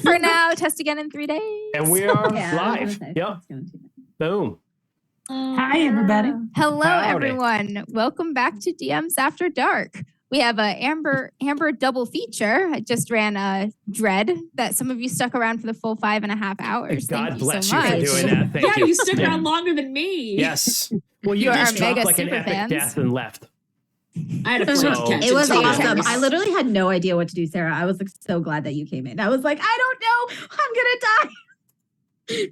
For now, test again in 3 days. And we are live. Yep. Boom. Hi, everybody. Hello, Howdy. everyone. Welcome back to DMs After Dark. We have a Amber double feature. I just ran a Dread that some of you stuck around for the full 5.5 hours. God Thank bless you you so for much. doing that. Thank you. You stuck around longer than me. Yes. Well, you You are just dropped mega like an super epic fans. death and left. I had a flight So- to catch. It was too. awesome. I literally had no idea what to do, Sarah. I was like so glad that you came in. I was like, I don't know. I'm gonna die.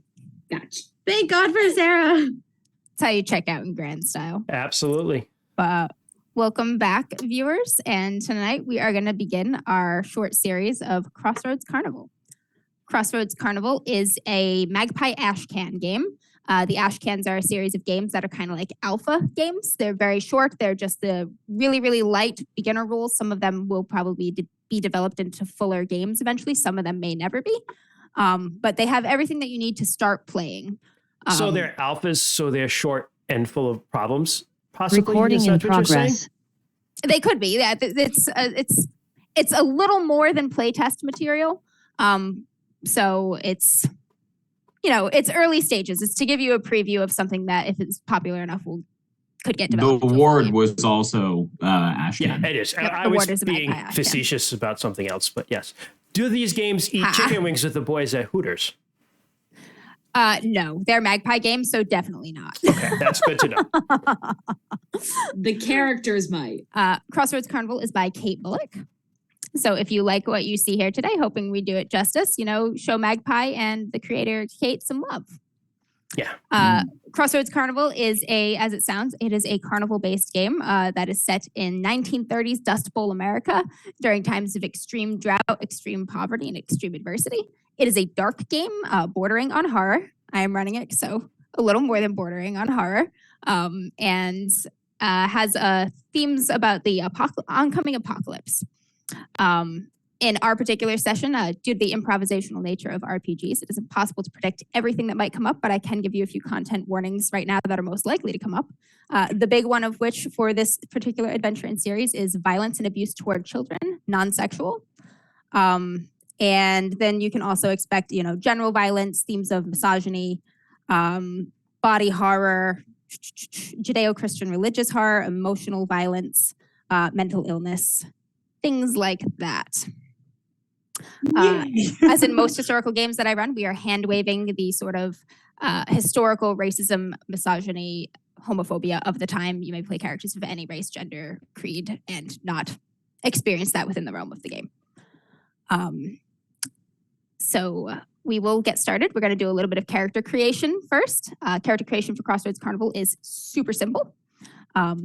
Gotcha. Thank God for Sarah. That's how you check out in grand style. Absolutely. Welcome back, viewers. And tonight we are going to begin our short series of Crossroads Carnival. Crossroads Carnival is a Magpie ashcan game. The ashcans are a series of games that are kind of like alpha games. They're very short. They're just the really, really light beginner rules. Some of them will probably be developed into fuller games eventually. Some of them may never be. But they have everything that you need to start playing. So they're alphas, so they're short and full of problems. Possibly. Recording Is in that what you're saying? progress. They could be. Yeah, it's a little more than playtest material. So it's it's early stages. It's to give you a preview of something that, if it's popular enough, could get The developed. into a full award game. was also ashcan. Yeah, it is. Yep, I the was word is a being Magpie ashcan. facetious about something else, but yes. Do these games eat Ha. chicken wings with the boys at Hooters? No, they're Magpie games, so definitely not. Okay, that's good to know. The characters might. Crossroads Carnival is by Kate Bullock. So if you like what you see here today, hoping we do it justice, show Magpie and the creator Kate some love. Yeah. Crossroads Carnival is as it sounds, it is a carnival-based game that is set in 1930s Dust Bowl America during times of extreme drought, extreme poverty, and extreme adversity. It is a dark game bordering on horror. I am running it, so a little more than bordering on horror, and has themes about the oncoming apocalypse. In our particular session, due to the improvisational nature of RPGs, it is impossible to predict everything that might come up, but I can give you a few content warnings right now that are most likely to come up. The big one of which for this particular adventure and series is violence and abuse toward children, non-sexual. And then you can also expect, general violence, themes of misogyny, body horror, Judeo-Christian religious horror, emotional violence, mental illness, things like that. As in most historical games that I run, we are hand-waving the sort of historical racism, misogyny, homophobia of the time. You may play characters of any race, gender, creed, and not experience that within the realm of the game. So we will get started. We're going to do a little bit of character creation first. Character creation for Crossroads Carnival is super simple.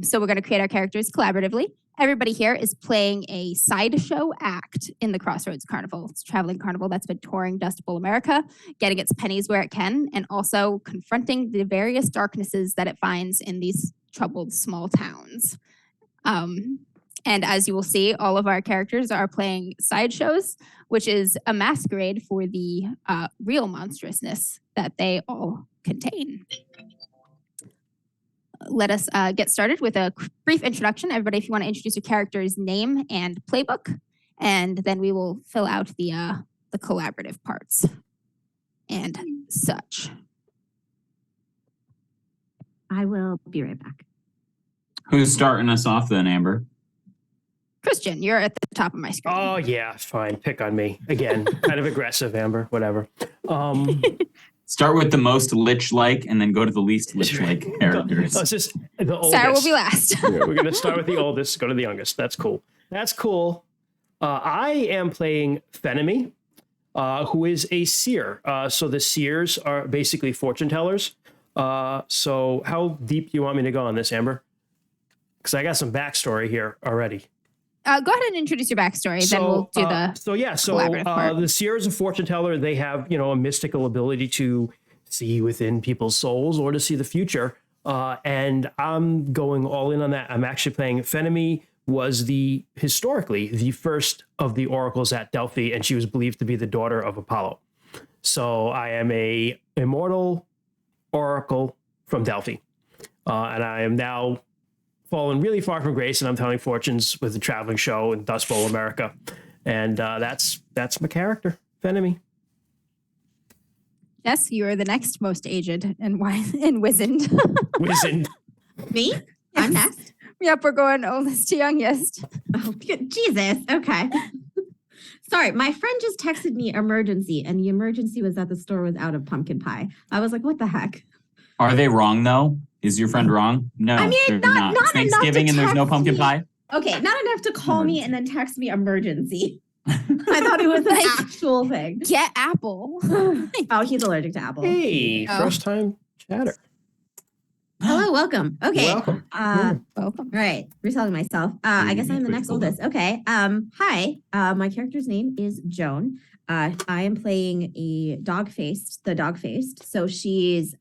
So we're going to create our characters collaboratively. Everybody here is playing a sideshow act in the Crossroads Carnival. It's a traveling carnival that's been touring Dust Bowl America, getting its pennies where it can, and also confronting the various darknesses that it finds in these troubled small towns. And as you will see, all of our characters are playing sideshows, which is a masquerade for the real monstrousness that they all contain. Let us get started with a brief introduction. Everybody, if you want to introduce your character's name and playbook, and then we will fill out the collaborative parts and such. I will be right back. Who's starting us off then, Amber? Christian, you're at the top of my screen. Oh, yeah, fine. Pick on me. Again, kind of aggressive, Amber. Whatever. Start with the most lich-like and then go to the least lich-like characters. It's just the oldest. Sarah will be last. Yeah, we're going to start with the oldest, go to the youngest. That's cool. That's cool. I am playing Fenemy, who is a seer. So the seers are basically fortune tellers. So how deep do you want me to go on this, Amber? Because I got some backstory here already. Go ahead and introduce your backstory, then we'll do the collaborative part. The seer is a fortune teller. They have, a mystical ability to see within people's souls or to see the future. And I'm going all in on that. I'm actually playing Fenemy, was historically the first of the oracles at Delphi, and she was believed to be the daughter of Apollo. So I am a immortal oracle from Delphi. And I am now fallen really far from grace, and I'm telling fortunes with the traveling show in Dust Bowl America. And that's my character. Fenemy. Jess, you are the next most aged and wise and wizened. Wizened. Me? I'm next. Yep, we're going oldest to youngest. Oh, Jesus. Okay. Sorry, my friend just texted me emergency, and the emergency was that the store was out of pumpkin pie. I was like, what the heck? Are they wrong though? Is your friend wrong? No, I mean, they're not not. enough It's Thanksgiving to and there's no text pumpkin me. pie. Okay, not enough to call me and then text me emergency. I thought it was an actual thing. Get apple. Oh, he's allergic to apples. Hey, Oh. first time chatter. Hello, welcome. Okay. Welcome. Welcome. Right. Retelling myself. I guess I'm the Please next hold on. oldest. Okay. Hi. My character's name is Joan. I am playing the dog faced. So she's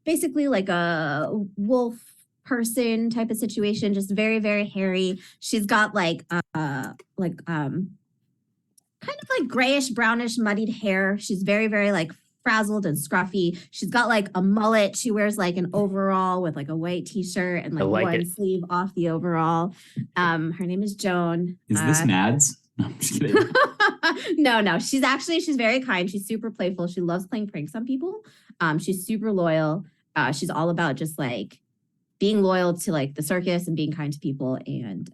basically like a wolf person type of situation, just very, very hairy. She's got kind of like grayish, brownish, muddied hair. She's very, very like frazzled and scruffy. She's got like a mullet. She wears like an overall with like a white t-shirt and I like like one it. sleeve off the overall. Her name is Joan. Is this Nads? No, I'm just kidding. No. She's very kind. She's super playful. She loves playing pranks on people. She's super loyal. She's all about just like being loyal to like the circus and being kind to people. And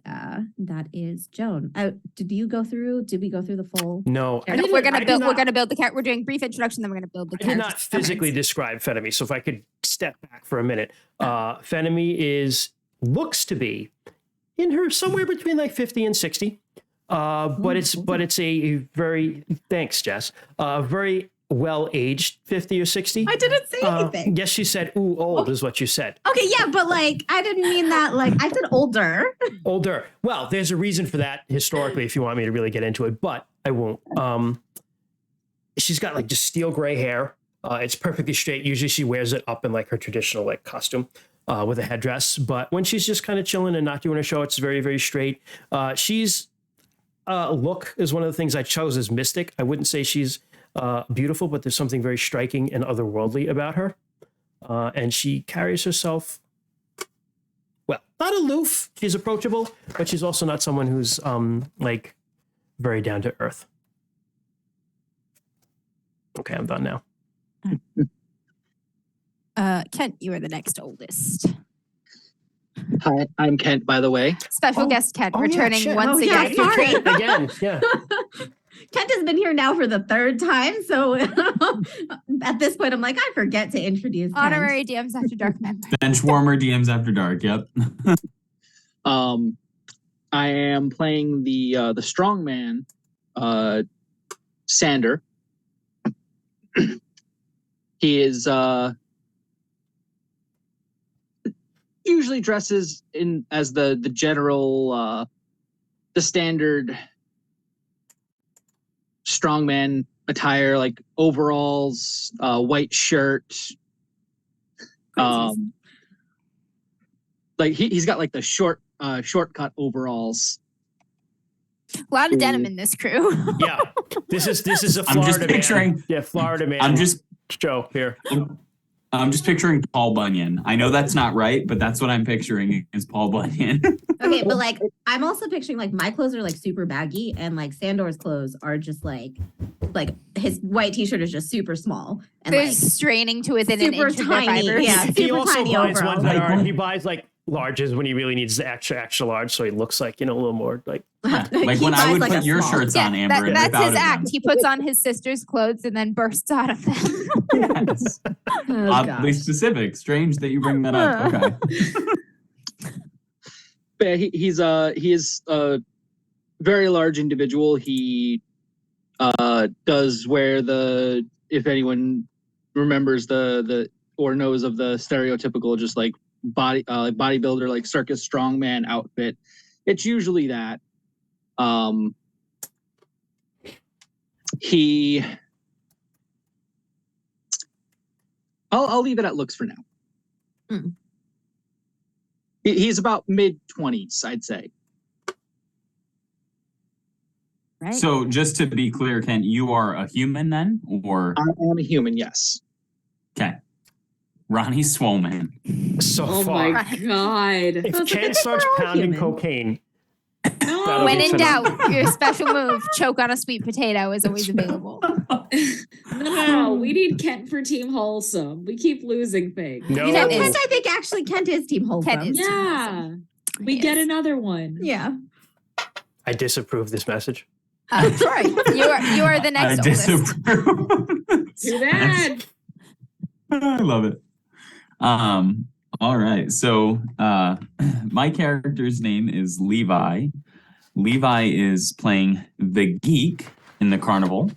that is Joan. Did we go through the full? No, I No, didn't- we're I gonna did build. not- We're gonna build the character. We're doing brief introduction, then we're gonna build the I did character. not physically describe Fenemy, so if I could step back for a minute. Fenemy looks to be in her somewhere between like 50 and 60. But it's a very, thanks, Jess, very well-aged 50 or 60. I didn't say anything. Yes, she said, ooh, old is what you said. Okay, yeah, but like I didn't mean that. Like I said older. Older. Well, there's a reason for that historically if you want me to really get into it, but I won't. She's got like just steel gray hair. It's perfectly straight. Usually she wears it up in like her traditional like costume with a headdress. But when she's just kind of chilling and not doing a show, it's very, very straight. She's look is one of the things I chose as mystic. I wouldn't say she's beautiful, but there's something very striking and otherworldly about her. And she carries herself, well, not aloof. She's approachable, but she's also not someone who's like very down to earth. Okay, I'm done now. Kent, you are the next oldest. Hi, I'm Kent, by the way. Special guest Kent, oh, yeah, returning shit. once Oh, yeah, again. sorry. Again, yeah. Kent has been here now for the third time, so at this point, I'm like, I forget to introduce Kent. Honorary DMs After Dark member. Bench warmer DMs after dark. Yep. I am playing the strongman, Sander. He is usually dresses in as the general the standard strongman attire, like overalls, white shirt. Like he's got like the shortcut overalls. A lot of denim in this crew. Yeah. This is a I'm just Florida picturing- man. Yeah, Florida man. I'm just Joe here. picturing Paul Bunyan. I know that's not right, but that's what I'm picturing is Paul Bunyan. Okay, but like I'm also picturing like my clothes are like super baggy, and like Sandor's clothes are just like his white t-shirt is just super small and They're like straining to within an super inch of their tiny. fibers. Yeah, He super also tiny buys overalls. ones that Like, he buys like larges when he really needs the extra large, so he looks like, a little more like Like He when I buys, would like, put a your small- shirts on, Yeah, Amber, and that's rip out his of act. He puts on his sister's clothes and then bursts out of them. them. Yes. Oh, Oddly gosh. specific. Strange that you bring that up. Okay. But he is a very large individual. He does wear if anyone remembers the or knows of the stereotypical just like bodybuilder, like circus strongman outfit. It's usually that. I'll leave it at looks for now. Hmm. He's about mid-20s, I'd say. Right. So just to be clear, Kent, you are a human then? Or I am a human, yes. okay. Ronnie Swolman. so Oh far. my god. If So it's like, Ken I think starts we're all pounding human. cocaine, No. When be in tonight. doubt, your special move, choke on a sweet potato, is always available. No. We need Kent for Team Wholesome. We keep losing things. No. You know, Kent Kent, is- I think actually Kent is Team Wholesome. Kent is- Yeah. We He get is. another one. Yeah. I disapprove this message. Troy, you are the I next oldest. disapprove. Too bad. I love it. All right. So my character's name is Levi. Levi is playing the geek in the carnival.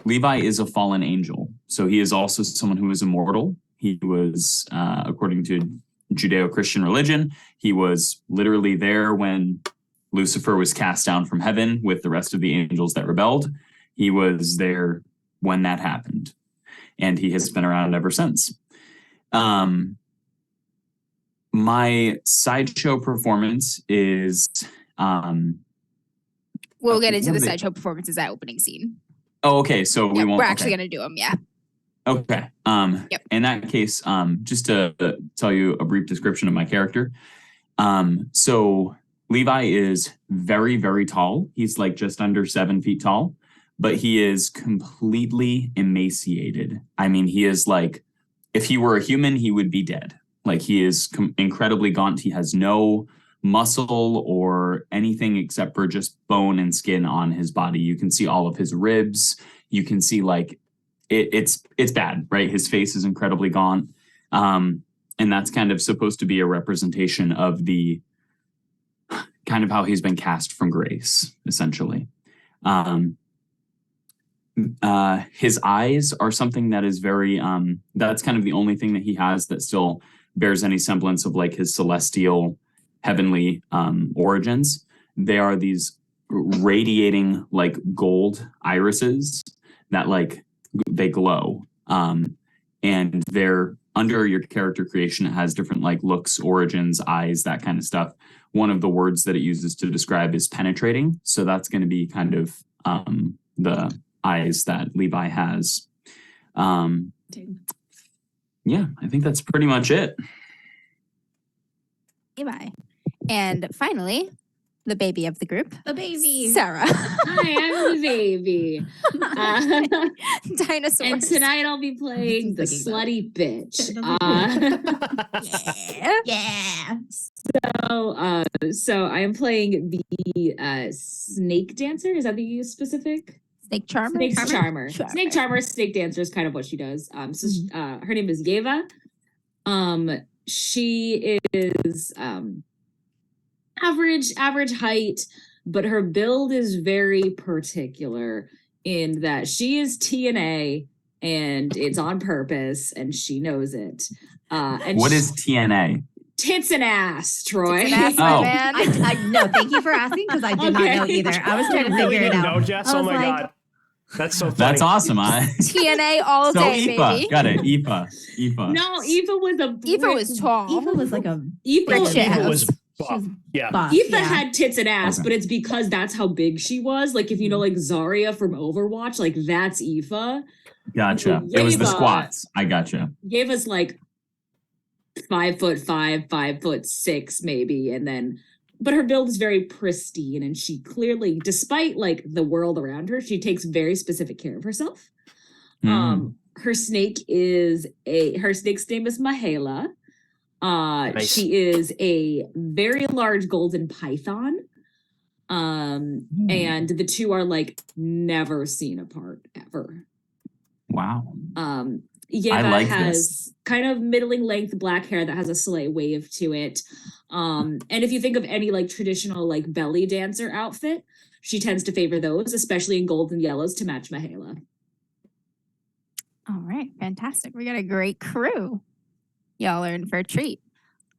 Levi is a fallen angel. So he is also someone who is immortal. He was, according to Judeo-Christian religion, he was literally there when Lucifer was cast down from heaven with the rest of the angels that rebelled. He was there when that happened. And he has been around ever since. My sideshow performance is We'll get into what the are they- sideshow performances at opening scene. okay, so we Yep, won't we're actually okay. going to do them. Yeah. Okay. Yep. In that case, just to tell you a brief description of my character. So Levi is very, very tall. He's like just under 7 feet tall, but he is completely emaciated. I mean, he is like, if he were a human, he would be dead. Like he is incredibly gaunt. He has no muscle or anything except for just bone and skin on his body. You can see all of his ribs. You can see like it's bad, right? His face is incredibly gaunt. And that's kind of supposed to be a representation of the kind of how he's been cast from grace, essentially. His eyes are something that is very, that's kind of the only thing that he has that still bears any semblance of like his celestial heavenly origins. They are these radiating like gold irises that like they glow. And they're under your character creation. It has different like looks, origins, eyes, that kind of stuff. One of the words that it uses to describe is penetrating. So that's going to be kind of the eyes that Levi has. Yeah, I think that's pretty much it. Levi. And finally, the baby of the group, The baby. Sarah. Hi, I'm the baby. Dinosaurs. And tonight I'll be playing the Thinking about slutty bitch. Yeah. Yeah. So I am playing the snake dancer. Is that the specific? Snake charmer. Snake charmer. Charmer. Snake charmer, snake dancer is kind of what she does. Her name is Yeva. She is average height, but her build is very particular in that she is TNA and it's on purpose and she knows it. And What is TNA? tits and ass, Troy? Tits and ass, my Oh. man. I no, thank you for asking because I did not know Okay. either. I was trying to Really figure it didn't out. know, Jess? I Oh was my like- God. That's so funny. That's awesome. TNA all So day, Aoife, baby. got it. Aoife. No, Eva was a Eva was tall. Eva was like a Eva, Big shit Eva house. was She buff. was Yeah. buff. Eva yeah. had tits and ass, Okay. but it's because that's how big she was. Like if you know, like Zarya from Overwatch, like that's Eva. Gotcha. It was the Yeva. squats. I gotcha. Eva's like 5'5", 5'6", maybe, and then. But her build is very pristine, and she clearly, despite like the world around her, she takes very specific care of herself. Her snake's name is Mahala. Nice. She is a very large golden python. And the two are like never seen apart ever. Wow. Yeva I like has this. kind of middling length black hair that has a sleigh wave to it. And if you think of any like traditional like belly dancer outfit, she tends to favor those, especially in golds and yellows to match Mahala. All right, fantastic. We got a great crew. Y'all are in for a treat.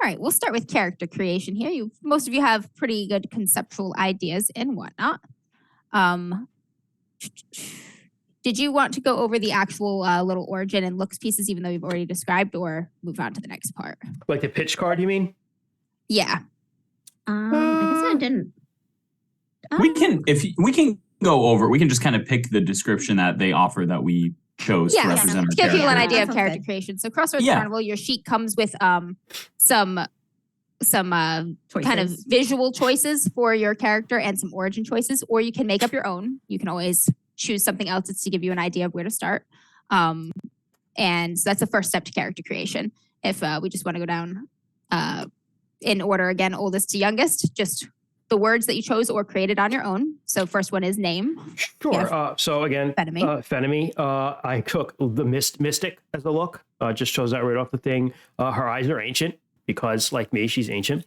All right, we'll start with character creation here. Most of you have pretty good conceptual ideas and whatnot. Did you want to go over the actual little origin and looks pieces, even though you've already described, or move on to the next part? Like the pitch card, you mean? Yeah. I guess I didn't. We can go over. We can just kind of pick the description that they offer that we chose to Yeah, represent to our give people an character. idea of That sounds character good. creation. So Crossroads Yeah. Carnival, your sheet comes with some some kind of visual choices for your character and some origin choices, or you can make up your own. You can always choose something else to give you an idea of where to start. And so that's the first step to character creation. If we just want to go down in order again, oldest to youngest, just the words that you chose or created on your own. So first one is name. Sure. So again, Fenemy. I took the mystic as a look. Just chose that right off the thing. Her eyes are ancient because, like me, she's ancient.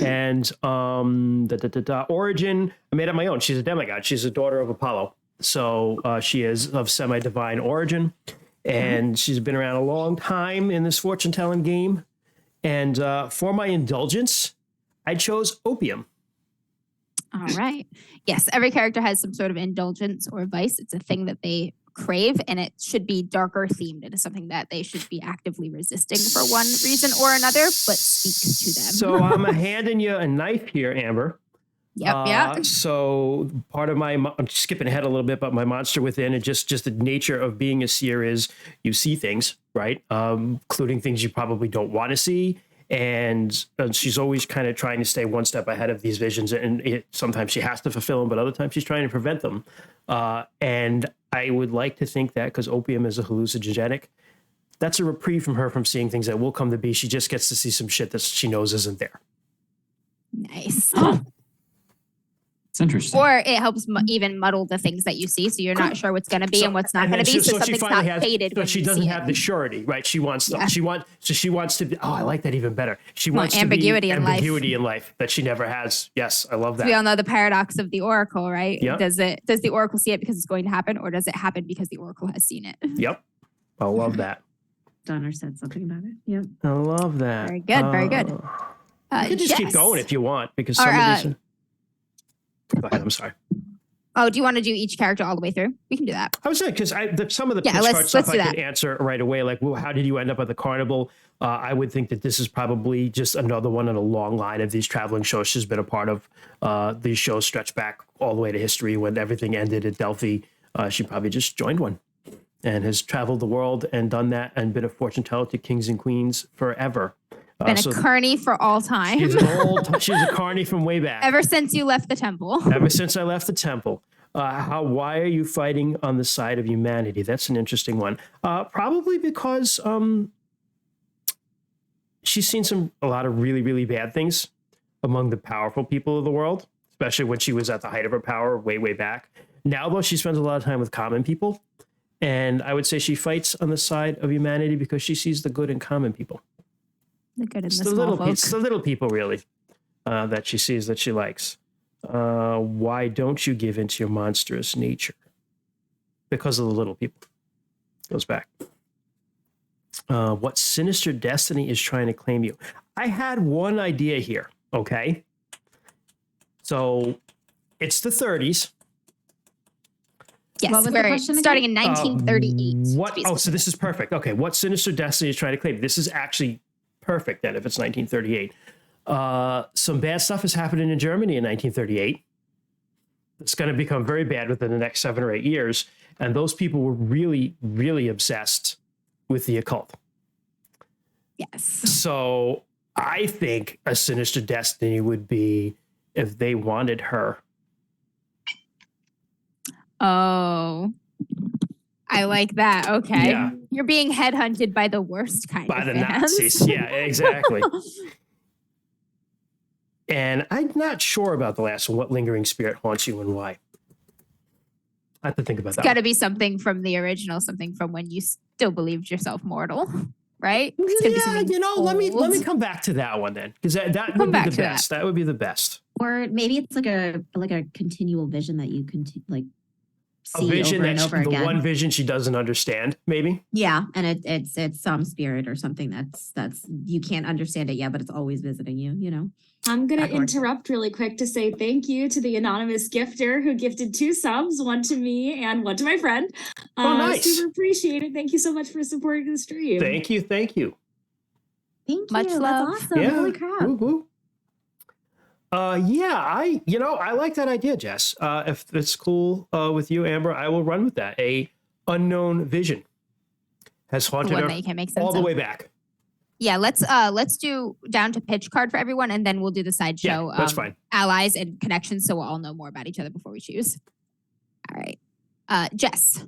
And origin, I made up my own. She's a demigod. She's a daughter of Apollo. So she is of semi-divine origin. And she's been around a long time in this fortune-telling game. And for my indulgence, I chose opium. All right. Yes, every character has some sort of indulgence or vice. It's a thing that they crave, and it should be darker themed. It is something that they should be actively resisting for one reason or another, but speaks to them. So I'm handing you a knife here, Amber. Yep. So part of I'm skipping ahead a little bit, but my monster within, and just the nature of being a seer is you see things, right? Including things you probably don't want to see. And she's always kind of trying to stay one step ahead of these visions. And sometimes she has to fulfill them, but other times she's trying to prevent them. And I would like to think that because opium is a hallucinogenic, that's a reprieve from her from seeing things that will come to be. She just gets to see some shit that she knows isn't there. Nice. It's interesting. Or it helps even muddle the things that you see, so you're not sure what's going to be and what's not going to be. So something's not faded. So she doesn't have the surety, right? She wants she wants to be. Oh, I like that even better. She wants ambiguity in life that she never has. Yes, I love that. We all know the paradox of the oracle, right? Yep. Does the oracle see it because it's going to happen, or does it happen because the oracle has seen it? Yep, I love that. Donner said something about it. Yep. I love that. Very good. Very good. You can just keep going if you want, because some of these. Go ahead, I'm sorry. Oh, do you want to do each character all the way through? We can do that. I was saying, because some of the pitch card stuff I could answer right away, like, well, how did you end up at the carnival? I would think that this is probably just another one in a long line of these traveling shows she's been a part of. These shows stretch back all the way to history when everything ended at Delphi. She probably just joined one and has traveled the world and done that and been a fortune teller to kings and queens forever. Been a carny for all time. She's a carny from way back. Ever since you left the temple. Ever since I left the temple. Why are you fighting on the side of humanity? That's an interesting one. Probably because she's seen a lot of really, really bad things among the powerful people of the world, especially when she was at the height of her power way, way back. Now, though, she spends a lot of time with common people. And I would say she fights on the side of humanity because she sees the good in common people. The good and It's the the small little folk. it's the little people, really, that she sees, that she likes. Why don't you give into your monstrous nature? Because of the little people. Goes back. What sinister destiny is trying to claim you? I had one idea here, okay? So it's the 30s. Yes, What was the question starting in 1938. So this is perfect. Okay, what sinister destiny is trying to claim? This is actually perfect then if it's 1938. Some bad stuff is happening in Germany in 1938. It's going to become very bad within the next 7 or 8 years. And those people were really, really obsessed with the occult. Yes. So I think a sinister destiny would be if they wanted her. Oh, I like that. Okay. Yeah. You're being headhunted by the worst kind By of the fans. Nazis. Yeah, exactly. And I'm not sure about the last one, what lingering spirit haunts you and why. I have to think about It's that. got to be something from the original, something from when you still believed yourself mortal, right? It's gonna be something let me old. come back to that one then, because that Come would be back the to that. best. That would be the best. Or maybe it's like a continual vision that you can see A vision over and over the again. one vision she doesn't understand, maybe. Yeah, and it's some spirit or something that's you can't understand it yet, but it's always visiting you. You know. I'm going to That works. interrupt really quick to say thank you to the anonymous gifter who gifted 2 subs, one to me and one to my friend. Oh, nice. Super appreciate it. Thank you so much for supporting the stream. Thank you. Thank you. Much love. That's awesome. Yeah. Holy crap. Woo, woo. I like that idea, Jess. If it's cool with you, Amber, I will run with that. A unknown vision has haunted One her that you can make sense all the of. way back. Yeah, let's do down to pitch card for everyone, and then we'll do the sideshow. Yeah, that's fine. Allies and connections, so we'll all know more about each other before we choose. All right, Jess.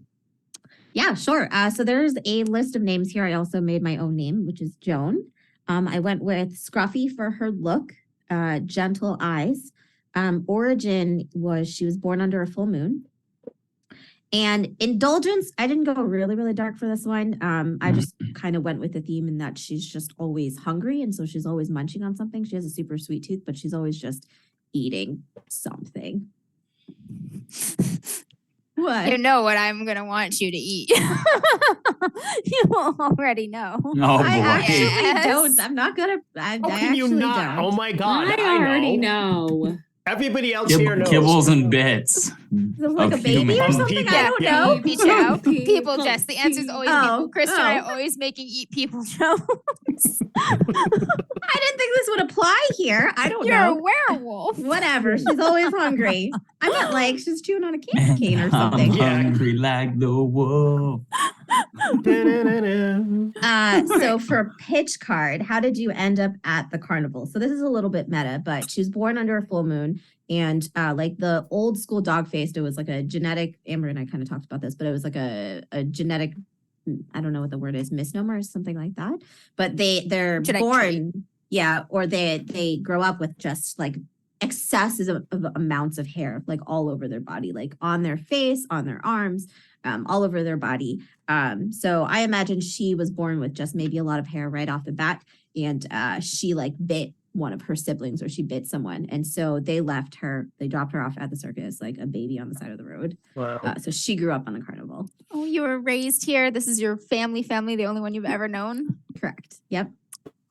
Yeah, sure. So there's a list of names here. I also made my own name, which is Joan. I went with Scruffy for her look, gentle eyes. Origin was she was born under a full moon. And indulgence, I didn't go really, really dark for this one. I just kind of went with the theme in that she's just always hungry. And so she's always munching on something. She has a super sweet tooth, but she's always just eating something. What? You know what I'm gonna want you to eat. You already know. Oh boy. I actually Yes. don't. I'm not gonna. How can you not? Don't. Oh my God. I already know. Everybody else here knows. Kibbles and bits. Is it like Of a baby or human. something? People. I don't Yeah. know. People, Joe. People. People, Jess. The answer is always people. Chris and I Oh. are always making eat people jokes. I didn't think this would apply here. I don't You're a know. werewolf. Whatever. She's always hungry. I meant like she's chewing on a candy cane or something. I'm Yeah. hungry like the wolf. So for pitch card, how did you end up at the carnival? So this is a little bit meta, but she was born under a full moon. And like the old school dog faced, it was like a genetic, Amber and I kind of talked about this, but it was like a genetic, I don't know what the word is, misnomer or something like that. But they're Genetic born, trait. yeah, or they grow up with just like excesses of amounts of hair, like all over their body, like on their face, on their arms, all over their body. So I imagine she was born with just maybe a lot of hair right off the bat, and she like bit one of her siblings, or she bit someone, and so they dropped her off at the circus like a baby on the side of the road. Wow. So she grew up on the carnival. Oh, you were raised here. This is your family, the only one you've ever known. Correct. Yep.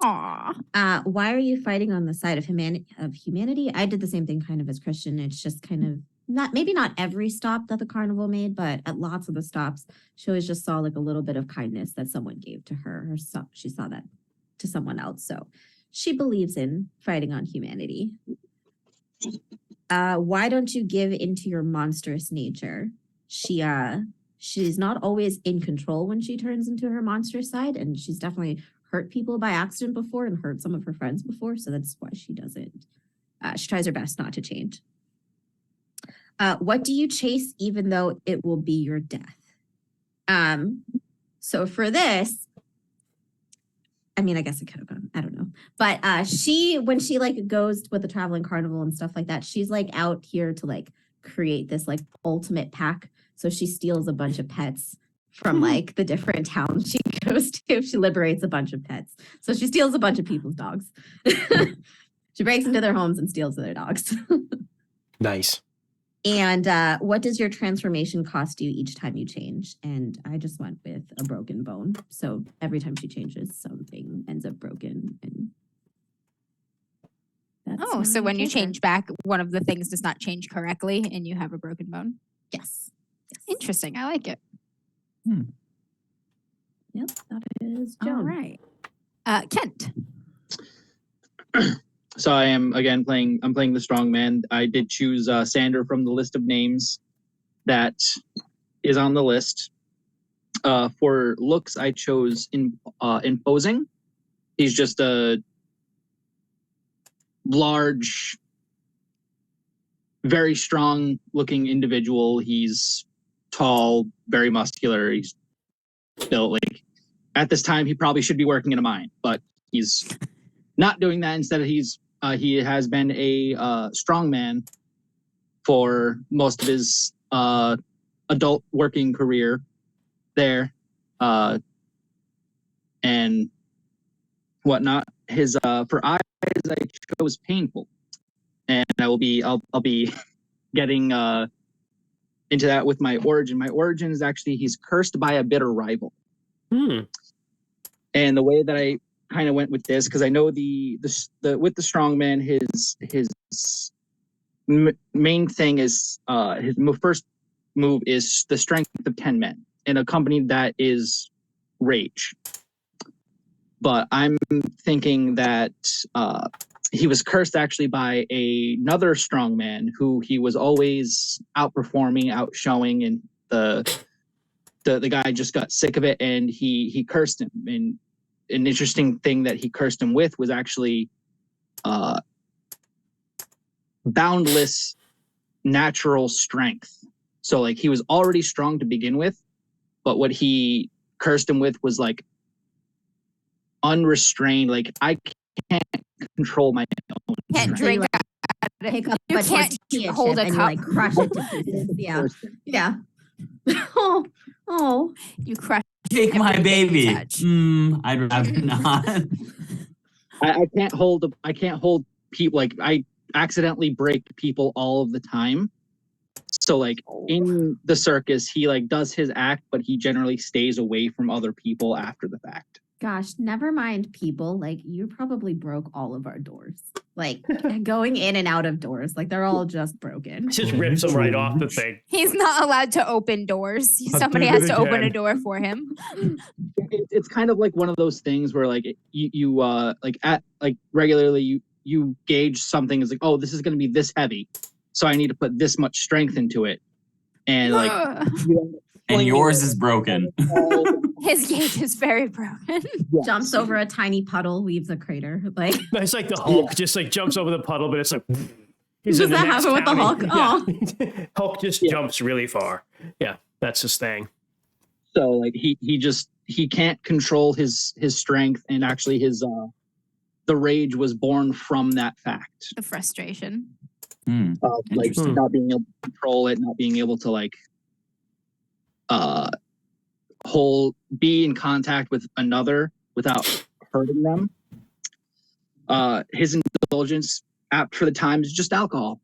Aw. Why are you fighting on the side of humanity? I did the same thing kind of as Christian. It's just kind of not every stop that the carnival made, but at lots of the stops, she always just saw like a little bit of kindness that someone gave to her, or she saw that to someone else. So she believes in fighting on humanity. Why don't you give into your monstrous nature? She's not always in control when she turns into her monstrous side, and she's definitely hurt people by accident before and hurt some of her friends before, so that's why she doesn't. She tries her best not to change. What do you chase even though it will be your death? So for this, I mean, I guess it could have gone, I don't know. But when she like goes with the traveling carnival and stuff like that, she's like out here to like create this like ultimate pack. So she steals a bunch of pets from like the different towns she goes to. She liberates a bunch of pets. So she steals a bunch of people's dogs. She breaks into their homes and steals their dogs. Nice. And what does your transformation cost you each time you change? And I just went with a broken bone. So every time she changes, something ends up broken. And that's Oh, so my when you character. change back, one of the things does not change correctly and you have a broken bone. Yes. Interesting. I like it. Yep, that is All Joan. right. Kent. So I am again playing. I'm playing the strong man. I did choose Sander from the list of names that is on the list. For looks, I chose imposing. He's just a large, very strong-looking individual. He's tall, very muscular. He's built like at this time he probably should be working in a mine, but he's not doing that. Instead, he has been a strong man for most of his adult working career there, and whatnot. His for eyes, I chose painful, and I'll be getting into that with my origin. My origin is actually he's cursed by a bitter rival, and the way that I kind of went with this, because I know the with the strongman, his main thing is his first move is the strength of 10 men in a company that is rage. But I'm thinking that he was cursed actually by another strongman who he was always outperforming, outshowing, and the guy just got sick of it and he cursed him. And an interesting thing that he cursed him with was actually boundless natural strength. So like he was already strong to begin with, but what he cursed him with was like unrestrained. Like I can't control my own Can't strength. drink. Pick up You a can't tortilla hold chip a and cup. you like crush it to pieces. Yeah. Yeah. Oh. You crush. Take my everything you baby. touch. I'd rather not. I can't hold people. Like I accidentally break people all of the time. So like in the circus, he like does his act, but he generally stays away from other people after the fact. Gosh, never mind people. Like you probably broke all of our doors. Like going in and out of doors. Like they're all just broken. Just rips them right off the thing. He's not allowed to open doors. I'll Somebody do has it to open a again. door for him. It's kind of like one of those things where like you like at like regularly you gauge something as like, oh, this is going to be this heavy, so I need to put this much strength into it, and like you end up And flinging yours it is broken. all the His gauge is very broken. Yes. Jumps over a tiny puddle, leaves a crater. Like It's like the Hulk just like jumps over the puddle, but it's like he's Does in the that next happen with the county. Hulk? Yeah. Hulk just jumps really far. Yeah, that's his thing. So like he can't control his strength, and actually his the rage was born from that fact. The frustration. Like Interesting. not being able to control it, not being able to like be in contact with another without hurting them. His indulgence, apt for the time, is just alcohol.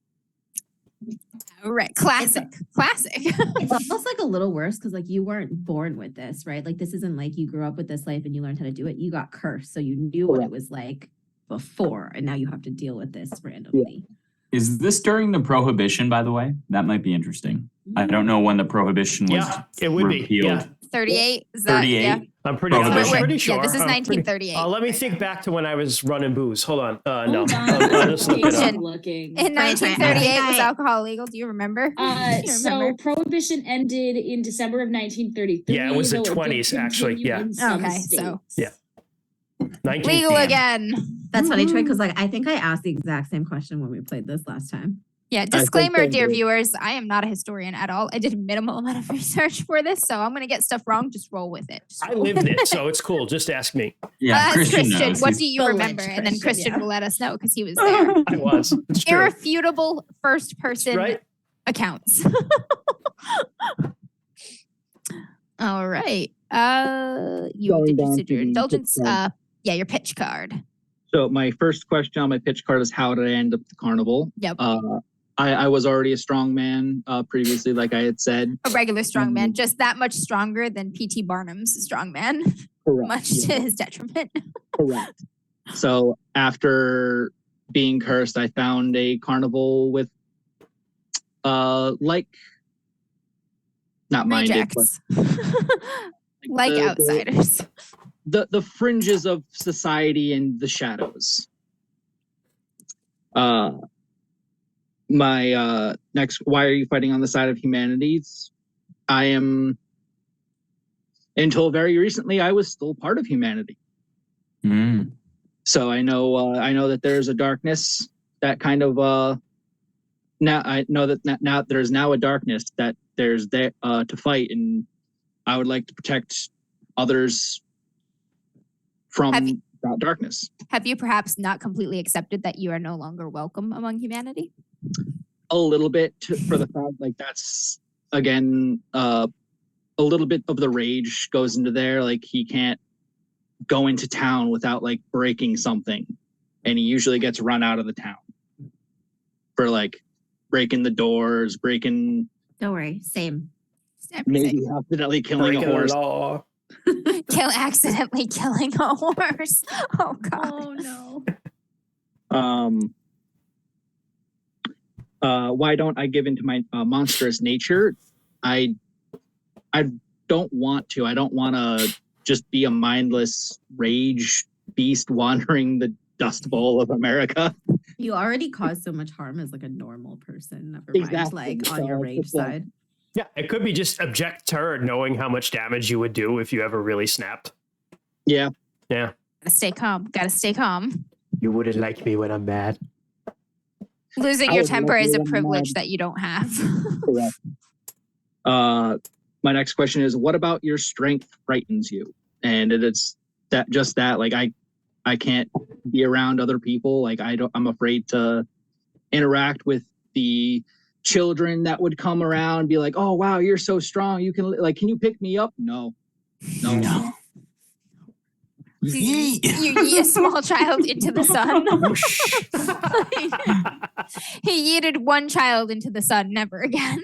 All right. Classic. Classic. it's almost like a little worse because like you weren't born with this, right? Like this isn't like you grew up with this life and you learned how to do it. You got cursed, so you knew what it was like before, and now you have to deal with this randomly. Is this during the Prohibition, by the way? That might be interesting. I don't know when the Prohibition was Yeah, it would be. repealed. Yeah. 38. Is that, 38? yeah. I'm pretty Prohibition. sure. Yeah, this is I'm pretty- 1938. let me think back to when I was running booze. Hold on. No. Hold on. I'll just look it up. Keep looking. In Sorry, 1938, was I- alcohol legal? Do you remember? Do you So remember? prohibition ended in December of 1933. Yeah, it was the though did 20s, actually, continue yeah. in some Okay, so- states. Yeah. 19 Legal again. That's funny, Troy, because like I think I asked the exact same question when we played this last time. Yeah, think disclaimer, they dear do. viewers, I am not a historian at all. I did a minimal amount of research for this, so I'm going to get stuff wrong. Just roll with it. Just I roll lived with it, so it's cool. Just ask me. Yeah, Christian knows. what He's- do you Village remember? And then Christian, Christian yeah. will let us know because he was there. I was. It's true. Irrefutable first person Right? accounts. All right. You Going did down your to the indulgence. pitch card. Yeah, your pitch card. So my first question on my pitch card is, how did I end up at the carnival? Yep. I was already a strong man previously, like I had said. A regular strongman, Mhm. just that much stronger than P.T. Barnum's strongman, Correct. much yeah, to his detriment. correct. So after being cursed, I found a carnival with like not minded, but Rejects. Like the- outsiders. the fringes of society and the shadows. My next, why are you fighting on the side of humanities? I am, until very recently, I was still part of humanity. Mm. So I know that there's a darkness that kind of now I know that now there's now a darkness that there's there to fight, and I would like to protect others from Have you- that darkness. Have you perhaps not completely accepted that you are no longer welcome among humanity? A little bit for the fact, like that's again a little bit of the rage goes into there. Like he can't go into town without like breaking something, and he usually gets run out of the town for like breaking the doors, breaking, Don't worry, same. maybe accidentally killing Breaking a the horse. law. Accidentally killing a horse. Oh God. no. Why don't I give into my monstrous nature? I don't want to. I don't want to just be a mindless rage beast wandering the dust bowl of America. You already caused so much harm as like a normal person. Never mind, Exactly. like on So your it's rage just like- side. Yeah, it could be just abject terror, knowing how much damage you would do if you ever really snapped. Yeah, Yeah. Gotta stay calm. Gotta stay calm. You wouldn't like me when I'm mad. Losing I your would temper love is you a when I'm privilege mad. that you don't have. Correct. My next question is, what about your strength frightens you? And it's that like I can't be around other people. Like I'm afraid to interact with the children that would come around and be like, oh wow, you're so strong. You can you pick me up? No. No. You yeet a small child into the sun. He yeeted one child into the sun, never again.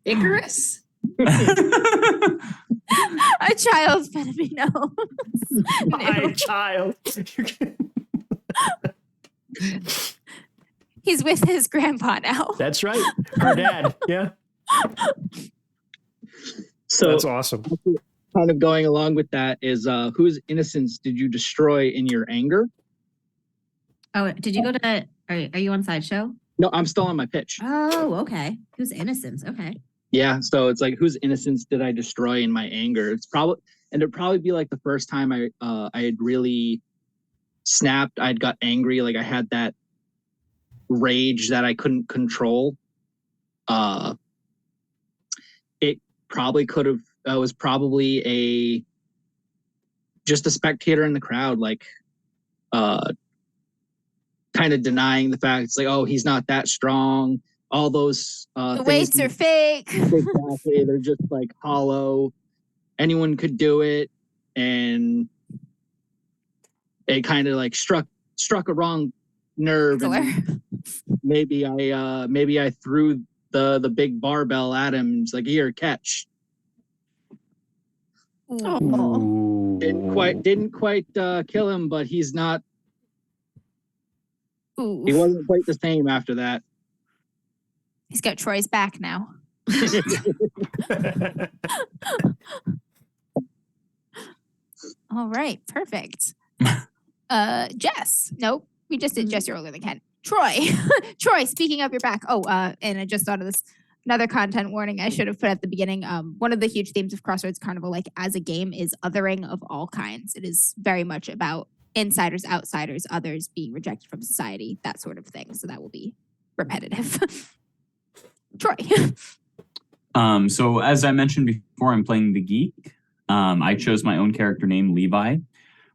Icarus. A child's enemy knows. My child. He's with his grandpa now. That's right. Her dad. Yeah. So That's awesome. kind of going along with that is whose innocence did you destroy in your anger? Oh, did you go to? Are you on sideshow? No, I'm still on my pitch. Oh, okay. Who's innocence? Okay. Yeah, so it's like whose innocence did I destroy in my anger? It'd probably be like the first time I had really snapped. I'd got angry, like I had that rage that I couldn't control. It probably could have was probably just a spectator in the crowd, like kind of denying the fact. It's like, oh, he's not that strong. All those The weights are fake. exactly, they're just like hollow. Anyone could do it, and it kind of like struck a wrong nerve. And maybe I threw the big barbell at him. It's like, here, catch. Ooh. Didn't quite kill him, but he's not. Ooh. He wasn't quite the same after that. He's got Troy's back now. All right, perfect. Jess. Nope. We just did Jess earlier than Ken. Troy. Troy, speaking of your back. Oh, and I just thought of this. Another content warning I should have put at the beginning. One of the huge themes of Crossroads Carnival, like as a game, is othering of all kinds. It is very much about insiders, outsiders, others being rejected from society, that sort of thing. So that will be repetitive. Troy. So as I mentioned before, I'm playing the geek. I chose my own character name, Levi,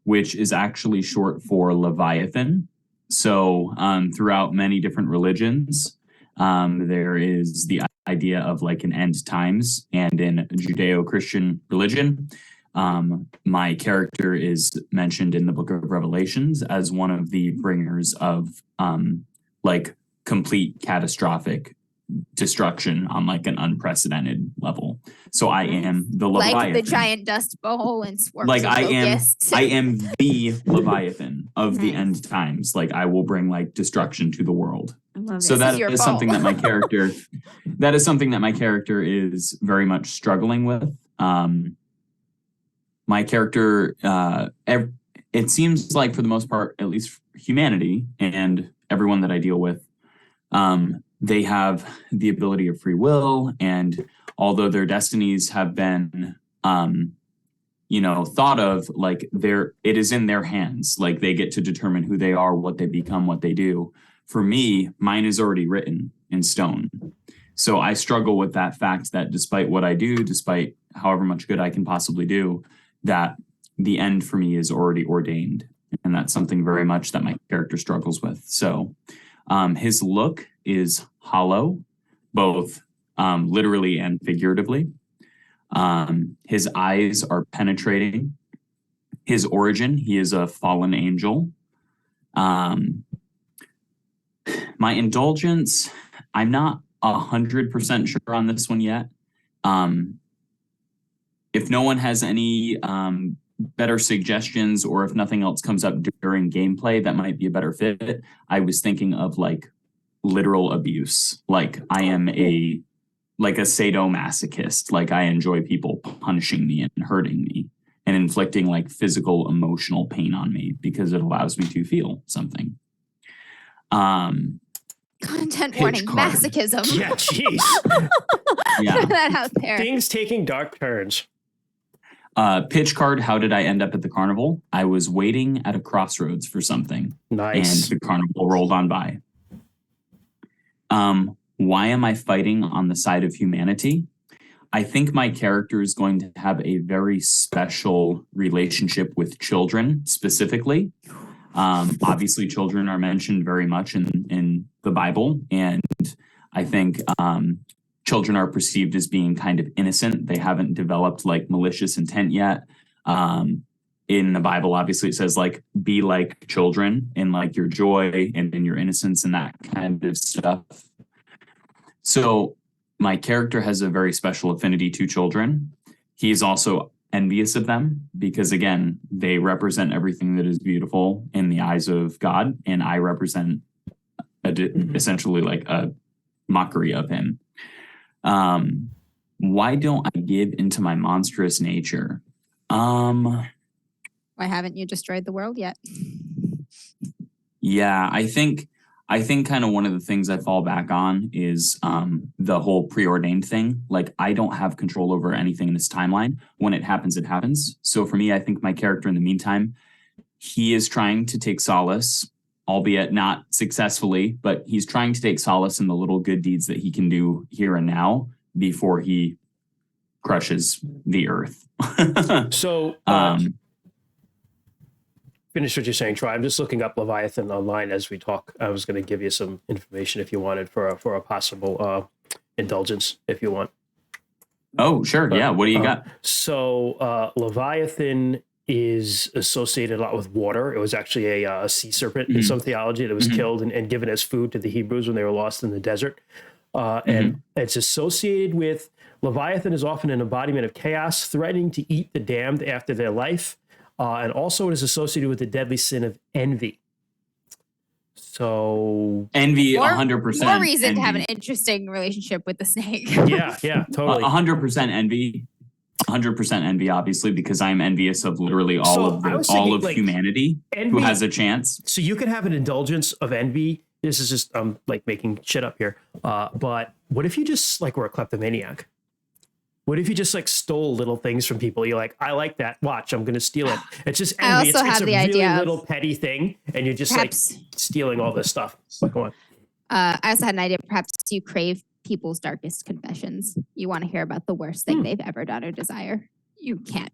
which is actually short for Leviathan. So throughout many different religions, there is the idea of like an end times, and in Judeo-Christian religion, my character is mentioned in the book of Revelations as one of the bringers of like complete catastrophic destruction on like an unprecedented level. So I am the Leviathan. Like the giant dust bowl and swarms like of I locusts. am the Leviathan of the end times. Like I will bring like destruction to the world. I love So it. that your is fault. something that my character is very much struggling with. My character, it seems like for the most part, at least humanity and everyone that I deal with, they have the ability of free will, and although their destinies have been, thought of, like it is in their hands. Like they get to determine who they are, what they become, what they do. For me, mine is already written in stone. So I struggle with that fact that despite what I do, despite however much good I can possibly do, that the end for me is already ordained. And that's something very much that my character struggles with. So his look is hollow, both literally and figuratively. His eyes are penetrating. His origin, he is a fallen angel. My indulgence, I'm not 100% sure on this one yet. If no one has any better suggestions, or if nothing else comes up during gameplay that might be a better fit, I was thinking of like literal abuse. Like I am a sadomasochist. Like I enjoy people punishing me and hurting me and inflicting like physical, emotional pain on me because it allows me to feel something. Content warning, card. masochism. Yeah, jeez. Yeah. Throw that out there. Things taking dark turns. Pitch card, how did I end up at the carnival? I was waiting at a crossroads for something. Nice. And the carnival rolled on by. Why am I fighting on the side of humanity? I think my character is going to have a very special relationship with children specifically. Obviously, children are mentioned very much in the Bible. And I think children are perceived as being kind of innocent. They haven't developed like malicious intent yet. In the Bible, obviously, it says like, be like children in like your joy and in your innocence and that kind of stuff. So my character has a very special affinity to children. He's also envious of them because, again, they represent everything that is beautiful in the eyes of God. And I represent essentially like a mockery of him. Why don't I give into my monstrous nature? Why haven't you destroyed the world yet? Yeah, I think kind of one of the things I fall back on is the whole preordained thing. Like, I don't have control over anything in this timeline. When it happens, it happens. So for me, I think my character in the meantime, he is trying to take solace, albeit not successfully, but he's trying to take solace in the little good deeds that he can do here and now before he crushes the earth. So, finish what you're saying, Troy. I'm just looking up Leviathan online as we talk. I was going to give you some information if you wanted for a possible indulgence, if you want. Oh, sure. Yeah. What do you got? So Leviathan is associated a lot with water. It was actually a sea serpent in some theology that was killed and given as food to the Hebrews when they were lost in the desert. And it's associated with Leviathan is often an embodiment of chaos, threatening to eat the damned after their life. And also it is associated with the deadly sin of envy. So envy, 100%. More reason envy. to have an interesting relationship with the snake. Yeah, totally. 100% envy. 100% envy, obviously, because I'm envious of literally all of humanity envy, who has a chance. So you can have an indulgence of envy. This is just like making shit up here. But what if you just like were a kleptomaniac? What if you just like stole little things from people? You're like, I like that. Watch, I'm going to steal it. It's just envy. I also have it's a the really idea little petty thing, and you're just like stealing all this stuff. Like, go on. I also had an idea. Perhaps you crave people's darkest confessions. You want to hear about the worst thing they've ever done or desire. You can't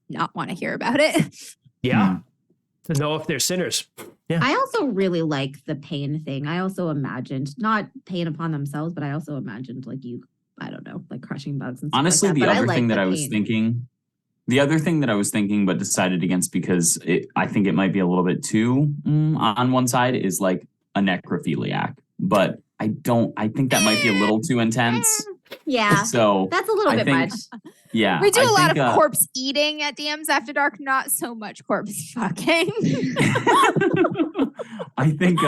not want to hear about it. Yeah. To know if they're sinners. Yeah. I also really like the pain thing. I also imagined not pain upon themselves, but I also imagined like I don't know, like crushing bugs and stuff. Honestly, like that. the other thing that I was thinking, but decided against because I think it might be a little bit too on one side is like a necrophiliac, but I think that might be a little too intense. Yeah. So that's a little bit much. Yeah. We do a lot of corpse eating at DMs After Dark, not so much corpse fucking. I think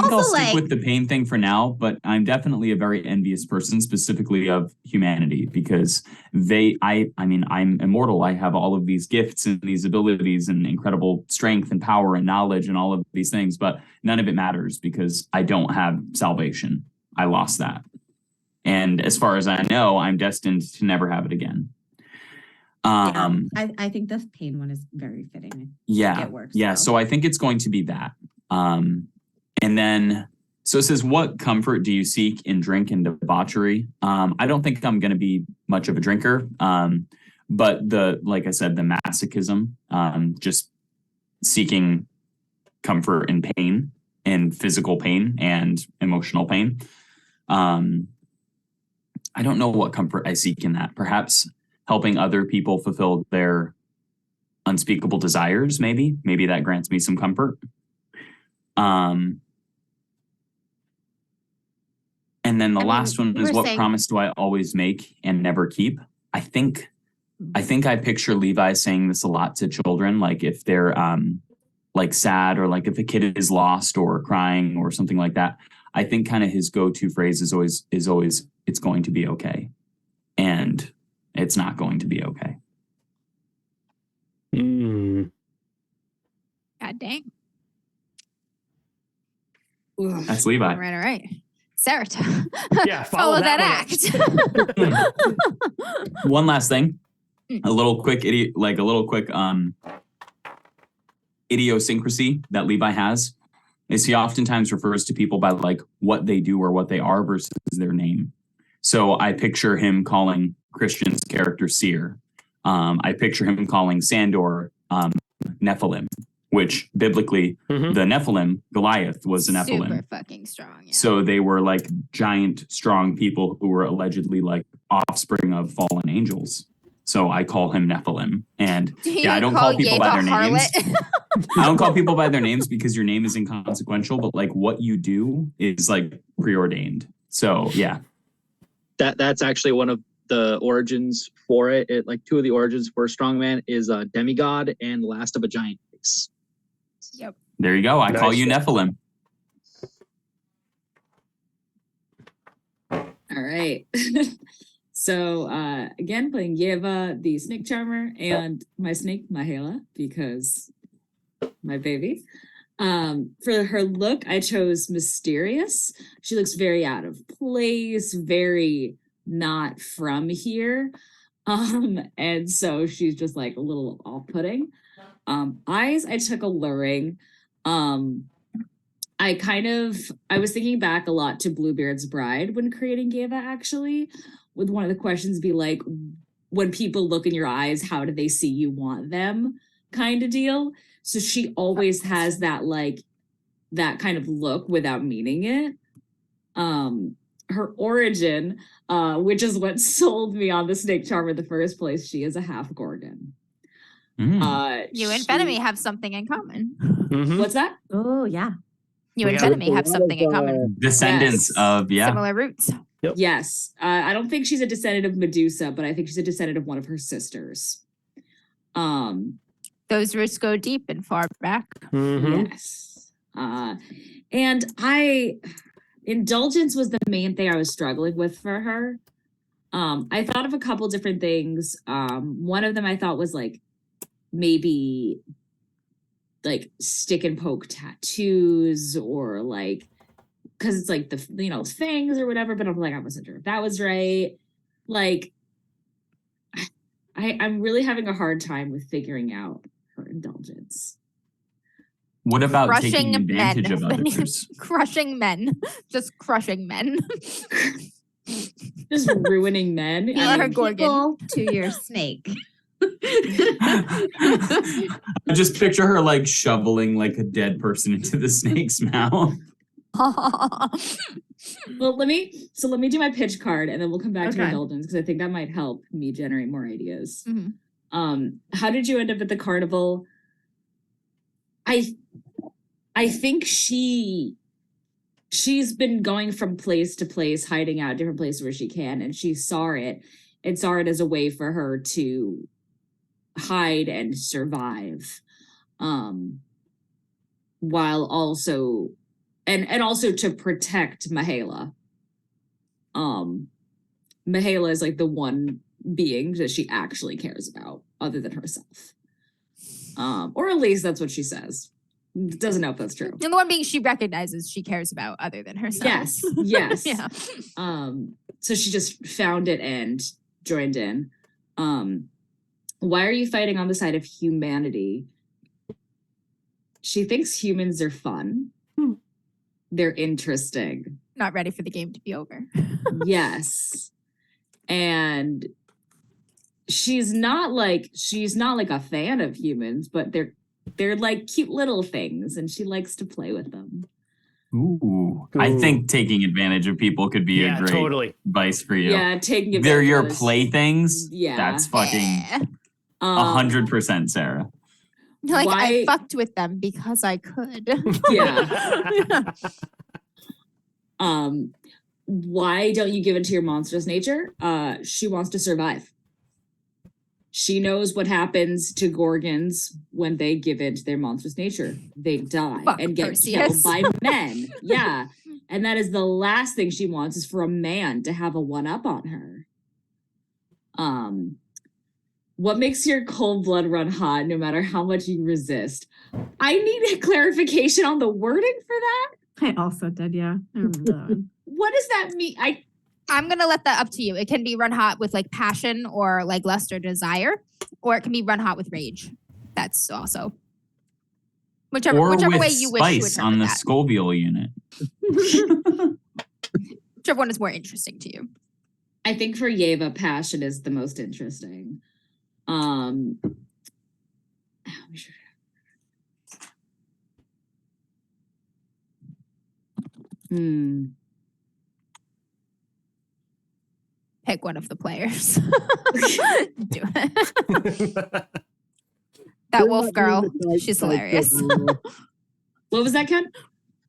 Also, I'll stick with the pain thing for now, but I'm definitely a very envious person, specifically of humanity, because I'm immortal. I have all of these gifts and these abilities and incredible strength and power and knowledge and all of these things, but none of it matters because I don't have salvation. I lost that. And as far as I know, I'm destined to never have it again. I think the pain one is very fitting. Yeah. It works. Yeah. So I think it's going to be that. And then, so it says, what comfort do you seek in drink and debauchery? I don't think I'm going to be much of a drinker. But like I said, the masochism, just seeking comfort in pain and physical pain and emotional pain. I don't know what comfort I seek in that. Perhaps helping other people fulfill their unspeakable desires. Maybe that grants me some comfort. And then the last one is, what promise do I always make and never keep? I think I picture Levi saying this a lot to children, like if they're like sad or like if a kid is lost or crying or something like that. I think kind of his go-to phrase is always it's going to be okay. And it's not going to be okay. God dang. That's Levi. All right. Sarah, Yeah, follow that one act. One last thing. a little quick idiosyncrasy that Levi has is he oftentimes refers to people by like what they do or what they are versus their name. So I picture him calling Christian's character Seer. I picture him calling Sandor Nephilim, which biblically the Nephilim, Goliath was a Nephilim. Super fucking strong. Yeah. So they were like giant, strong people who were allegedly like offspring of fallen angels. So I call him Nephilim. And I don't call people by their names. I don't call people by their names because your name is inconsequential, but like what you do is like preordained. So yeah. That's actually one of the origins for it. Like two of the origins for strongman is a demigod and last of a giant race. Yep. There you go. I call you Nephilim. All right. So again, playing Yeva, the snake charmer, and my snake, Mahala, because my baby. For her look, I chose mysterious. She looks very out of place, very not from here. And so she's just like a little off-putting. Eyes, I took alluring. I was thinking back a lot to Bluebeard's Bride when creating Yeva, actually, with one of the questions be like, when people look in your eyes, how do they see you want them kind of deal. So she always has that like that kind of look without meaning it. Her origin, which is what sold me on the snake charmer in the first place, she is a half Gorgon. You and Fenemy have something in common. What's that? Oh, yeah. You and Fenemy have something in common. Descendants of, Similar roots. Yep. Yes. I don't think she's a descendant of Medusa, but I think she's a descendant of one of her sisters. Those roots go deep and far back. Yes. And indulgence was the main thing I was struggling with for her. I thought of a couple different things. One of them I thought was like maybe like stick and poke tattoos or like, because it's like the fangs or whatever, but I'm like, I wasn't sure if that was right. Like I'm really having a hard time with figuring out her indulgence. What about Crushing taking advantage men. of others? Crushing men. Just crushing men. Just ruining men. You are her Gorgon. Equal to your snake. I just picture her like shoveling like a dead person into the snake's mouth. Well, let me do my pitch card and then we'll come back to Okay. indulgence because I think that might help me generate more ideas. How did you end up at the carnival? I think she's been going from place to place, hiding out different places where she can, and she saw it as a way for her to hide and survive, while also and also to protect Mahala. Mahala is like the one being that she actually cares about other than herself. Or at least that's what she says. Doesn't know if that's true. And the one being she recognizes she cares about other than herself. Yes. Yeah. So she just found it and joined in. Why are you fighting on the side of humanity? She thinks humans are fun. They're interesting. Not ready for the game to be over. Yes. And she's not like a fan of humans, but they're like cute little things and she likes to play with them. Ooh. I think taking advantage of people could be a great advice for you. Yeah, taking advantage. They're your playthings. Yeah. That's fucking 100%, Sarah. Like Why- I fucked with them because I could. Yeah. Why don't you give it to your monstrous nature? She wants to survive. She knows what happens to Gorgons when they give in to their monstrous nature. They die Fuck and get Perseus. killed by men. Yeah. And that is the last thing she wants is for a man to have a one-up on her. What makes your cold blood run hot no matter how much you resist? I need a clarification on the wording for that. I also did, yeah. I remember that one. What does that mean? I I'm gonna let that up to you. It can be run hot with like passion or like lust or desire, or it can be run hot with rage. That's also whichever or with way you wish to spice interpret on the that. Scoville unit. Whichever one is more interesting to you. I think for Yeva, passion is the most interesting. Pick one of the players. Do it. That wolf girl, she's hilarious. What was that, Ken?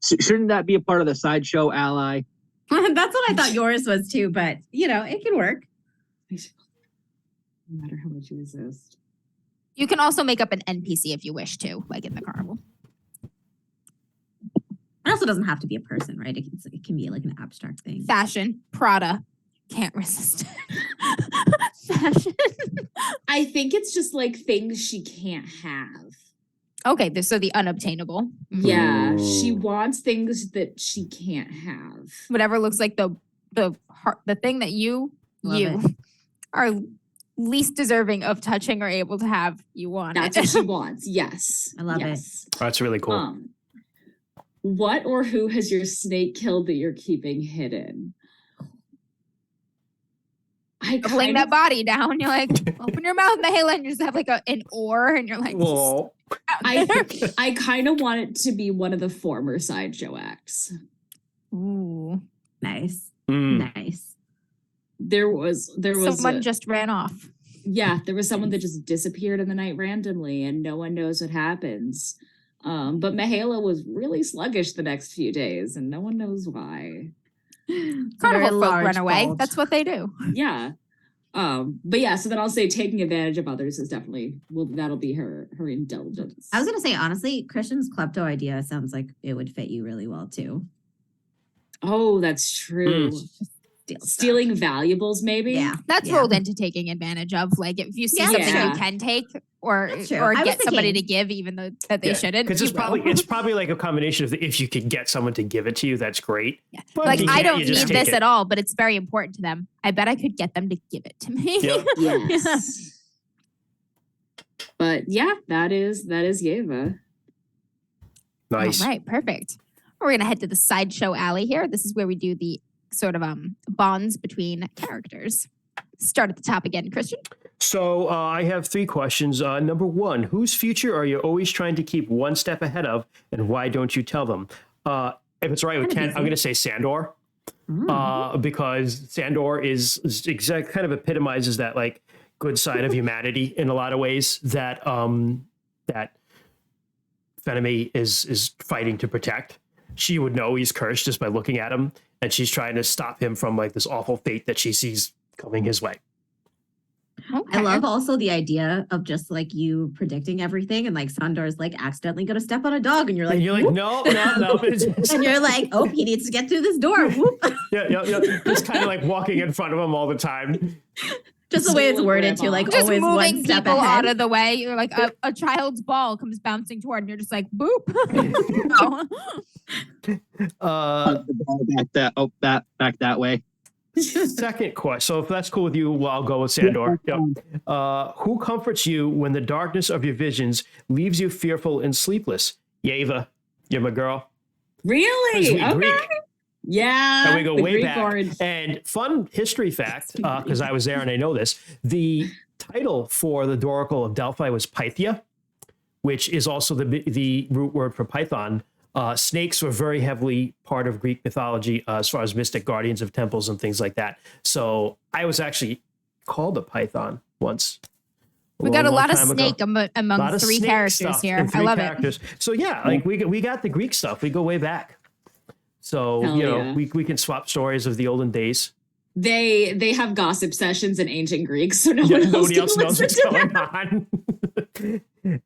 Shouldn't that be a part of the sideshow ally? That's what I thought yours was too, but it can work. No matter how much you resist. You can also make up an NPC if you wish to, like in the carnival. It also doesn't have to be a person, right? It can be like an abstract thing. Fashion, Prada, can't resist. Fashion. I think it's just like things she can't have. Okay, so the unobtainable. Yeah, she wants things that she can't have. Whatever looks like the thing that you are least deserving of touching or able to have, you want. That's what she wants. Yes, I love it. That's really cool. What or who has your snake killed that you're keeping hidden? Laying that body down, you're like, open your mouth, Mahala, and you just have like an oar, and you're like, Whoa. I kind of want it to be one of the former sideshow acts. Ooh, nice, Mm. nice. There was someone just ran off. Yeah, there was someone that just disappeared in the night randomly, and no one knows what happens. But Mahala was really sluggish the next few days, and no one knows why. Carnival folk run away. That's what they do. Yeah. But yeah, so then I'll say taking advantage of others is definitely that'll be her indulgence. I was gonna say, honestly, Christian's klepto idea sounds like it would fit you really well too. Oh, that's true. Stealing valuables, maybe. Yeah, that's rolled into taking advantage of. Like if you see something you can take, or get somebody to give, even though that they shouldn't. Because it's probably like a combination of if you could get someone to give it to you, that's great. Yeah. But like I don't need this at all, but it's very important to them. I bet I could get them to give it to me. Yep. Yes. But yeah, that is Yeva. Nice. All right, perfect. We're gonna head to the sideshow alley here. This is where we do the sort of bonds between characters. Start at the top again, Christian. So I have 3 questions. Number 1, whose future are you always trying to keep one step ahead of, and why don't you tell them? If it's right with Ken, I'm going to say Sandor, because Sandor is kind of epitomizes that like good side of humanity in a lot of ways that that Fenemy is fighting to protect. She would know he's cursed just by looking at him, and she's trying to stop him from like this awful fate that she sees coming his way. Okay. I love also the idea of just like you predicting everything, and like Sandor's like accidentally going to step on a dog, and you're like, no. And you're like, oh, he needs to get through this door. Yeah. Just kind of like walking in front of him all the time. Just the way it's worded too, like just always moving one step people ahead. out of the way. You're like a child's ball comes bouncing toward, and you're just like, boop. Back that way. Second question. So if that's cool with you, well, I'll go with Sandor. Yep. Who comforts you when the darkness of your visions leaves you fearful and sleepless? Yeva, you're my girl. Really? Okay. Greek. Yeah. And we go way Greek back. orange. And fun history fact, because I was there and I know this, the title for the Oracle of Delphi was Pythia, which is also the root word for Python. Snakes were very heavily part of Greek mythology as far as mystic guardians of temples and things like that. So I was actually called a Python once. We got a lot of snake among 3 characters here. I love it. So yeah, like we got the Greek stuff. We go way back. So, we can swap stories of the olden days. They have gossip sessions in ancient Greek, so nobody else knows what's going on.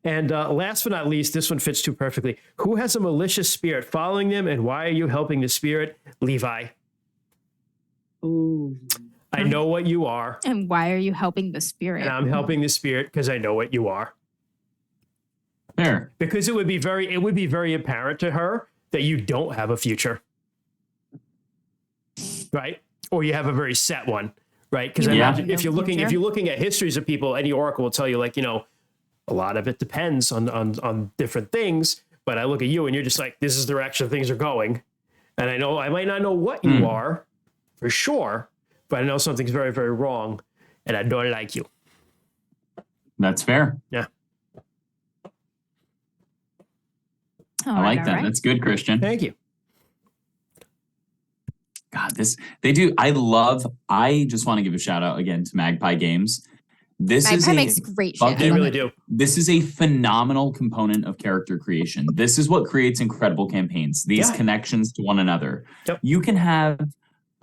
And last but not least, this one fits too perfectly. Who has a malicious spirit following them, and why are you helping the spirit? Levi. Ooh. I know what you are. And why are you helping the spirit? And I'm helping the spirit because I know what you are. Fair. Because it would be very apparent to her that you don't have a future. Right? or you have a very set one, right? Because Yeah. if you're looking at histories of people, any oracle will tell you, like, a lot of it depends on different things. But I look at you and you're just like, this is the direction things are going. And I know I might not know what you are for sure, but I know something's very, very wrong, and I don't like you. That's fair. Yeah. I like that. That's good, Christian. Thank you. God, I just want to give a shout out again to Magpie Games. Magpie makes great shit. They really do. This is a phenomenal component of character creation. This is what creates incredible campaigns. These connections to one another. Yep. You can have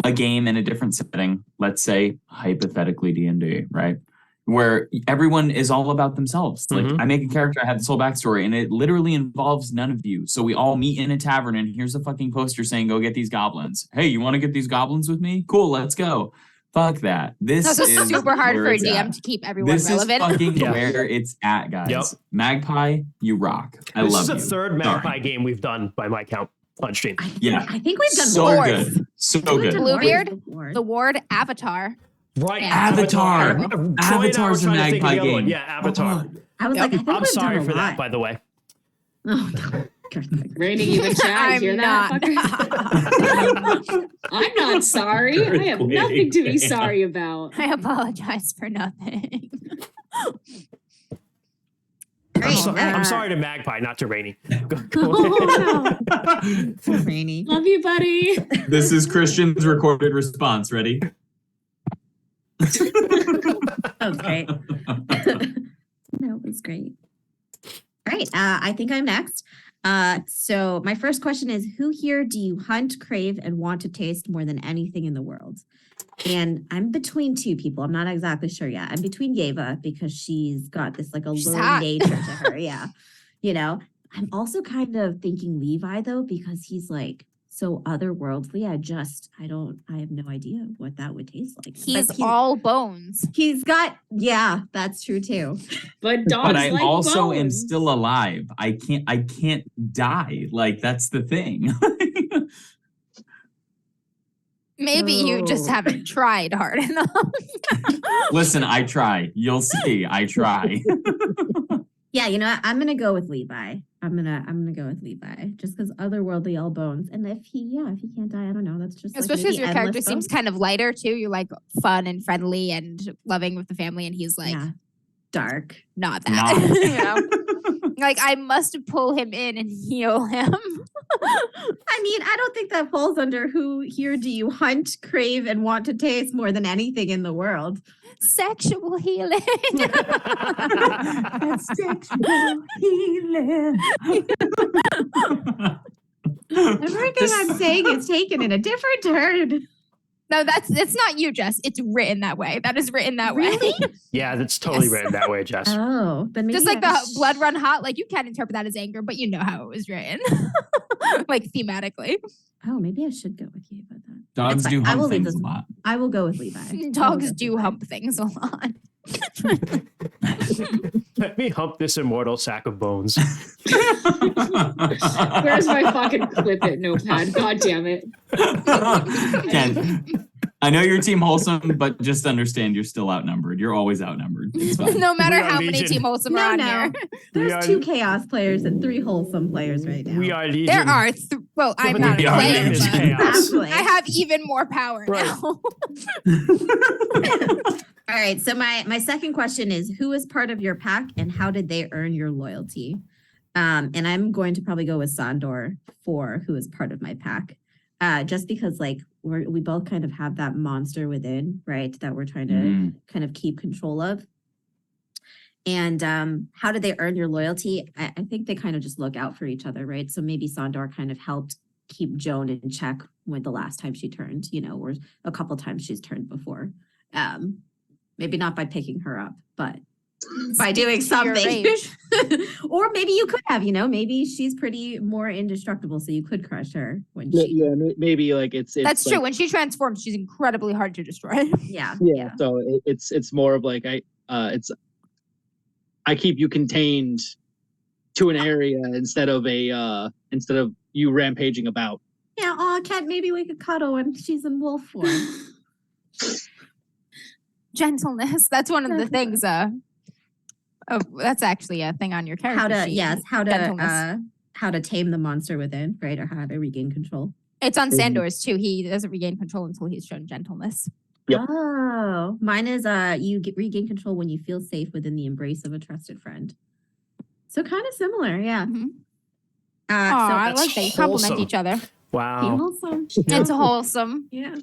a game in a different setting, let's say hypothetically D&D, right? Where everyone is all about themselves. Like, I make a character, I have this whole backstory, and it literally involves none of you. So we all meet in a tavern, and here's a fucking poster saying, go get these goblins. Hey, you want to get these goblins with me? Cool, let's go. Fuck that. This is super hard for a it's DM at. to keep everyone This relevant. is fucking where it's at, guys. Yep. Magpie, you rock. I love you. This is the third Magpie Sorry. game we've done by my count on stream. I think we've done So more. good. So We've good. done more Bluebeard, before. The Ward, Avatar. Right. Avatar. Troy and I were Avatar's a trying to think of Magpie the other one. game. Yeah, Avatar. I was like, I think I'm we've sorry done a for that, lot. by the way. Oh, no. Rainy, you in chat, I'm hear that? not. fucker? I'm not sorry. I have nothing to be sorry about. I apologize for nothing. Great. I'm sorry to Magpie, not to Rainy. Oh, no. Rainy. Love you, buddy. This is Christian's recorded response. Ready? That was great. That was great. All right. I think I'm next. So my first question is, who here do you hunt, crave, and want to taste more than anything in the world? And I'm between two people. I'm not exactly sure yet. I'm between Yeva because she's got this like She's alluring hot. nature to her. Yeah. I'm also kind of thinking Levi though, because he's like so otherworldly. I have no idea what that would taste like. He's But all bones. he's got, yeah, that's true too. But dogs But I like also am bones. still alive. I can't die. Like, that's the thing. Maybe you just No. haven't tried hard enough. Listen, I try. You'll see. I try. Yeah, you know what? I'm gonna go with Levi. I'm gonna go with Levi just because otherworldly all bones. And if he can't die, I don't know. That's just Especially like as your character seems kind of lighter too. You're like fun and friendly and loving with the family, and he's like dark. not that. Nah. You know? Like I must pull him in and heal him. I mean, I don't think that falls under who here do you hunt, crave, and want to taste more than anything in the world. Sexual healing. Sexual healing. Everything I'm saying is taken in a different turn. No, it's not you, Jess. It's written that way. That is written that way. Really? Yeah, that's totally Yes. written that way, Jess. Oh, then maybe Just like I the blood run hot, like you can't interpret that as anger, but you know how it was written. Like thematically. Oh, maybe I should go with you about that. Dogs That's do fine. I will hump leave things a this- lot. I will go with Levi. Dogs do hump things a lot. Let me hump this immortal sack of bones. Where's my fucking clip it notepad? God damn it. Ken, I know you're team wholesome, but just understand you're still outnumbered. You're always outnumbered. It's fine. No matter We are how many Legion. Team Wholesome are on here. We There's are- 2 chaos players and 3 wholesome players right now. We are Legion. There are, well, I'm but not the a are player, name is but chaos. Exactly. I have even more power Right. now. All right. So my second question is, who is part of your pack and how did they earn your loyalty? And I'm going to probably go with Sandor for who is part of my pack. Just because like we both kind of have that monster within, right? That we're trying to kind of keep control of. And how did they earn your loyalty? I think they kind of just look out for each other, right? So maybe Sandor kind of helped keep Joan in check when the last time she turned, or a couple times she's turned before. Maybe not by picking her up, but by doing To your something. rage. Or maybe you could have, maybe she's pretty more indestructible, so you could crush her when she. Yeah, maybe like it's That's like, true. When she transforms, she's incredibly hard to destroy. Yeah. Yeah, so it's more of like I keep you contained to an area instead of you rampaging about. Yeah. Oh, Kent, maybe we could cuddle when she's in wolf form. Gentleness. That's one of the things. That's actually a thing on your character sheet. How to tame the monster within, right? Or how to regain control. It's on Sandor's too. He doesn't regain control until he's shown gentleness. Yep. Oh, mine is you regain control when you feel safe within the embrace of a trusted friend. So kind of similar, yeah. Mm-hmm. I like that. You complement each other. Wow. Wholesome. It's wholesome. Yeah.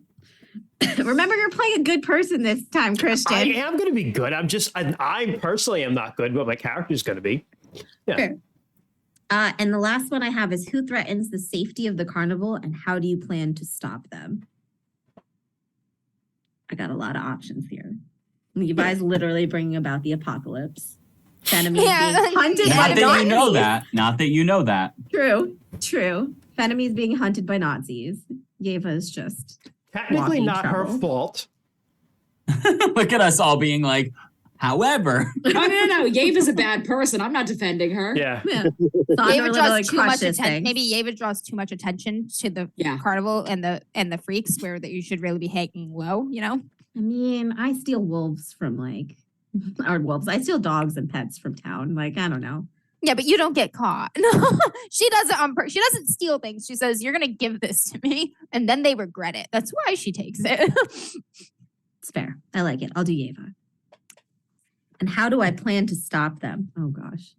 Remember, you're playing a good person this time, Christian. I am going to be good. I personally am not good, but my character's going to be. Yeah. Fair. And the last one I have is who threatens the safety of the carnival and how do you plan to stop them? I got a lot of options here. Levi's literally bringing about the apocalypse. Fenemy being hunted by Not that Nazis. you know that. Not that you know that. True. Fenemy's being hunted by Nazis. Yeva's just Technically walking not her trouble. fault. Look at us all being like, however. Oh, no. Yeva's a bad person. I'm not defending her. Yeah. Yeah. Yeva draws too much attention. Maybe Yeva draws too much attention to the carnival and the freaks, where that you should really be hanging low. You know. I mean, I steal wolves from or wolves. I steal dogs and pets from town. I don't know. Yeah, but you don't get caught. She does it on purpose. She doesn't steal things. She says, "You're gonna give this to me," and then they regret it. That's why she takes it. It's fair. I like it. I'll do Yeva. And how do I plan to stop them? Oh gosh.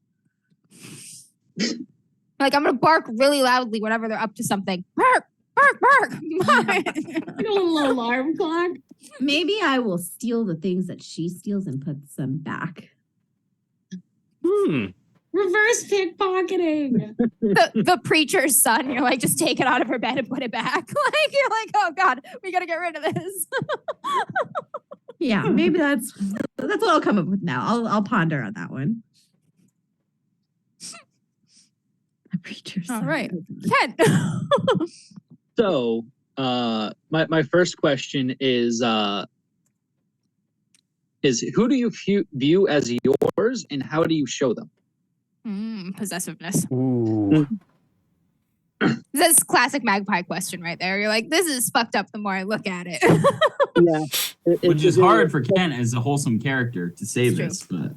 I'm gonna bark really loudly whenever they're up to something. Bark, bark, bark. Like a little alarm clock. Maybe I will steal the things that she steals and puts them back. Reverse pickpocketing. the preacher's son. You're like, just take it out of her bed and put it back. You're like, oh God, we gotta get rid of this. Yeah, maybe that's what I'll come up with now. I'll ponder on that one. The preacher's son. All right, Ken. So, my first question is who do you view as yours, and how do you show them? Possessiveness. Ooh. That's classic Magpie question right there. You're like, this is fucked up the more I look at it. Yeah, Which is hard for Ken as a wholesome character to say It's this, but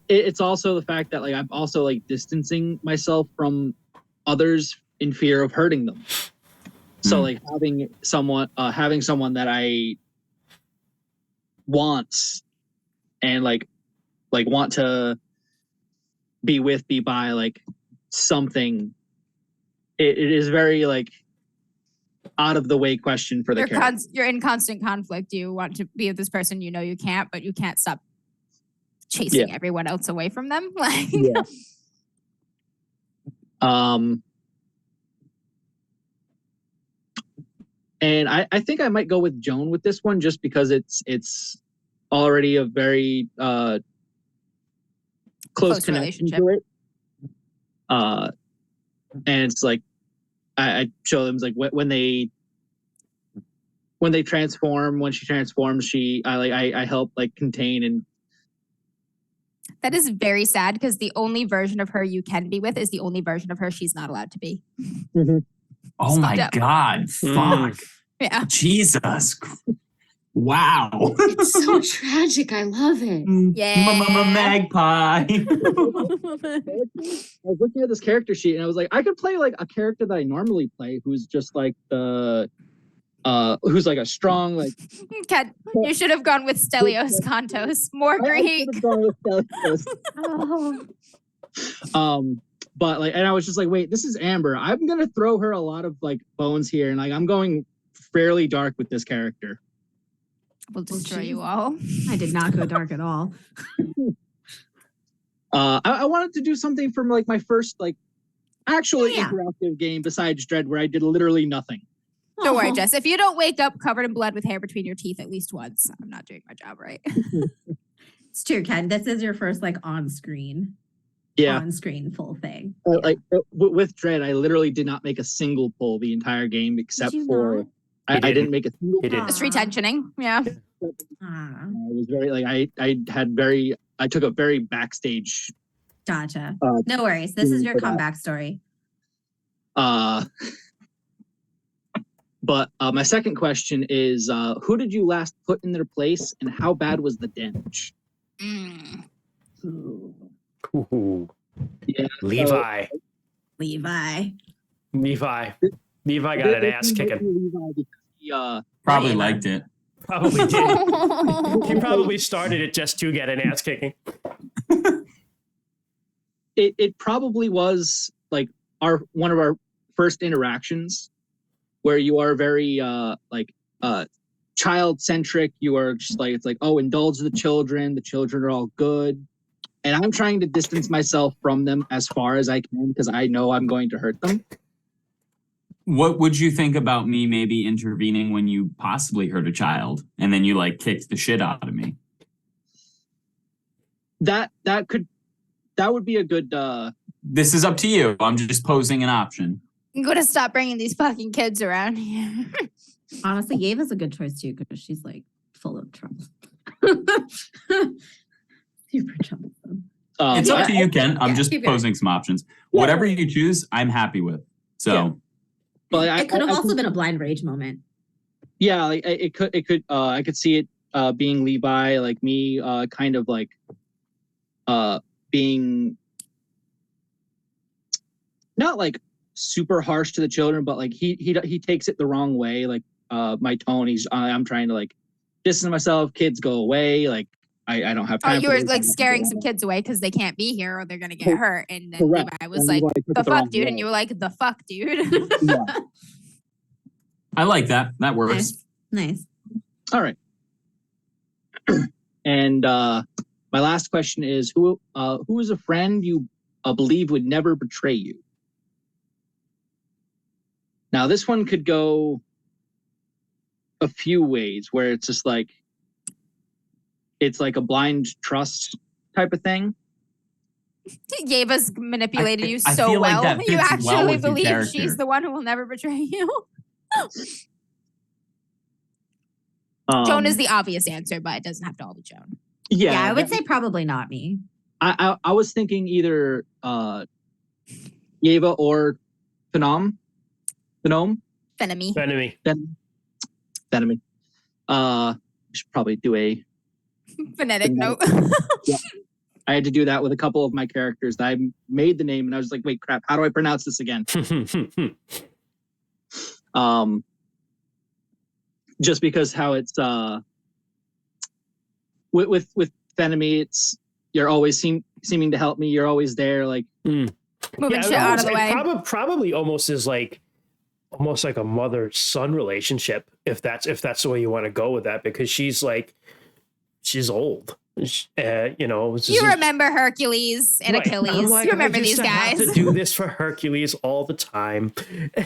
it's also the fact that I'm also distancing myself from others in fear of hurting them. So having someone that I want and want to be with, be by something. It is very out of the way question for the character. You're in constant conflict. You want to be with this person, you know you can't, but you can't stop chasing everyone else away from them. And I think I might go with Joan with this one, just because it's already a very close connection to it. And it's I show them when they transform, when she transforms, I help contain. And that is very sad, because the only version of her you can be with is the only version of her she's not allowed to be. oh my God, fuck. Yeah. Jesus. Wow. It's so tragic. I love it. Yeah. Magpie. I was looking at this character sheet and I was like, I could play a character that I normally play, who's just who's a strong Ken, you should have gone with Stelios Kantos. More Greek. But and I was just wait, this is Amber. I'm gonna throw her a lot of bones here, and I'm going fairly dark with this character. We'll destroy you all. I did not go dark at all. I wanted to do something from my first actually interactive game besides Dread, where I did literally nothing. Don't worry, Jess. If you don't wake up covered in blood with hair between your teeth at least once, I'm not doing my job right. It's true, Ken. This is your first on-screen full thing. With Dread, I literally did not make a single pull the entire game, except for I didn't make a single pull. Just retentioning. Yeah. I was very I took a very backstage. Gotcha. No worries. This is your comeback story. But my second question is, who did you last put in their place, and how bad was the damage? Ooh. Yeah, Levi. Levi. Levi got an ass kicking. Levi because he, Probably liked it. Probably did. He probably started it just to get an ass kicking. it probably was like one of our first interactions where you are very child centric. You are just like, it's like, oh, indulge the children are all good, and I'm trying to distance myself from them as far as I can because I know I'm going to hurt them. What would you think about me maybe intervening when you possibly hurt a child and then you like kicked the shit out of me? That would be a good This is up to you. I'm just posing an option. I'm gonna stop bringing these fucking kids around here. Honestly, Yeva's a good choice too because she's like full of trouble. Super troublesome. It's up to you, Ken. I'm just keep going. posing some options. Whatever you choose, I'm happy with. So Yeah. But It could have also been a blind rage moment. Yeah, like it could I could see it being Levi, like me kind of like being not like super harsh to the children, but like he takes it the wrong way. Like my tone, I'm trying to like distance myself, kids go away, like I don't have time. You were like scaring some kids away because they can't be here or they're gonna get hurt. And then Correct. Levi was And like, Levi took the it the wrong fuck, dude. way. And you were like, the fuck, dude. Yeah. I like that. That works. Nice. All right. And my last question is, who is a friend you believe would never betray you? Now, this one could go a few ways where it's just like, it's like a blind trust type of thing. Yeva's manipulated you I so feel like well. that You fits well actually with your believe character. she's the one who will never betray you. Joan is the obvious answer, but it doesn't have to all be Joan. Yeah, I would say probably not me. I was thinking either Yeva or Phenom. Fenemy. Fenemy. Should probably do a Phonetic note. Yeah. I had to do that with a couple of my characters. I made the name and I was like, wait, crap, how do I pronounce this again? Just because how it's with Fenemy, it's you're always seeming to help me. You're always there, like Moving shit out of the way. Probably almost is like a mother-son relationship, if that's the way you want to go with that, because she's old. You remember Hercules and Right. Achilles. I'm like, You remember I used these to have guys. to do this for Hercules all the time. I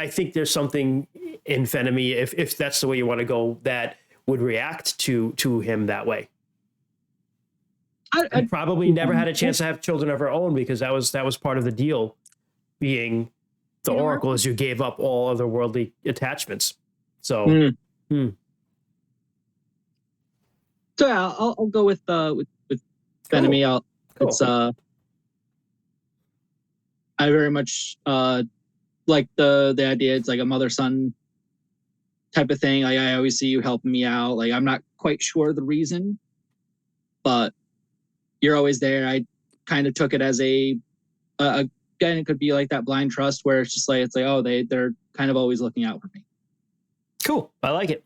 think there's something in Fenemy, if that's the way you want to go, that would react to him that way. I probably never had a chance to have children of her own because that was part of the deal, being the Oracle, is you gave up all otherworldly attachments. So. So yeah, I'll go with Fenemy. Cool. It's I very much like the idea. It's like a mother-son type of thing. Like I always see you helping me out. Like I'm not quite sure the reason, but you're always there. I kind of took it as again, it could be like that blind trust where it's just like oh they're kind of always looking out for me. Cool. I like it.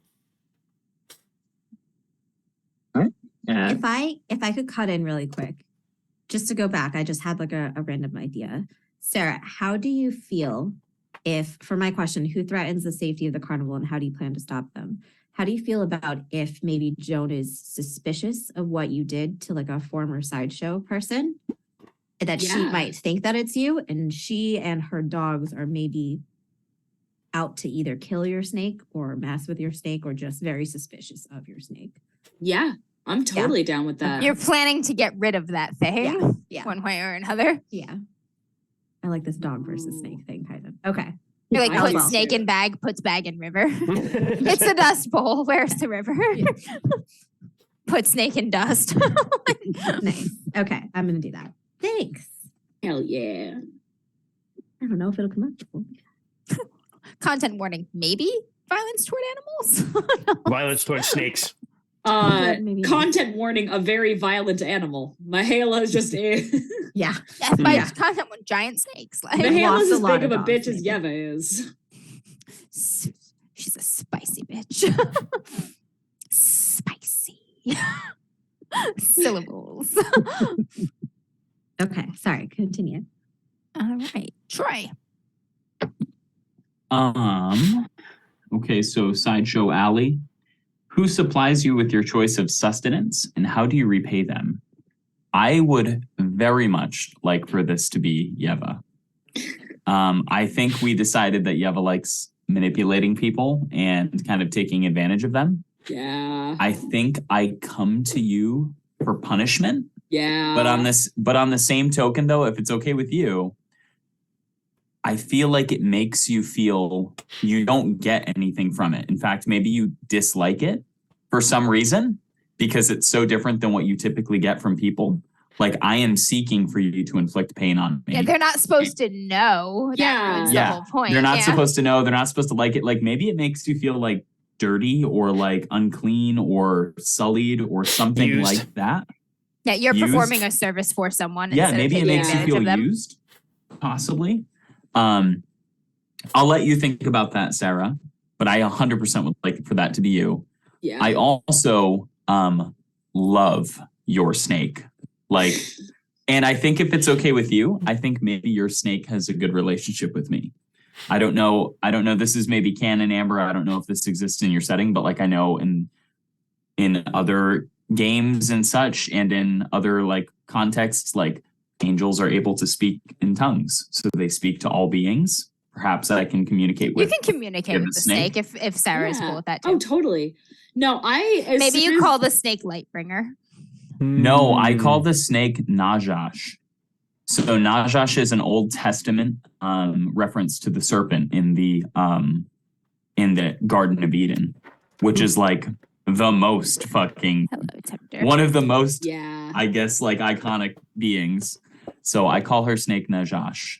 Yeah. If I could cut in really quick, just to go back, I just had like a random idea. Sarah, how do you feel if, for my question, who threatens the safety of the carnival and how do you plan to stop them? How do you feel about if maybe Joan is suspicious of what you did to like a former sideshow person, that she might think that it's you, and she and her dogs are maybe out to either kill your snake or mess with your snake or just very suspicious of your snake? Yeah, I'm totally down with that. You're planning to get rid of that thing, Yeah. one way or another. Yeah. I like this dog versus snake thing, kind of. Okay. You're like, I put like snake it. in bag, puts bag in river. It's a dust bowl. Where's the river? Put snake in dust. Nice. Okay. I'm going to do that. Thanks. Hell yeah. I don't know if it'll come up. Content warning, maybe violence toward animals. Violence towards snakes. Maybe. Content warning, a very violent animal. Mahela is just a Yeah. Yes, by Yeah. content with giant snakes. Like Mahela's lost a as lot big of of a bitch dogs, as maybe. Yeva is. she's a spicy bitch. Spicy. Syllables. Okay. Sorry. Continue. All right. Troy. Okay, so Sideshow Alley. Who supplies you with your choice of sustenance and how do you repay them? I would very much like for this to be Yeva. I think we decided that Yeva likes manipulating people and kind of taking advantage of them. Yeah. I think I come to you for punishment. Yeah. But on the same token though, if it's okay with you, I feel like it makes you feel you don't get anything from it. In fact, maybe you dislike it for some reason because it's so different than what you typically get from people. Like I am seeking for you to inflict pain on me. Yeah, they're not supposed to know. Yeah. That's Yeah. the whole point. They're not yeah. supposed to know. They're not supposed to like it. Like maybe it makes you feel like dirty or like unclean or sullied or something Used. like that. Yeah, you're used. performing a service for someone. Yeah, instead of maybe it taking makes you advantage feel of them. used, possibly. I'll let you think about that, Sarah, but I 100% would like for that to be you. Yeah. I also love your snake. Like, and I think if it's okay with you, I think maybe your snake has a good relationship with me. I don't know. This is maybe canon, Amber. I don't know if this exists in your setting, but like I know in other games and such, and in other like contexts, like angels are able to speak in tongues, so they speak to all beings. Perhaps I can communicate You with. can communicate with with the the snake snake. if Sarah's Yeah. cool with that too. Oh, totally. No, as Maybe soon you as- call the snake Lightbringer. No, I call Hmm. the snake Najash. So Najash is an Old Testament reference to the serpent in the Garden of Eden, which is like the most fucking Hello, Tempter. one of the most, Yeah. I guess, like iconic beings. So I call her Snake Najash.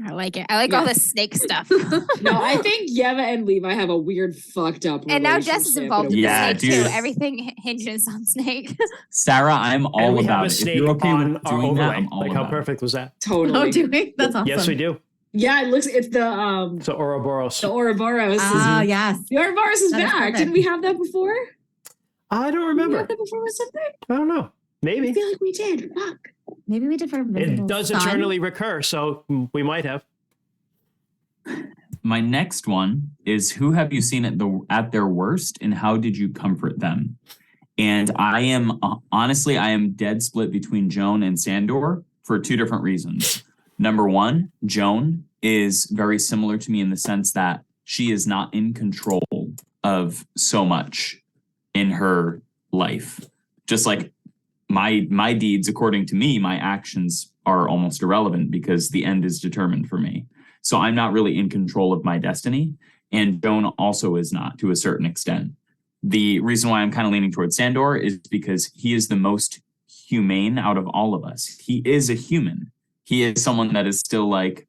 I like it. I like all Yeah. the snake stuff. No, I think Yeva and Levi have a weird fucked up And now Jess is relationship involved in in a Yeah, the way. snake dude. too. Everything hinges on snake. Sarah, I'm And all we have about a it. If snake you're okay on with our doing that, overlay. I'm all Like how about it. perfect was that? Totally. Oh, do we? That's awesome. Yes, we do. Yeah, it's the So Ouroboros. Ouroboros. Ah, yes. The Ouroboros is That is back. perfect. Didn't we have that before? I don't Did we remember. have that before or something? I don't know. I Maybe. feel like we did. Fuck. Maybe we did for Invisible It does Sun. eternally recur, so we might have. My next one is who have you seen at their worst and how did you comfort them? And I am honestly, I am dead split between Joan and Sandor for two different reasons. Number one, Joan is very similar to me in the sense that she is not in control of so much in her life. Just like my deeds, according to me, my actions are almost irrelevant because the end is determined for me. So I'm not really in control of my destiny. And Joan also is not to a certain extent. The reason why I'm kind of leaning towards Sandor is because he is the most humane out of all of us. He is a human. He is someone that is still like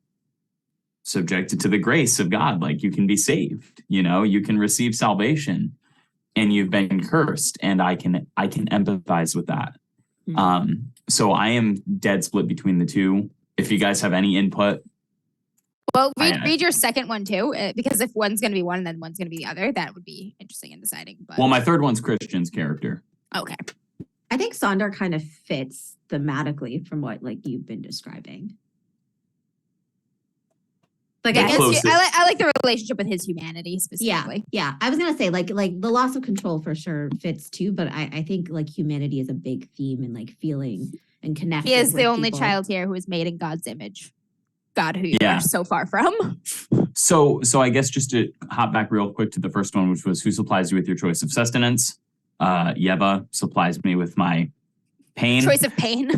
subjected to the grace of God. Like you can be saved, you can receive salvation and you've been cursed. And I can empathize with that. So I am dead split between the two. If you guys have any input. Well, I- read your second one too, because if one's going to be one and then one's going to be the other, that would be interesting in deciding. But Well, my third one's Christian's character. okay, I think Sandor kind of fits thematically from what like you've been describing. Like The I guess closest. I like the relationship with his humanity yeah, specifically. yeah. I was gonna say like the loss of control for sure fits too, but I think like humanity is a big theme and like feeling and connecting. He is the with only people. child here who is made in God's image. God, who you Yeah. are so far from. So I guess just to hop back real quick to the first one, which was who supplies you with your choice of sustenance? Yeva supplies me with my pain. Choice of pain.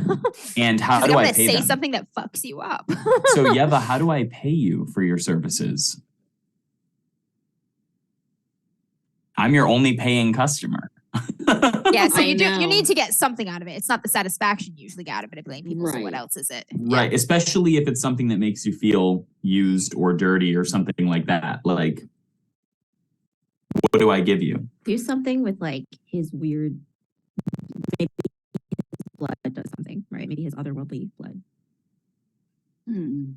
And how She's do like, I I'm pay gonna say them? something that fucks you up. So Yeva, how do I pay you for your services? I'm your only paying customer. Yeah, so I you know. need to get something out of it. It's not the satisfaction you usually get out of manipulating people. So what Right. else is it? Right. Especially if it's something that makes you feel used or dirty or something like that. Like, what do I give you? Do something with like his weird, maybe his blood does something, right? Maybe his otherworldly blood. Hmm.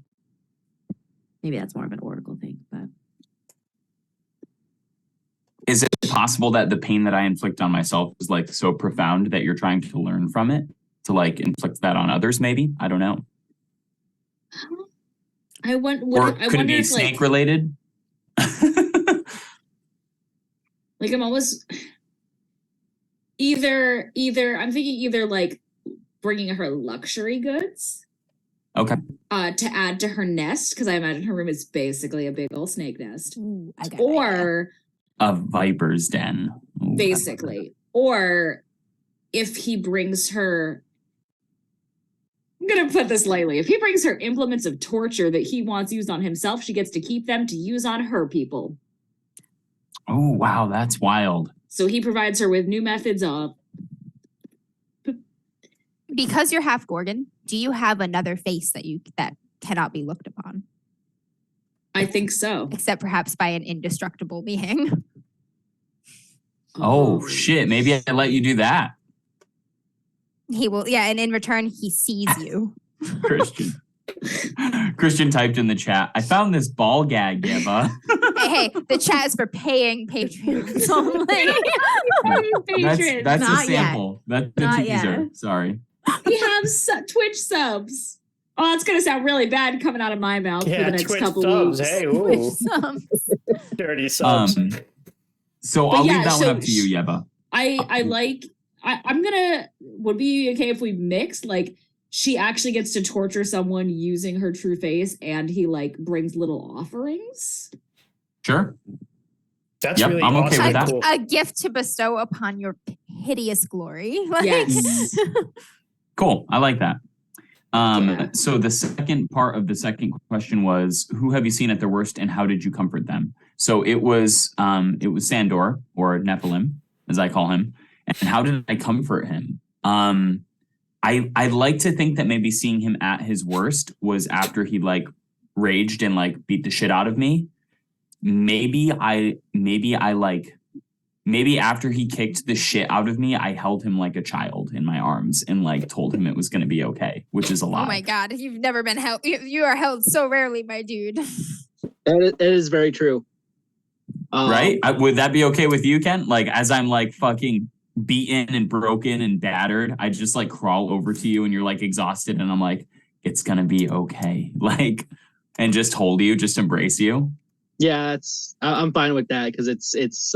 Maybe that's more of an oracle thing, but Is it possible that the pain that I inflict on myself is like so profound that you're trying to learn from it to like inflict that on others? Maybe, I don't know. I want. Or I could it wonder be if snake related? like I'm almost either I'm thinking either like bringing her luxury goods. Okay. To add to her nest, because I imagine her room is basically a big old snake nest. Ooh, I got an idea. Or A viper's den. Ooh, basically, or if he brings her, I'm gonna put this lightly, if he brings her implements of torture that he wants used on himself, she gets to keep them to use on her people. Oh, wow, that's wild. So he provides her with new methods of. Because you're half Gorgon, do you have another face that cannot be looked upon, I think so. except perhaps by an indestructible being? Oh, shit, maybe I let you do that, He will, yeah, and in return, he sees you. Christian. Christian typed in the chat, I found this ball gag, Yeva. Hey, the chat is for paying patrons only. Patrons. That's a Not yet. sample. That's a Not teaser. yet. Sorry. We have Twitch subs. Oh, it's gonna sound really bad coming out of my mouth for the next Twitch couple subs. weeks. Hey, ooh, dirty subs. So But I'll yeah, leave that so one up to you, Yeva. I'm gonna. Would be okay if we mixed like she actually gets to torture someone using her true face, and he like brings little offerings. Sure. That's Yep, really I'm okay awesome. with that. Cool. A gift to bestow upon your hideous glory. Like- Yes. Cool. I like that. Yeah. So the second part of the second question was, who have you seen at their worst and how did you comfort them? So it was Sandor, or Nephilim, as I call him. And how did I comfort him? I like to think that maybe seeing him at his worst was after he like raged and like beat the shit out of me. Maybe after he kicked the shit out of me, I held him like a child in my arms and like told him it was going to be okay, which is a lot. Oh my God, you've never been held. You are held so rarely, my dude. It is very true. Right? Would that be okay with you, Ken? Like, as I'm like fucking beaten and broken and battered, I just like crawl over to you and you're like exhausted and I'm like, it's going to be okay. Like, and just hold you, just embrace you. Yeah, I'm fine with that because it's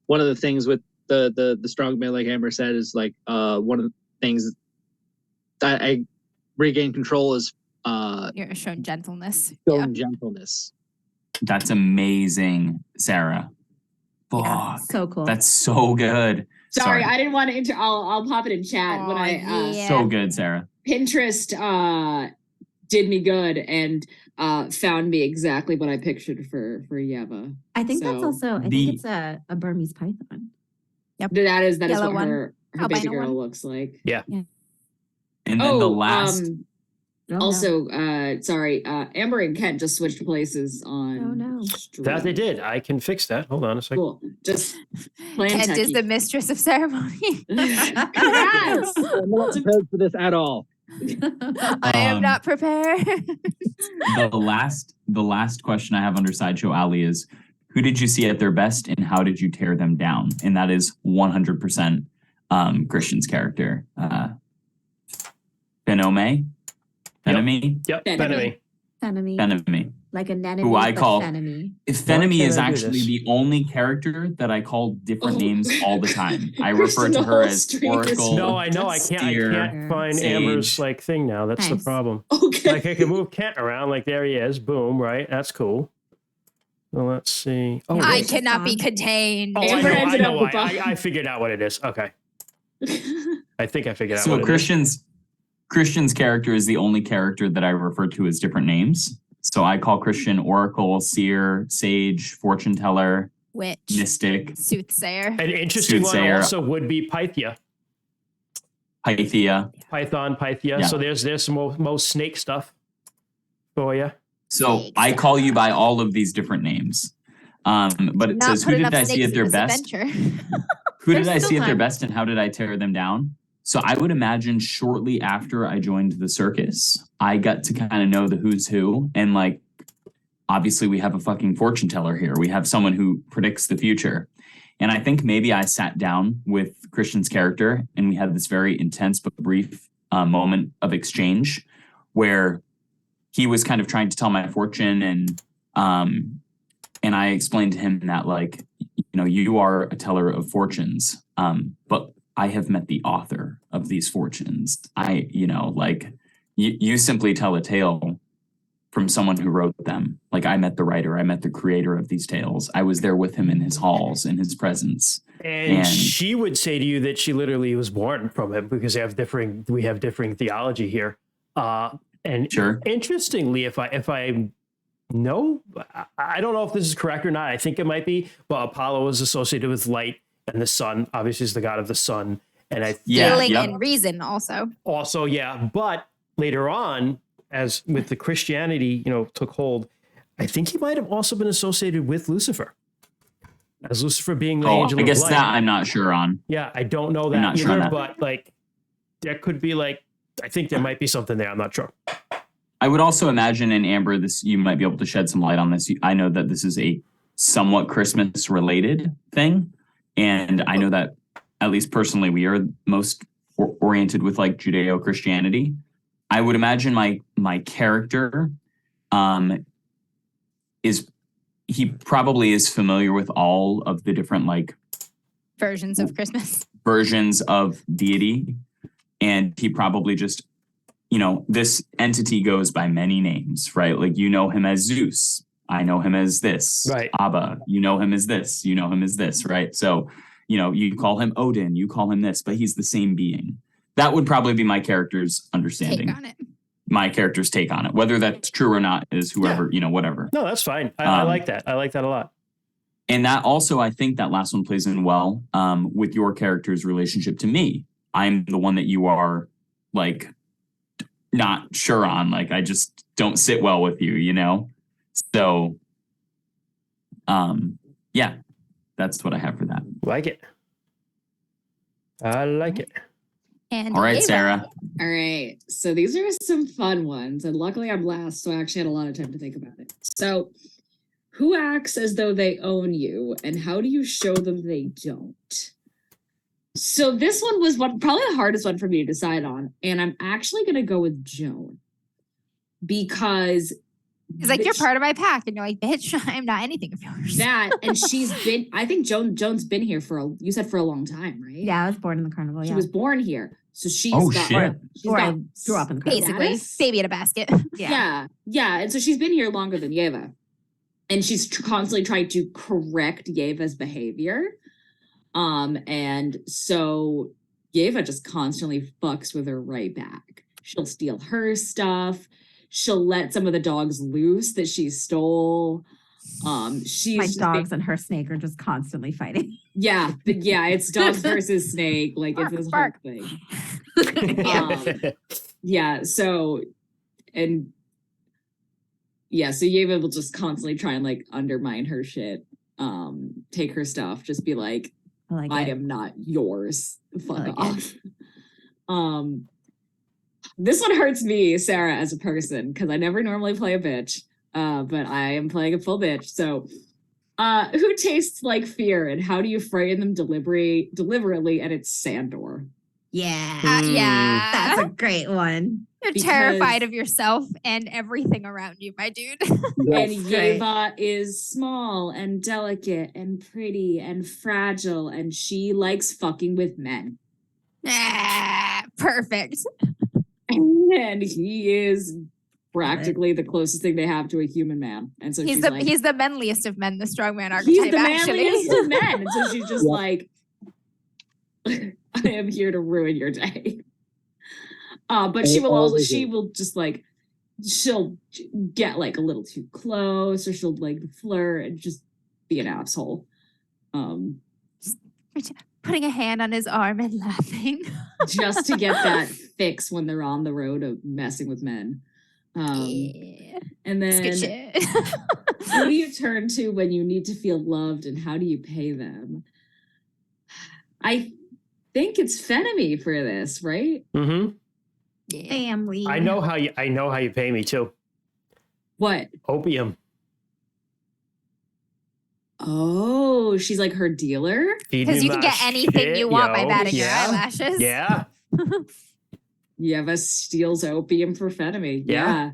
one of the things with the strong man, like Amber said, is like one of the things that I regain control is You're shown gentleness. showing gentleness. That's amazing, Sarah. Fuck. yeah, so cool. That's so good. Sorry, I didn't want to I'll pop it in chat when I So good, Sarah. Pinterest did me good and found me exactly what I pictured for Yeva. I think that's So, also. I think it's a Burmese python. That is Yellow what one. her Albino baby girl one. looks like. And then the last. Also, sorry, Amber and Kent just switched places on. Oh, no. stream. That they did. I can fix that. Hold on a second. Cool. Just playing Kent is techie. the mistress of ceremony. Congrats! I'm not prepared for this at all. I am not prepared. The last question I have under Sideshow Alley is, who did you see at their best and how did you tear them down? And that is 100% Christian's character. Benome? Benemy? Yep. Benemy. Benemy. Benemy. Like a nenemy, Who I but call- fenemy. Fenemy can't is I do actually this? the only character that I call different Oh. names all the time. I refer Christian, to the her whole as stream is- Oracle. No, I know. I can't Steer, find Sage. Amber's like thing now. That's the Nice. problem. Okay. Like I can move Kent around. Like there he is. Boom. Right. That's cool. Well, let's see. Oh, I wait. cannot be contained. Oh, Amber I ended know up with why. a- I figured out what it is. Okay. I think I figured out So what it is. Christian's character is the only character that I refer to as different names. So I call Christian Oracle, Seer, Sage, Fortune Teller, Witch. mystic, Soothsayer. An interesting one Soothsayer. also would be Pythia. Pythia. Python, Pythia. Yeah. So there's some most snake stuff for you. So I call you by all of these different names. But it Not says, put who did enough I see snakes at in their this best? adventure. Who did There's I still see at their time. best and how did I tear them down? So I would imagine shortly after I joined the circus, I got to kind of know the who's who. And like, obviously we have a fucking fortune teller here. We have someone who predicts the future. And I think maybe I sat down with Christian's character and we had this very intense but brief moment of exchange where he was kind of trying to tell my fortune and I explained to him that like, you know, you are a teller of fortunes, but I have met the author of these fortunes. You simply tell a tale from someone who wrote them. Like I met the writer, I met the creator of these tales. I was there with him in his halls, in his presence. And she would say to you that she literally was born from him because we have differing theology here. And Sure. interestingly, if I know, I don't know if this is correct or not. I think it might be, but Apollo is associated with light and the sun, obviously is the god of the sun. And Feeling yep. and reason also. also, yeah. But later on, as with the Christianity, took hold, I think he might have also been associated with Lucifer. As Lucifer being the angel I guess of light. that I'm not sure on. Yeah, I don't know that I'm not either, sure on that. but like that could be like, I think there might be something there. I'm not sure. I would also imagine in Amber, this you might be able to shed some light on this. I know that this is a somewhat Christmas related thing. And I know that at least personally, we are most oriented with like Judeo-Christianity. I would imagine my character he probably is familiar with all of the different like Versions of Christmas. versions of deity. And he probably just, this entity goes by many names, right? Like, you know him as Zeus. I know him as this. Right. Abba, you know him as this. You know him as this, right? So, you call him Odin, you call him this, but he's the same being. That would probably be my character's understanding. Take on it. My character's take on it. Whether that's true or not is whoever, whatever. No, that's fine. I like that. I like that a lot. And that also, I think that last one plays in well with your character's relationship to me. I'm the one that you are like not sure on. Like I just don't sit well with you, So, yeah, that's what I have for that. Like it. I like it. And All right, Ava. Sarah. All right. So these are some fun ones. And luckily I'm last, so I actually had a lot of time to think about it. So who acts as though they own you and how do you show them they don't? So this one was probably the hardest one for me to decide on. And I'm actually going to go with Joan because It's like, you're part of my pack. And you're like, bitch, I'm not anything of yours. and she's been, I think Joan's been here for a long time, right? Yeah, I was born in the carnival. She Yeah. was born here. So she's Oh, got, shit. she's Or I got grew up in the carnival. Basically, Yes. baby in a basket. Yeah. And so she's been here longer than Yeva. And she's constantly trying to correct Yeva's behavior. And so Yeva just constantly fucks with her right back. She'll steal her stuff. She'll let some of the dogs loose that she stole. She's My just dogs and her snake are just constantly fighting. it's dogs versus snake. Like it's this whole Bark. thing. Yeah. So Yeva will just constantly try and like undermine her shit, take her stuff, just be like, I like I it. am not yours. Fuck like off. This one hurts me, Sarah, as a person, because I never normally play a bitch, but I am playing a full bitch. So who tastes like fear and how do you frighten them deliberately? And it's Sandor. Yeah. Yeah. That's a great one. You're Because- terrified of yourself and everything around you, my dude. And great. Yeva is small and delicate and pretty and fragile, and she likes fucking with men. Perfect. And he is practically the closest thing they have to a human man. And so He's the manliest of men, the strongman archetype, he's the actually. manliest of men. And so she's just like, I am here to ruin your day. But she'll get like a little too close, or she'll like flirt and just be an asshole. Putting a hand on his arm and laughing. just to get that fix when they're on the road of messing with men. Yeah. And It's good then shit. who do you turn to when you need to feel loved, and how do you pay them? I think it's Fenemy for this, right? Mm-hmm. Yeah. Family. I know how you pay me too. What? Opium. Oh, she's like her dealer? Feed Because me you can my get anything shit, you want by yo. batting your Yeah. eyelashes. Yeah. Yeva steals opium for Fenemy. Yeah.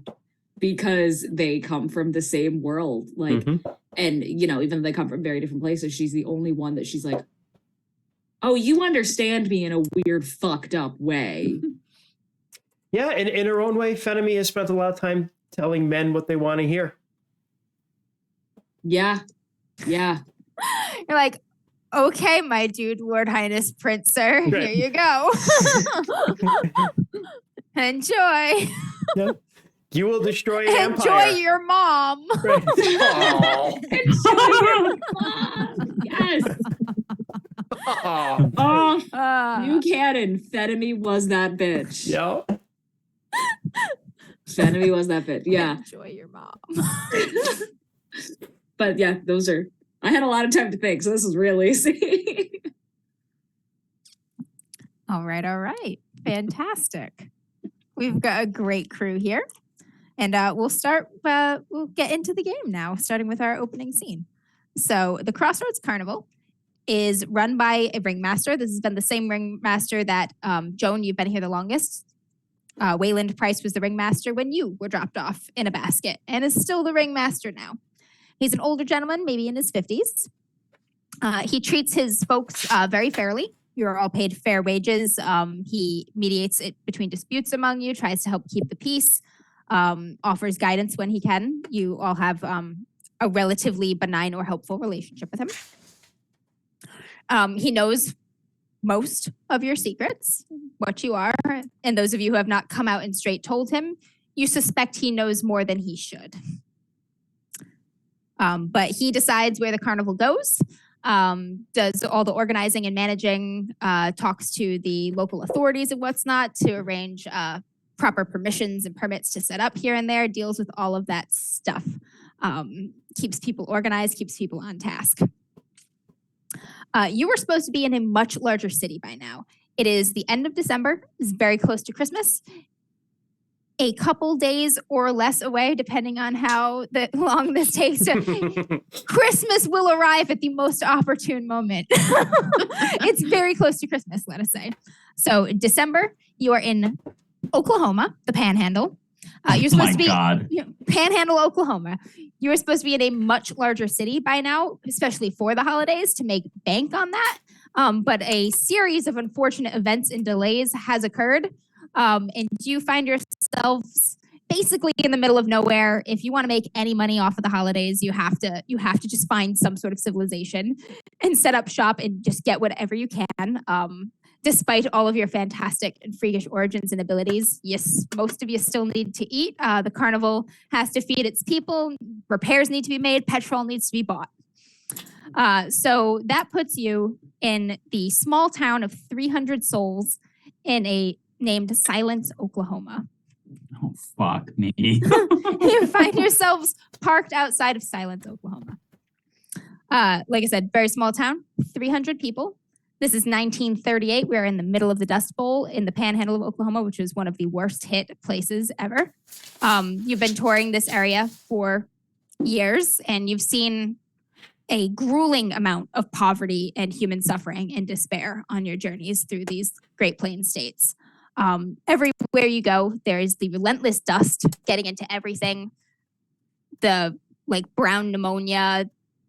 Because they come from the same world. Like, Mhm. and even though they come from very different places, she's the only one that she's like, oh, you understand me in a weird, fucked up way. Yeah, in her own way, Fenemy has spent a lot of time telling men what they want to hear. Yeah. Yeah. You're like, okay, my dude, Lord Highness Prince, sir. Here Right. you go. Enjoy. You will destroy an Enjoy empire. your mom. Right. Aw. Enjoy your mom. Yes. Aw. Oh, new canon. Fenemy was that bitch. Yeah. Fenemy was that bitch. Yeah. Enjoy your mom. But yeah, those are. I had a lot of time to think, so this is real easy. All right. Fantastic. We've got a great crew here. And we'll get into the game now, starting with our opening scene. So the Crossroads Carnival is run by a ringmaster. This has been the same ringmaster that, Joan, you've been here the longest. Wayland Price was the ringmaster when you were dropped off in a basket and is still the ringmaster now. He's an older gentleman, maybe in his 50s. He treats his folks very fairly. You're all paid fair wages. He mediates it between disputes among you, tries to help keep the peace, offers guidance when he can. You all have a relatively benign or helpful relationship with him. He knows most of your secrets, what you are, and those of you who have not come out and straight told him, you suspect he knows more than he should. But he decides where the carnival goes, does all the organizing and managing, talks to the local authorities and what's not to arrange proper permissions and permits to set up here and there, deals with all of that stuff, keeps people organized, keeps people on task. You were supposed to be in a much larger city by now. It is the end of December. It's very close to Christmas. A couple days or less away, depending on how long this takes. Christmas will arrive at the most opportune moment. It's very close to Christmas, let us say. So December, you are in Oklahoma, the Panhandle. You're supposed to be God. Panhandle, Oklahoma. You were supposed to be in a much larger city by now, especially for the holidays, to make bank on that. But a series of unfortunate events and delays has occurred. And you find yourselves basically in the middle of nowhere. If you want to make any money off of the holidays, you have to just find some sort of civilization and set up shop and just get whatever you can. Despite all of your fantastic and freakish origins and abilities, yes, most of you still need to eat. The carnival has to feed its people. Repairs need to be made. Petrol needs to be bought. So that puts you in the small town of 300 souls named Silence, Oklahoma. Oh, fuck me. You find yourselves parked outside of Silence, Oklahoma. Like I said, very small town, 300 people. This is 1938. We're in the middle of the Dust Bowl in the Panhandle of Oklahoma, which is one of the worst hit places ever. You've been touring this area for years, and you've seen a grueling amount of poverty and human suffering and despair on your journeys through these Great Plains states. Everywhere you go, there is the relentless dust getting into everything. The brown pneumonia,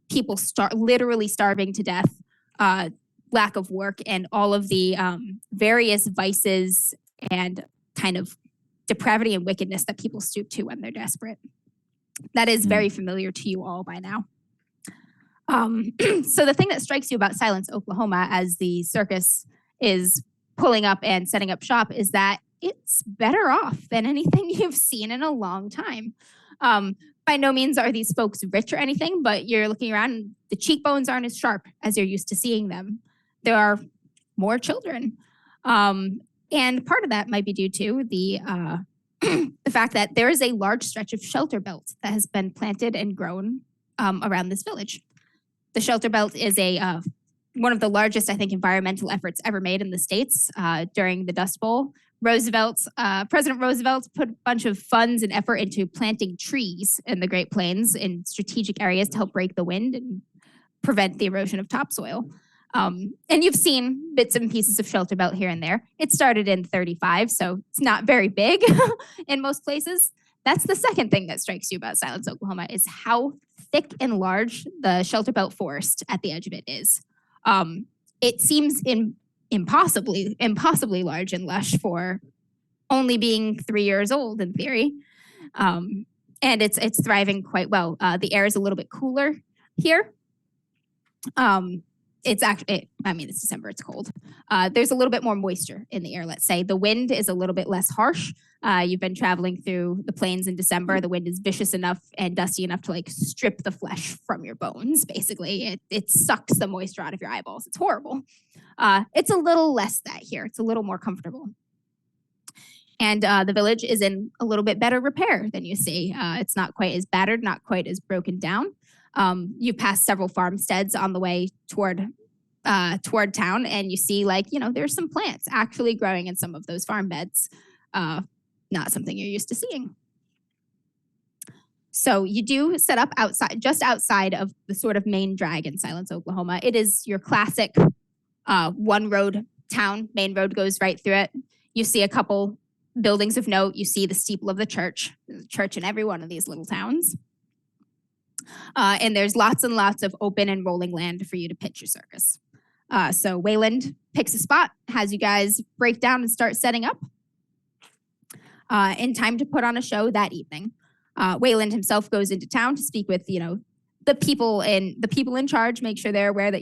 people literally starving to death, lack of work, and all of the various vices and kind of depravity and wickedness that people stoop to when they're desperate. That is very familiar to you all by now. So the thing that strikes you about Silence, Oklahoma, as the circus is pulling up and setting up shop, is that it's better off than anything you've seen in a long time. By no means are these folks rich or anything, but you're looking around, the cheekbones aren't as sharp as you're used to seeing them. There are more children. And part of that might be due to the the fact that there is a large stretch of shelter belt that has been planted and grown around this village. The shelter belt is one of the largest, I think, environmental efforts ever made in the States during the Dust Bowl. President Roosevelt put a bunch of funds and effort into planting trees in the Great Plains in strategic areas to help break the wind and prevent the erosion of topsoil. And you've seen bits and pieces of shelter belt here and there. It started in 35, so it's not very big in most places. That's the second thing that strikes you about Silence, Oklahoma, is how thick and large the shelter belt forest at the edge of it is. It seems impossibly large and lush for only being 3 years old in theory. And it's thriving quite well. The air is a little bit cooler here. It's December, it's cold. There's a little bit more moisture in the air, let's say. The wind is a little bit less harsh. You've been traveling through the plains in December. The wind is vicious enough and dusty enough to like strip the flesh from your bones, basically. It sucks the moisture out of your eyeballs. It's horrible. It's a little less that here. It's a little more comfortable. And the village is in a little bit better repair than you see. It's not quite as battered, not quite as broken down. You pass several farmsteads on the way toward town, and you see there's some plants actually growing in some of those farm beds. Not something you're used to seeing. So you do set up just outside of the sort of main drag in Silence, Oklahoma. It is your classic one road town. Main road goes right through it. You see a couple buildings of note. You see the steeple of the church. There's a church in every one of these little towns. And there's lots and lots of open and rolling land for you to pitch your circus. So Wayland picks a spot, has you guys break down and start setting up in time to put on a show that evening. Wayland himself goes into town to speak with, the people in charge, make sure they're aware that,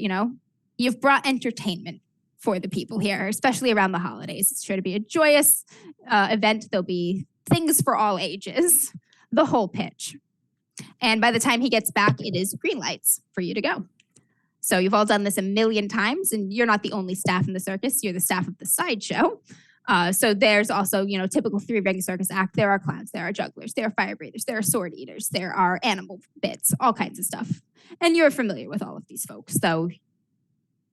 you've brought entertainment for the people here, especially around the holidays. It's sure to be a joyous event. There'll be things for all ages, the whole pitch. And by the time he gets back, it is green lights for you to go. So you've all done this a million times, and you're not the only staff in the circus. You're the staff of the sideshow. So there's also, typical three-ring circus act. There are clowns, there are jugglers, there are fire breathers, there are sword eaters, there are animal bits, all kinds of stuff. And you're familiar with all of these folks, though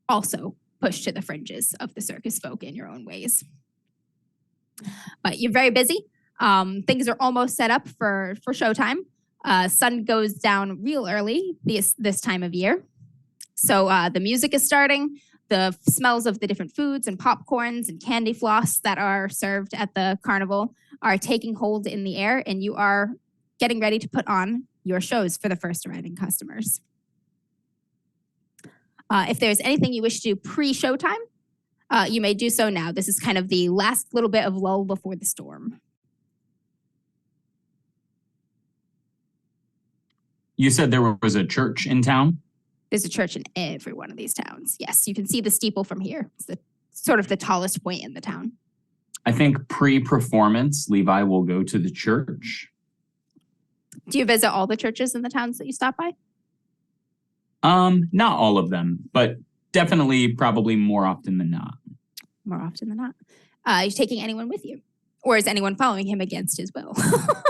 also pushed to the fringes of the circus folk in your own ways. But you're very busy. Things are almost set up for showtime. Sun goes down real early this time of year. So the music is starting. The smells of the different foods and popcorns and candy floss that are served at the carnival are taking hold in the air, and you are getting ready to put on your shows for the first arriving customers. If there's anything you wish to do pre-showtime, you may do so now. This is kind of the last little bit of lull before the storm. You said there was a church in town? There's a church in every one of these towns. Yes, you can see the steeple from here. It's sort of the tallest point in the town. I think pre-performance, Levi will go to the church. Do you visit all the churches in the towns that you stop by? Not all of them, but definitely probably more often than not. More often than not. Are you taking anyone with you? Or is anyone following him against his will?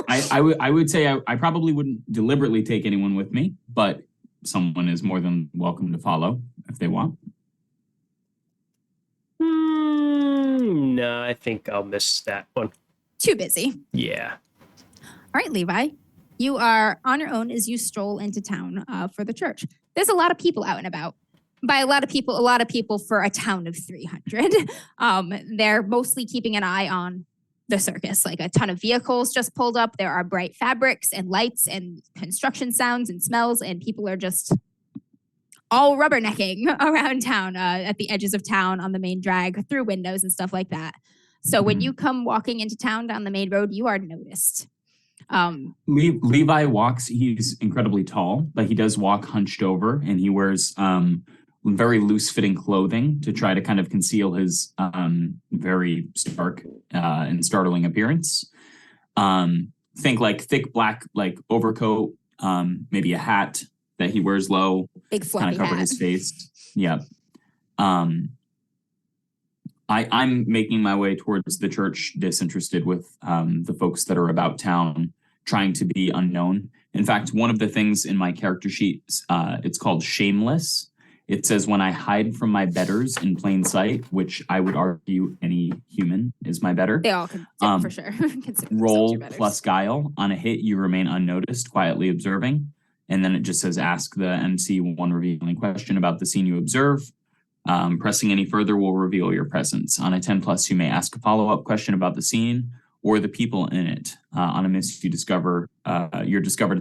I would say I probably wouldn't deliberately take anyone with me, but someone is more than welcome to follow if they want. No, I think I'll miss that one. Too busy. Yeah. All right, Levi. You are on your own as you stroll into town for the church. There's a lot of people out and about. By a lot of people for a town of 300. They're mostly keeping an eye on the circus. Like a ton of vehicles just pulled up. There are bright fabrics and lights and construction sounds and smells, and people are just all rubbernecking around town at the edges of town on the main drag through windows and stuff like that. So when you come walking into town down the main road, you are noticed. Levi walks, he's incredibly tall, but he does walk hunched over, and he wears very loose-fitting clothing to try to kind of conceal his very stark and startling appearance. think like thick black like overcoat, maybe a hat that he wears low, Big kind floppy of cover hat. his face. Yeah. I'm making my way towards the church, disinterested with the folks that are about town, trying to be unknown. In fact, one of the things in my character sheet, it's called shameless. It says when I hide from my betters in plain sight, which I would argue any human is my better. They all can, for sure. Consider themselves Roll your betters. plus guile. On a hit, you remain unnoticed, quietly observing. And then it just says ask the MC one revealing question about the scene you observe. Pressing any further will reveal your presence. On a 10 plus, you may ask a follow-up question about the scene or the people in it. On a miss, you're discovered at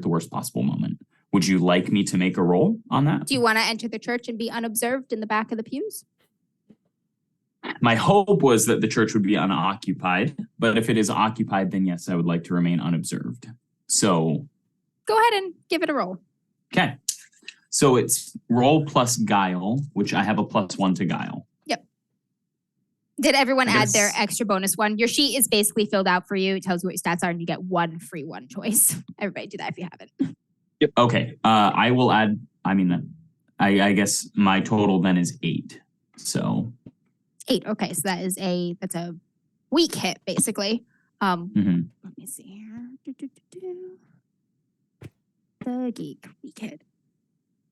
the worst possible moment. Would you like me to make a roll on that? Do you want to enter the church and be unobserved in the back of the pews? My hope was that the church would be unoccupied, but if it is occupied, then yes, I would like to remain unobserved. So Go ahead and give it a roll. okay. So it's roll plus guile, which I have a +1 to guile. Yep. Did everyone I add guess- their extra bonus one? Your sheet is basically filled out for you. It tells you what your stats are, and you get one free one choice. Everybody do that if you haven't. Okay. I will add, I guess my total then is 8. So 8. Okay, so that's a weak hit, basically. mhm. Let me see here. The geek weak hit.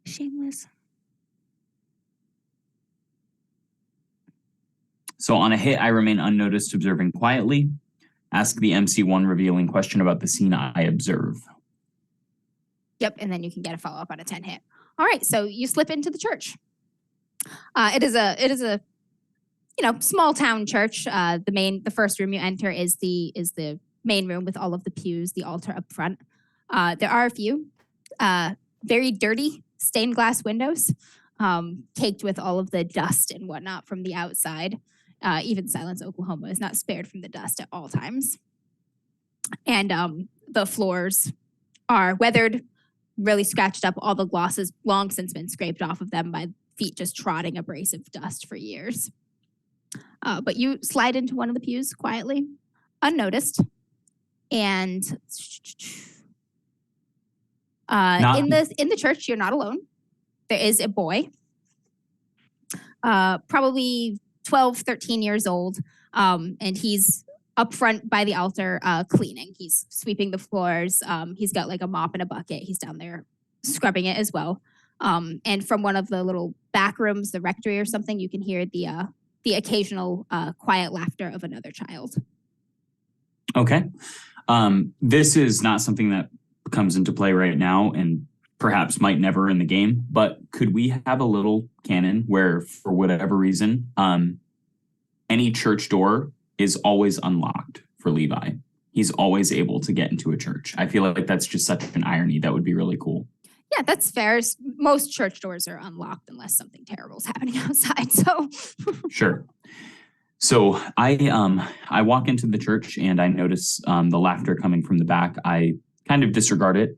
Shameless. So on a hit, I remain unnoticed, observing quietly. Ask the MC one revealing question about the scene I observe. Yep, and then you can get a follow-up on a 10 hit. All right, so you slip into the church. It is a small town church. The first room you enter is the main room with all of the pews, the altar up front. There are a few very dirty stained glass windows, caked with all of the dust and whatnot from the outside. Even Silence, Oklahoma is not spared from the dust at all times. And the floors are weathered, really scratched up. All the gloss has long since been scraped off of them by feet just trotting abrasive dust for years. But you slide into one of the pews quietly, unnoticed, and in the church, you're not alone. There is a boy, probably 12, 13 years old, and he's up front by the altar cleaning. He's sweeping the floors. He's got like a mop and a bucket. He's down there scrubbing it as well. And from one of the little back rooms, the rectory or something, you can hear the occasional quiet laughter of another child. Okay. This is not something that comes into play right now and perhaps might never in the game, but could we have a little cannon where, for whatever reason, any church door is always unlocked for Levi? He's always able to get into a church. I feel like that's just such an irony. That would be really cool. Yeah, that's fair. Most church doors are unlocked unless something terrible is happening outside. So Sure. So I walk into the church and I notice the laughter coming from the back. I kind of disregard it,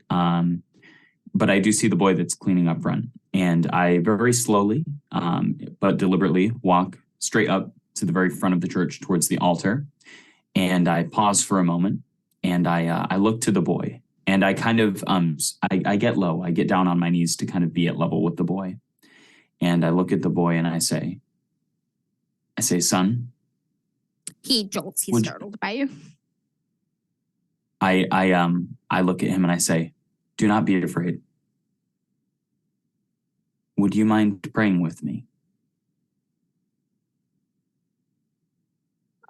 but I do see the boy that's cleaning up front. And I very slowly but deliberately walk straight up to the very front of the church towards the altar. And I pause for a moment and I look to the boy. And I kind of, I get low. I get down on my knees to kind of be at level with the boy. And I look at the boy and I say, son. he jolts. He's startled by you. I look at him and I say, do not be afraid. Would you mind praying with me?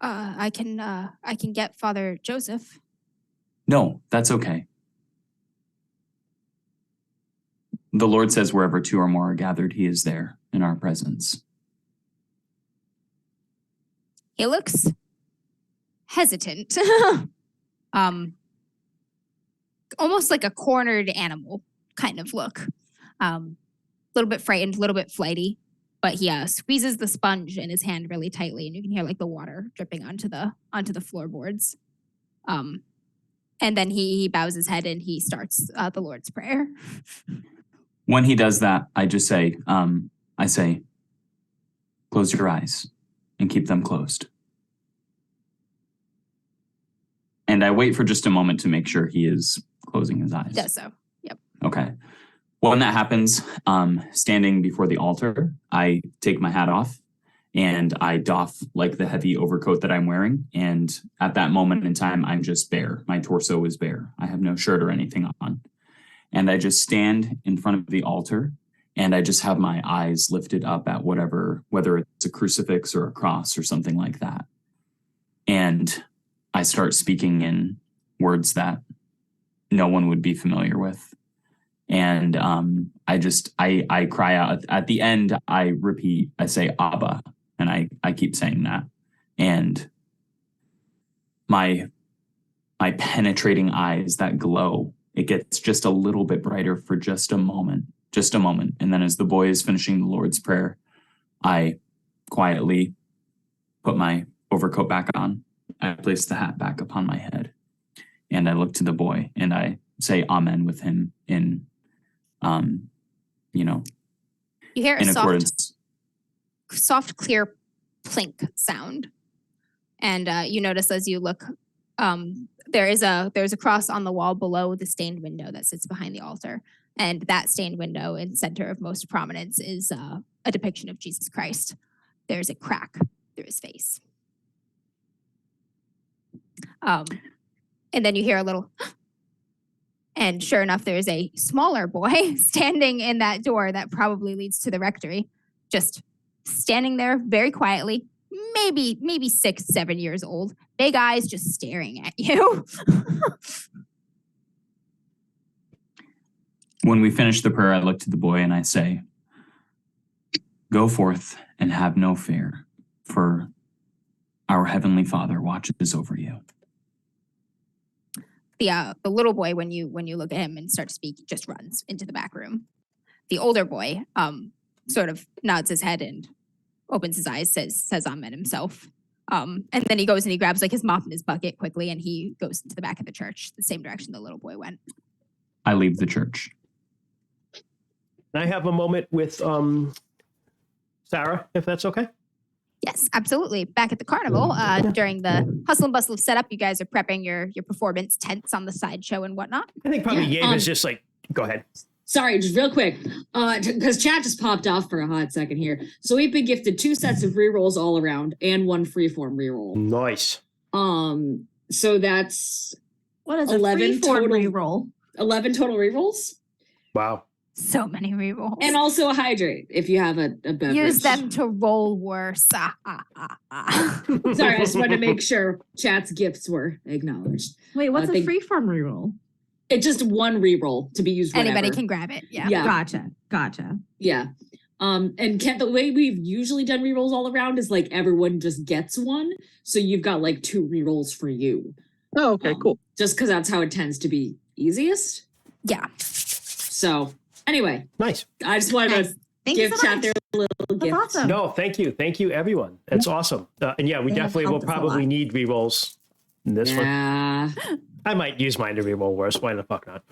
I can get Father Joseph. No, that's okay. The Lord says wherever 2 or more are gathered, he is there in our presence. He looks hesitant. Almost like a cornered animal kind of look. A little bit frightened, a little bit flighty, but he squeezes the sponge in his hand really tightly, and you can hear like the water dripping onto the floorboards. And then he bows his head and he starts the Lord's Prayer. When he does that, I just say, close your eyes and keep them closed. And I wait for just a moment to make sure he is closing his eyes. Does so. Yep. Okay. Well, when that happens, standing before the altar, I take my hat off and I doff like the heavy overcoat that I'm wearing. And at that moment in time, I'm just bare. My torso is bare. I have no shirt or anything on. And I just stand in front of the altar and I just have my eyes lifted up at whatever, whether it's a crucifix or a cross or something like that. And I start speaking in words that no one would be familiar with. And I cry out. At the end, I repeat, I say Abba, and I keep saying that. And my penetrating eyes that glow, it gets just a little bit brighter for just a moment. And then as the boy is finishing the Lord's Prayer, I quietly put my overcoat back on. I place the hat back upon my head. And I look to the boy and I say amen with him in, You hear a in accordance. soft, clear plink sound. And you notice as you look, there's a cross on the wall below the stained window that sits behind the altar. And that stained window in center of most prominence is a depiction of Jesus Christ. There's a crack through his face. And then you hear a little, and sure enough, there's a smaller boy standing in that door that probably leads to the rectory, just standing there very quietly, maybe 6, 7 years old, big eyes just staring at you. When we finish the prayer, I look to the boy and I say, go forth and have no fear, for our Heavenly Father watches over you. The little boy, when you look at him and start to speak, just runs into the back room. The older boy sort of nods his head and opens his eyes, says amen himself. And then he goes and he grabs like his mop and his bucket quickly and he goes into the back of the church, the same direction the little boy went. I leave the church. Can I have a moment with Sarah, if that's okay? Yes, absolutely. Back at the carnival, during the hustle and bustle of setup, you guys are prepping your performance tents on the sideshow and whatnot. I think probably Yabe is just like, go ahead. Sorry, just real quick, because chat just popped off for a hot second here. So we've been gifted 2 sets of rerolls all around and 1 freeform reroll. Nice. So that's What is 11 a freeform total- reroll? 11 total rerolls, Wow. So many rerolls. and also a hydrate if you have a beverage. Use them to roll worse. Sorry, I just wanted to make sure chat's gifts were acknowledged. Wait, what's I a think- freeform reroll? It's just 1 reroll to be used whenever. Anybody can grab it. Yeah. Yeah. Gotcha. Yeah. And Kent, the way we've usually done rerolls all around is like everyone just gets 1. So you've got like 2 rerolls for you. Oh, okay, cool. Just because that's how it tends to be easiest. Yeah. So anyway, Nice. I just wanted Nice. to Thank give you so chat much. their little That's gift. awesome. No, thank you. Thank you, everyone. That's awesome. And yeah, we They have definitely will helped us a probably lot. need rerolls in this one. Yeah. I might use mine to reroll worse. Why the fuck not?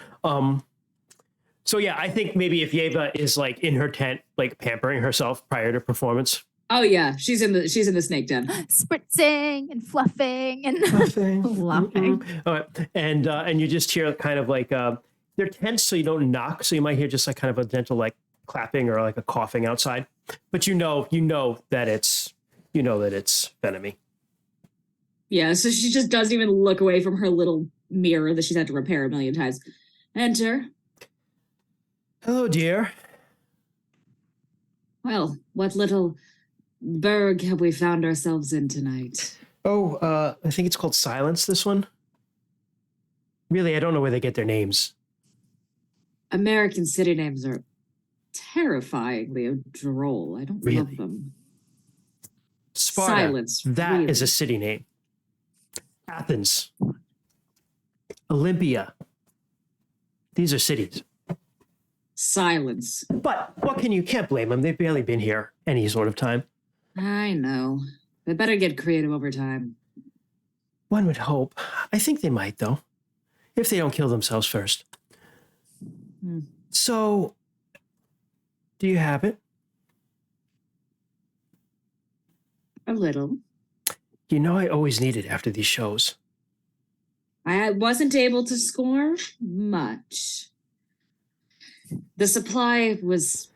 So yeah, I think maybe if Yeva is like in her tent, like pampering herself prior to performance. Oh yeah, she's in the snake den. Spritzing and fluffing and Fluffing. All right. And you just hear kind of like they're tense so you don't knock, so you might hear just like kind of a gentle like clapping or like a coughing outside. But you know that it's Venemy. Yeah, so she just doesn't even look away from her little mirror that she's had to repair a million times. Enter. Hello, dear. Well, what little burg have we found ourselves in tonight? Oh, I think it's called Silence, this one. Really, I don't know where they get their names. American city names are terrifyingly droll. I don't Really? love them. Sparta. Silence. That really. is a city name. Athens. Olympia. These are cities. Silence. But can't blame them. They've barely been here any sort of time. I know. They better get creative over time. One would hope. I think they might, though. If they don't kill themselves first. Hmm. So, do you have it? A little. You know I always need it after these shows. I wasn't able to score much. The supply was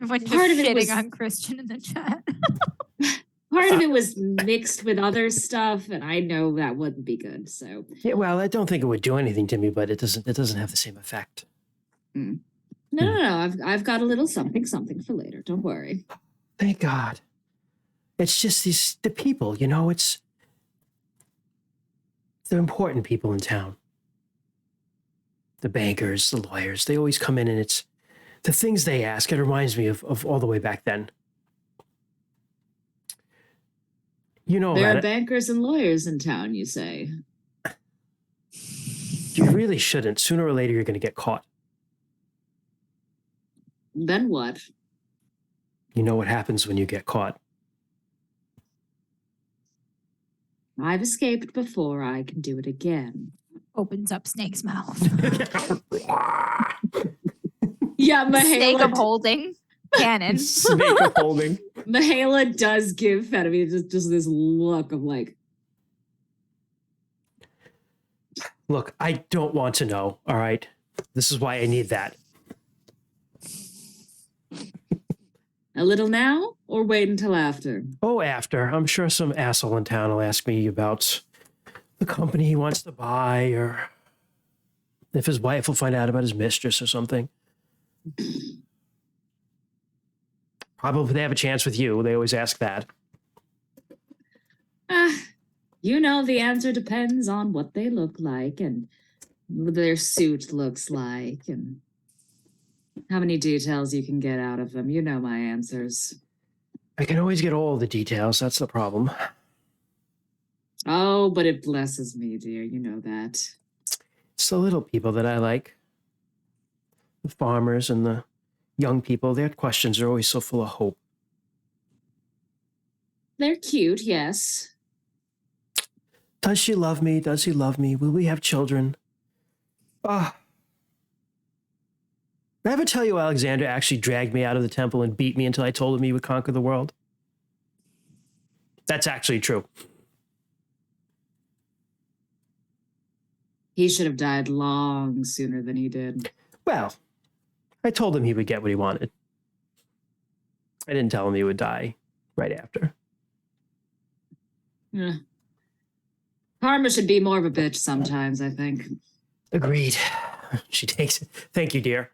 Everyone just Part of it shitting was- on Christian in the chat. part of it was mixed with other stuff, and I know that wouldn't be good. So Yeah, well, I don't think it would do anything to me, but it doesn't have the same effect. no. I've got a little something for later. Don't worry. Thank God. It's just the people, it's the important people in town. The bankers, the lawyers, they always come in, and it's the things they ask. It reminds me of all the way back then. There about are it. bankers and lawyers in town, you say. You really shouldn't. Sooner or later, you're going to get caught. Then what? You know what happens when you get caught. I've escaped before. I can do it again. Opens up Snake's mouth. Yeah, Snake of Mahala, holding. Cannon. Snake of holding. Mahala does give Fenemy just this look of like, Look, I don't want to know, all right? This is why I need that. a little now or wait until after? Oh, after. I'm sure some asshole in town will ask me about the company he wants to buy, or if his wife will find out about his mistress or something. Probably they have a chance with you. They always ask that. The answer depends on what they look like and what their suit looks like and how many details you can get out of them. You know my answers. I can always get all the details. That's the problem. Oh, but it blesses me, dear. You know that. It's the little people that I like. The farmers and the young people. Their questions are always so full of hope. They're cute, yes. Does she love me? Does he love me? Will we have children? Did I ever tell you Alexander actually dragged me out of the temple and beat me until I told him he would conquer the world? That's actually true. He should have died long sooner than he did. Well, I told him he would get what he wanted. I didn't tell him he would die right after. Yeah. Karma should be more of a bitch sometimes, I think. Agreed. She takes it. Thank you, dear.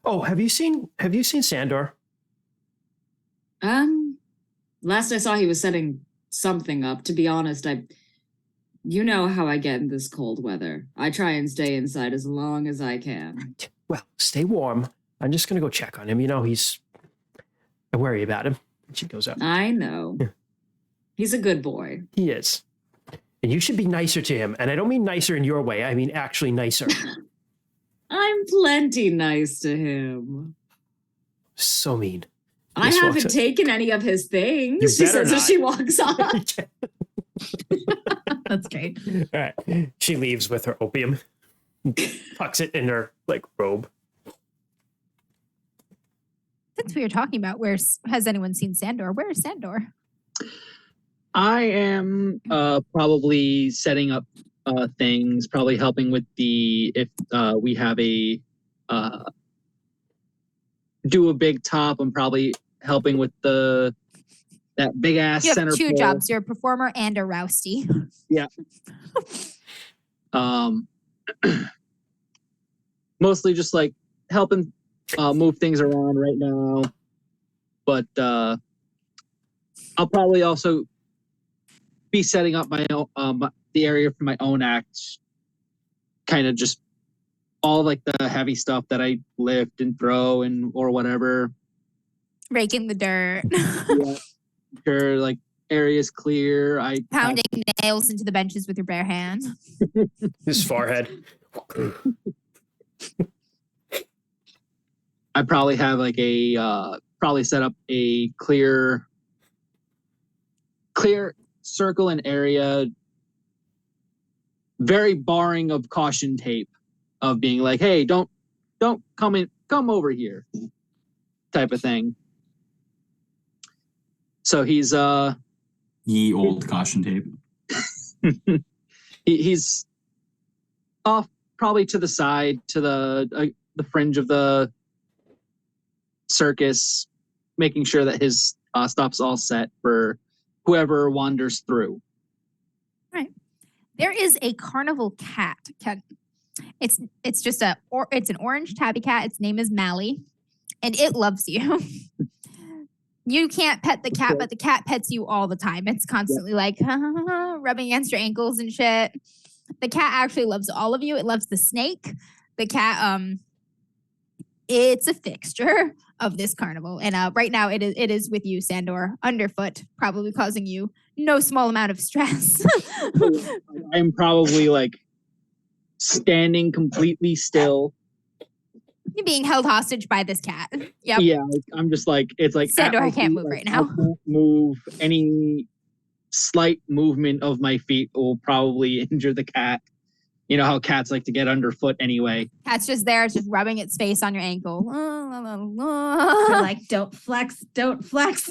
Oh, have you seen Sandor? Last I saw he was setting something up. To be honest, you know how I get in this cold weather. I try and stay inside as long as I can. Well, stay warm. I'm just going to go check on him. I worry about him. She goes up. I know. Yeah. He's a good boy. He is. And you should be nicer to him. And I don't mean nicer in your way. I mean actually nicer. I'm plenty nice to him. So mean. I Just walks haven't in. taken any of his things. You She better says as not. she walks off. That's great. All right. She leaves with her opium. Tucks it in her robe. Since we were talking about has anyone seen Sandor? Where is Sandor? I am probably setting up things, probably helping with if we have do a big top. I'm probably helping with that big ass You have center two pole. jobs. You're a performer and a rousty. Mostly just like helping move things around right now, but I'll probably also be setting up my own the area for my own act, kind of just all like the heavy stuff that I lift and throw or whatever. Raking the dirt. Yeah, sure, like areas clear. Pounding nails into the benches with your bare hand. His forehead. I probably have like probably set up a clear circle and area, very barring of caution tape, of being like, hey, don't come over here, type of thing. So he's Ye old caution tape. He's off probably to the side, to the fringe of the circus, making sure that his stuff's all set for whoever wanders through. There is a carnival cat. It's an orange tabby cat. Its name is Mally, and it loves you. You can't pet the cat, but the cat pets you all the time. It's constantly like rubbing against your ankles and shit. The cat actually loves all of you. It loves the snake. The cat, it's a fixture of this carnival. And right now it is with you, Sandor, underfoot, probably causing you no small amount of stress. I'm probably like standing completely still. You're being held hostage by this cat. Yep. Yeah, I'm just like, it's like Sandor, at my I can't feet, move like, right now. I can't move. Any slight movement of my feet will probably injure the cat. You know how cats like to get underfoot anyway. Cat's just there, it's just rubbing its face on your ankle. They're like, don't flex, don't flex.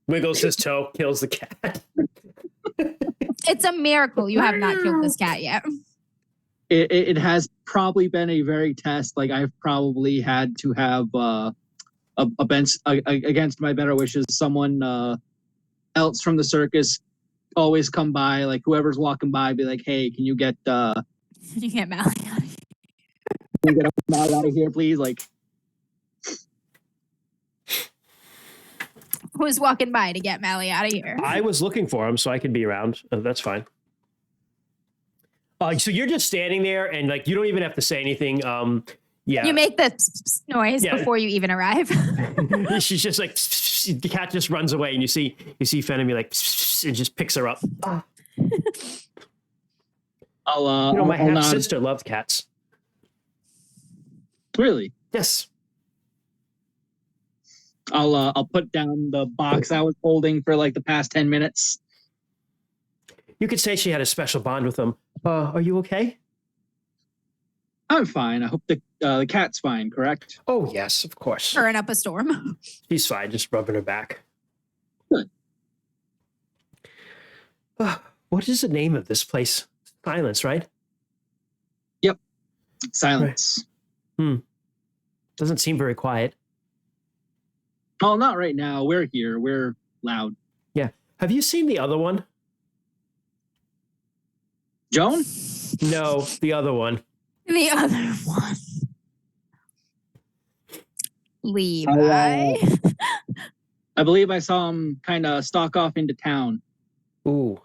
Wiggles his toe, kills the cat. It's a miracle you have not killed this cat yet. It has probably been a very test. Like I've probably had to have a bench against my better wishes. Someone else from the circus always come by, like whoever's walking by, be like, "Hey, can you get You can't Mally out of here. can you get out of here, please?" Like, Who's walking by to get Mally out of here? I was looking for him so I could be around. That's fine. So you're just standing there and like you don't even have to say anything. Yeah. You make the noise before you even arrive. She's just like the cat just runs away and you see Fenemy like and just picks her up. My half sister loves cats. Really? Yes. I'll put down the box I was holding for like the past 10 minutes. You could say she had a special bond with him. Are you okay? I'm fine. I hope the cat's fine, correct? Oh, yes, of course. Stirring up a storm. She's fine, just rubbing her back. Good. What is the name of this place? Silence, right? Yep. Silence. Right. Doesn't seem very quiet. Oh, not right now. We're here. We're loud. Yeah. Have you seen the other one? Joan? No, the other one. The other one. Levi. I believe I saw him kind of stalk off into town. Ooh.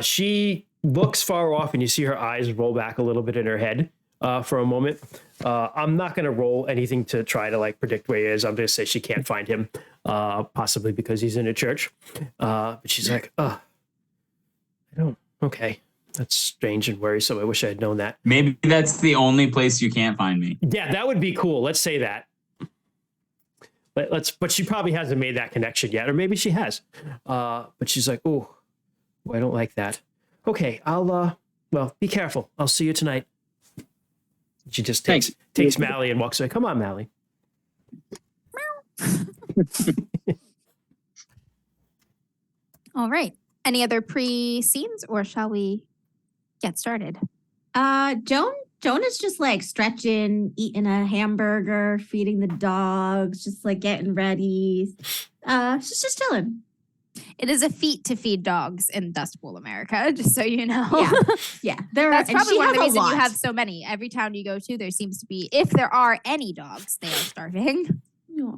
She looks far off and you see her eyes roll back a little bit in her head for a moment. I'm not going to roll anything to try to like predict where he is. I'm going to say she can't find him, possibly because he's in a church. But she's like, okay. That's strange and worrisome. I wish I had known that. Maybe that's the only place you can't find me. Yeah, that would be cool. Let's say that. But she probably hasn't made that connection yet, or maybe she has. But she's like, oh, I don't like that. Okay, I'll be careful. I'll see you tonight. She just takes Mally and walks away. Come on, Mally. All right. Any other pre-scenes, or shall we get started? Joan is just like stretching, eating a hamburger, feeding the dogs, just like getting ready. She's just chilling. It is a feat to feed dogs in Dust Bowl, America, just so you know. Yeah. That's probably one of the reasons lot. you have so many. Every town you go to, there seems to be, if there are any dogs, they are starving. Aw,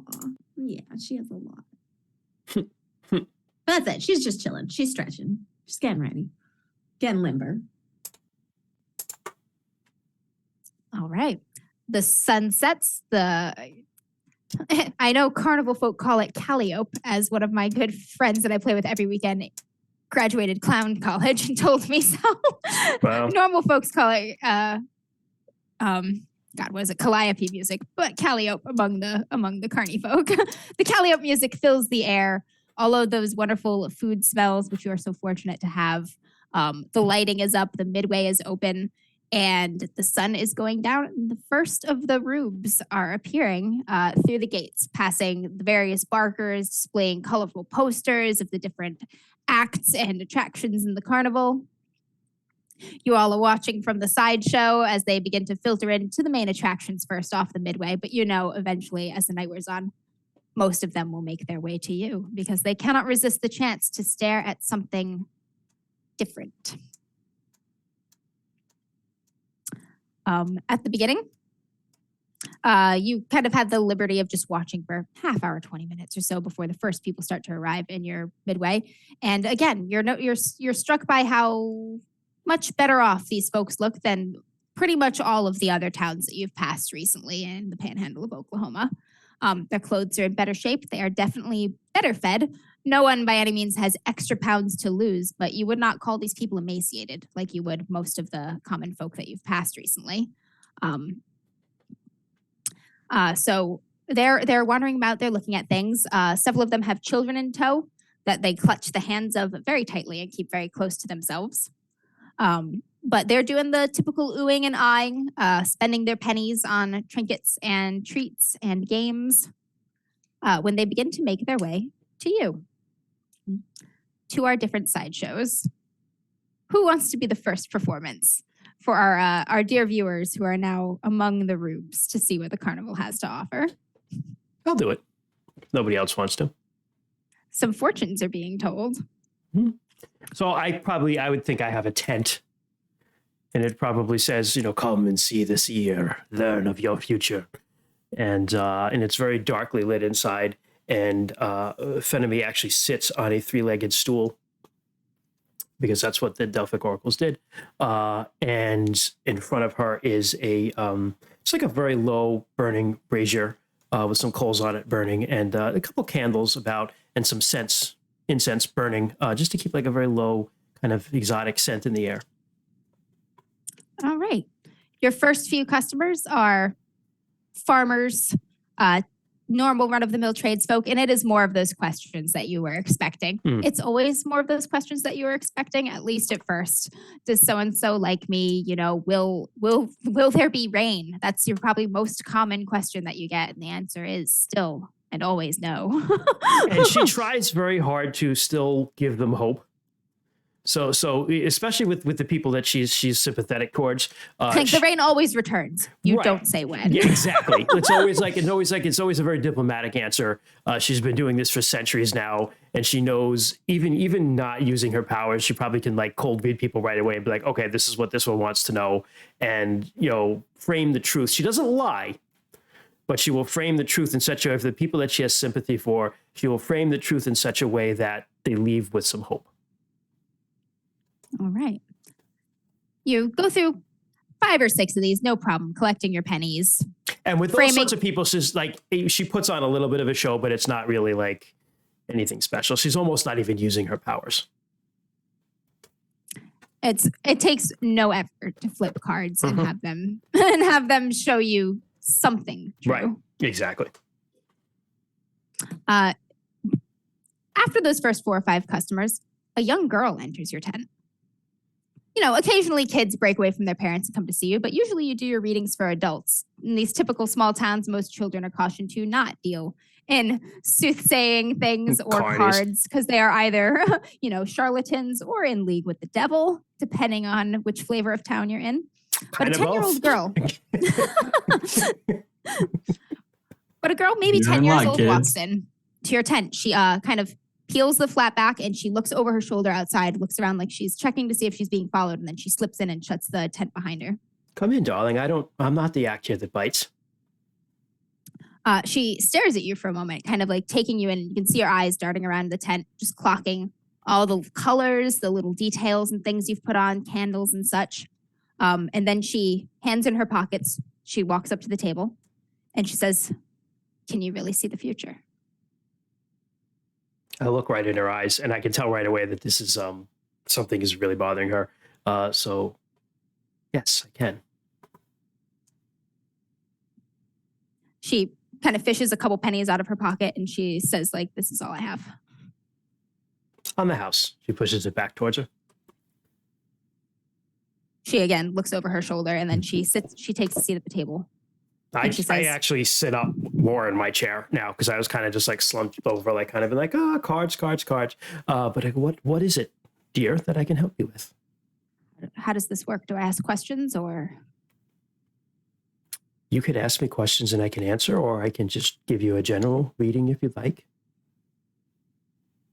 yeah, she has a lot. But that's it. She's just chilling. She's stretching. She's getting ready. Getting limber. All right. The sun sets. I know carnival folk call it calliope, as one of my good friends that I play with every weekend graduated clown college and told me so. Wow. Normal folks call it what is it? Calliope music, but calliope among the carny folk. The calliope music fills the air. All of those wonderful food smells, which you are so fortunate to have. The lighting is up. The midway is open. and the sun is going down, and the first of the rubes are appearing through the gates, passing the various barkers, displaying colorful posters of the different acts and attractions in the carnival. You all are watching from the sideshow as they begin to filter into the main attractions first off the midway, but eventually, as the night wears on, most of them will make their way to you because they cannot resist the chance to stare at something different. At the beginning, you kind of have the liberty of just watching for half hour, 20 minutes or so before the first people start to arrive in your midway. And again, you're struck by how much better off these folks look than pretty much all of the other towns that you've passed recently in the panhandle of Oklahoma. Their clothes are in better shape. They are definitely better fed. No one by any means has extra pounds to lose, but you would not call these people emaciated like you would most of the common folk that you've passed recently. So they're wandering about. They're looking at things. Several of them have children in tow that they clutch the hands of very tightly and keep very close to themselves. But they're doing the typical oohing and eyeing, spending their pennies on trinkets and treats and games when they begin to make their way to you, to our different sideshows. Who wants to be the first performance for our dear viewers who are now among the rubes to see what the carnival has to offer? I'll do it. Nobody else wants to. Some fortunes are being told. So I would think I have a tent, and it probably says, come and see this year, learn of your future. And it's very darkly lit inside. And Fenemy actually sits on a 3-legged stool because that's what the Delphic oracles did. And in front of her is it's like a very low burning brazier with some coals on it burning and a couple candles about and some incense burning just to keep like a very low kind of exotic scent in the air. All right. Your first few customers are farmers, normal run-of-the-mill tradesfolk, and it is more of those questions that you were expecting. It's always more of those questions that you were expecting, at least at first. Does so-and-so like me? Will there be rain? That's your probably most common question that you get, and the answer is still and always no. And she tries very hard to still give them hope. So especially with the people that she's sympathetic towards, the rain always returns. You right. Don't say when. Yeah, exactly. It's always a very diplomatic answer. She's been doing this for centuries now, and she knows even not using her powers, she probably can like cold read people right away and be like, okay, this is what this one wants to know, and frame the truth. She doesn't lie, but she will frame the truth in such a way for the people that she has sympathy for. She will frame the truth in such a way that they leave with some hope. All right. You go through 5 or 6 of these, no problem, collecting your pennies. And with those sorts of people, she's like, she puts on a little bit of a show, but it's not really like anything special. She's almost not even using her powers. It takes no effort to flip cards and have them show you something true. Right. Exactly. After those first 4 or 5 customers, a young girl enters your tent. Occasionally kids break away from their parents and come to see you, but usually you do your readings for adults. In these typical small towns, most children are cautioned to not deal in soothsaying things or cards because they are either, charlatans or in league with the devil, depending on which flavor of town you're in. But a 10-year-old girl. But a girl maybe 10 years old walks in to your tent. She kind of peels the flap back and she looks over her shoulder outside, looks around like she's checking to see if she's being followed, and then she slips in and shuts the tent behind her. Come in, darling. I'm not the act here that bites. She stares at you for a moment, kind of like taking you in. You can see her eyes darting around the tent, just clocking all the colors, the little details and things you've put on, candles and such. And then she hands in her pockets. She walks up to the table and she says, "Can you really see the future?" I look right in her eyes, and I can tell right away that this is something is really bothering her. So, yes, I can. She kind of fishes a couple pennies out of her pocket, and she says, "This is all I have." On the house. She pushes it back towards her. She again looks over her shoulder and then she takes a seat at the table. I she says- actually sit up more in my chair now because I was kind of just like slumped over, like kind of like, cards. But I go, what is it, dear, that I can help you with? How does this work? Do I ask questions or? You could ask me questions and I can answer, or I can just give you a general reading if you'd like.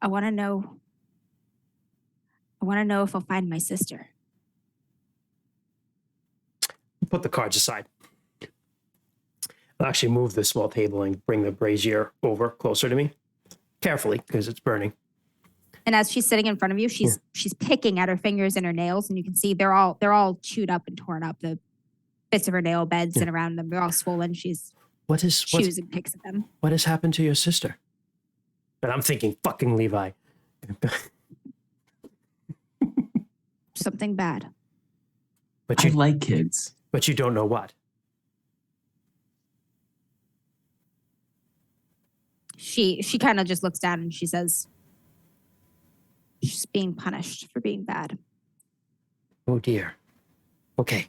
I want to know if I'll find my sister. Put the cards aside. I'll actually move the small table and bring the brazier over closer to me. Carefully, because it's burning. And as she's sitting in front of you, she's picking at her fingers and her nails, and you can see they're all chewed up and torn up. The bits of her nail beds and around them, they're all swollen. She's chews and picks at them. What has happened to your sister? And I'm thinking, fucking Levi. Something bad. But I you like kids. But you don't know what. She kind of just looks down and she says, she's being punished for being bad. Oh dear. Okay.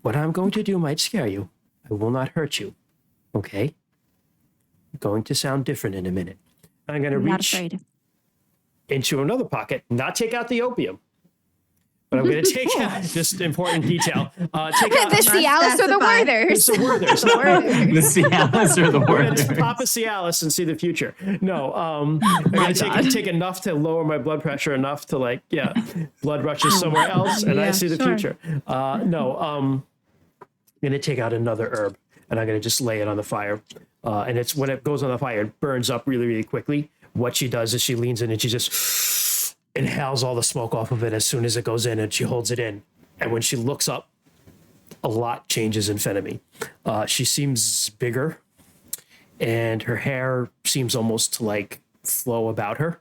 What I'm going to do might scare you. I will not hurt you. Okay? Going to sound different in a minute. I'm going to I'm not reach afraid. into another pocket, not take out the opium. But I'm going to take out, just important detail, take out The Cialis or the specify. it's Werthers. the Werthers. The Cialis or the We're going to Werthers? pop a Cialis and see the future. No, I'm going to take enough to lower my blood pressure, enough to blood rushes somewhere else, and I Yeah, see the sure. future. I'm going to take out another herb, and I'm going to just lay it on the fire. And it's when it goes on the fire, it burns up really, really quickly. What she does is she leans in and she just inhales all the smoke off of it as soon as it goes in, and she holds it in. And when she looks up, a lot changes in front of me. She seems bigger, and her hair seems almost to flow about her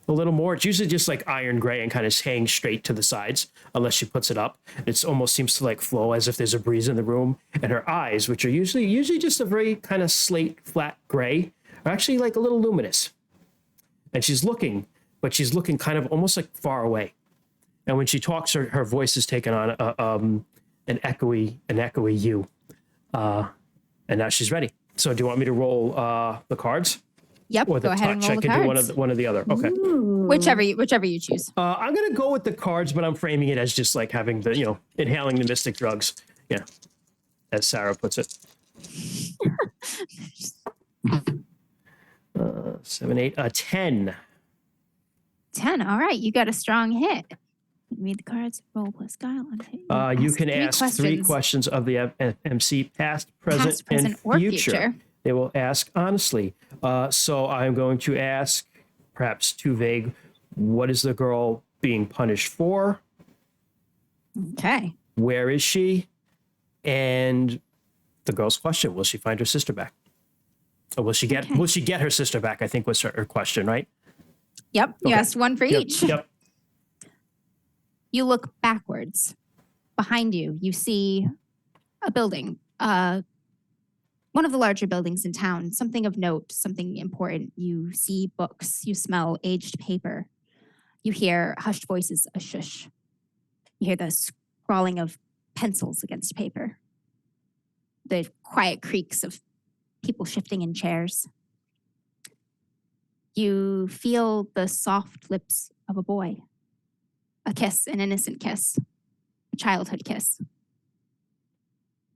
a little more. It's usually just iron gray and kind of hangs straight to the sides unless she puts it up. It almost seems to flow as if there's a breeze in the room. And her eyes, which are usually just a very kind of slate flat gray, are actually a little luminous. And she's looking kind of almost far away. And when she talks, her voice is taken on an echoey you. And now she's ready. So do you want me to roll the cards? Yep, Or the go ahead and touch? roll I the can cards. do one or the other. Okay. Whichever you choose. I'm gonna go with the cards, but I'm framing it as just having the inhaling the mystic drugs. Yeah, as Sarah puts it. 7, 8, 10. 10. All right, you got a strong hit. Read the cards. Roll plus guile. You can ask 3 questions of the MC, past, present, and or future. They will ask honestly. So I'm going to ask, perhaps too vague, what is the girl being punished for? Okay. Where is she? And the girl's question, will she find her sister back? Or will she get her sister back? I think was her question, right? Yep. You Okay. asked one for each. Yep. You look backwards. Behind you, you see a building. One of the larger buildings in town, something of note, something important. You see books, you smell aged paper. You hear hushed voices, a shush. You hear the scrawling of pencils against paper. The quiet creaks of people shifting in chairs. You feel the soft lips of a boy. A kiss, an innocent kiss, a childhood kiss.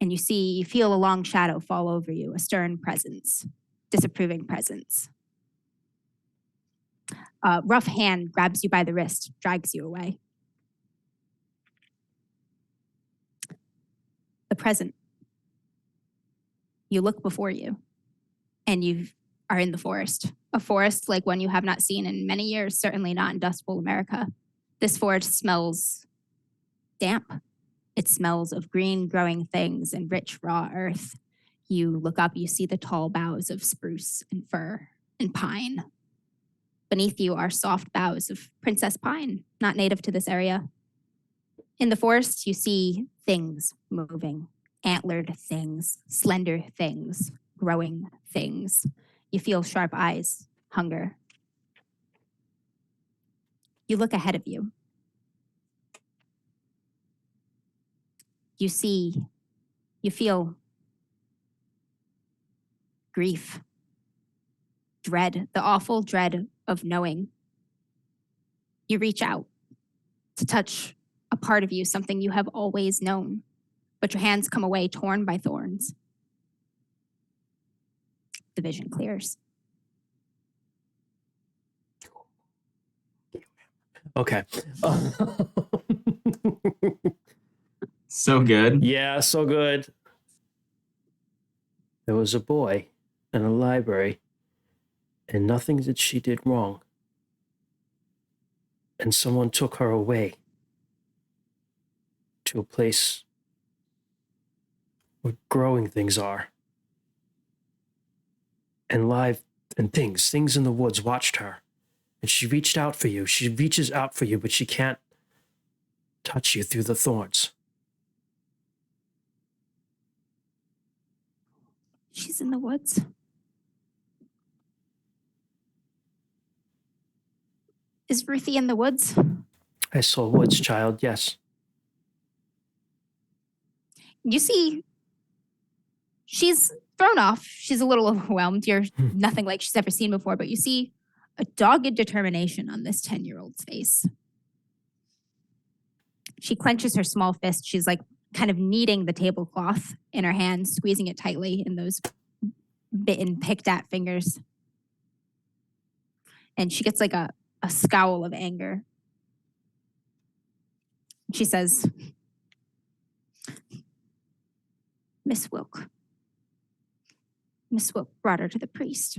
And you feel a long shadow fall over you, a stern presence, disapproving presence. A rough hand grabs you by the wrist, drags you away. The present. You look before you, and you are in the forest. A forest like one you have not seen in many years, certainly not in Dust Bowl America. This forest smells damp. It smells of green growing things and rich raw earth. You look up, you see the tall boughs of spruce and fir and pine. Beneath you are soft boughs of princess pine, not native to this area. In the forest, you see things moving, antlered things, slender things, growing things. You feel sharp eyes, hunger. You look ahead of you. you feel grief, dread, the awful dread of knowing. You reach out to touch a part of you, something you have always known, but your hands come away torn by thorns. The vision clears. Okay. So good. Yeah, so good. There was a boy in a library, and nothing that she did wrong. And someone took her away to a place where growing things are. And things in the woods watched her. And she reached out for you. She reaches out for you, but she can't touch you through the thorns. She's in the woods. Is Ruthie in the woods? I saw woods, child, yes. You see, she's thrown off. She's a little overwhelmed. You're nothing like she's ever seen before, but you see a dogged determination on this 10-year-old's face. She clenches her small fist. She's like kind of kneading the tablecloth in her hands, squeezing it tightly in those bitten, picked at fingers. And she gets like a scowl of anger. She says, Miss Wilk brought her to the priest.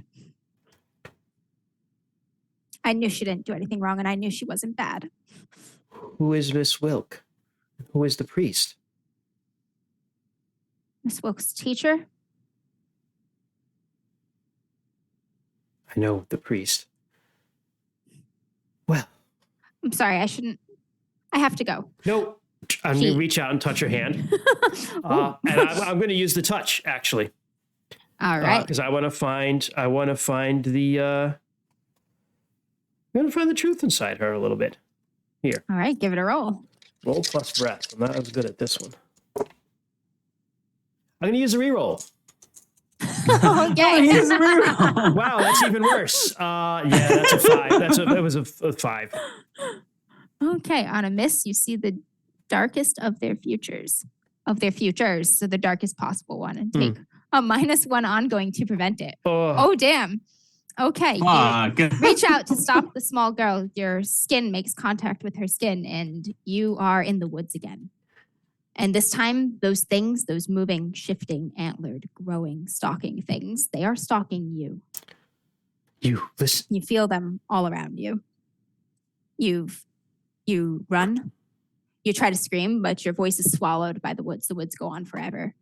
I knew she didn't do anything wrong, and I knew she wasn't bad. Who is Miss Wilk? Who is the priest? Miss Wilk's teacher? I know the priest. Well. I'm sorry, I have to go. No, I'm going to reach out and touch her hand. And I'm going to use the touch, actually. All right. Because I want to find the truth inside her a little bit. Here. All right, give it a roll. Roll plus breath. I'm not as good at this one. I'm going to use a reroll. Okay. Wow, that's even worse. Yeah, that's a 5. That was a 5. Okay, on a miss, you see the darkest of their futures. So the darkest possible one, and take a -1 ongoing to prevent it. Oh damn. Okay. You reach out to stop the small girl. Your skin makes contact with her skin, and you are in the woods again. And this time, those things, those moving, shifting, antlered, growing, stalking things, they are stalking you. You listen. You feel them all around you. You run. You try to scream, but your voice is swallowed by the woods. The woods go on forever.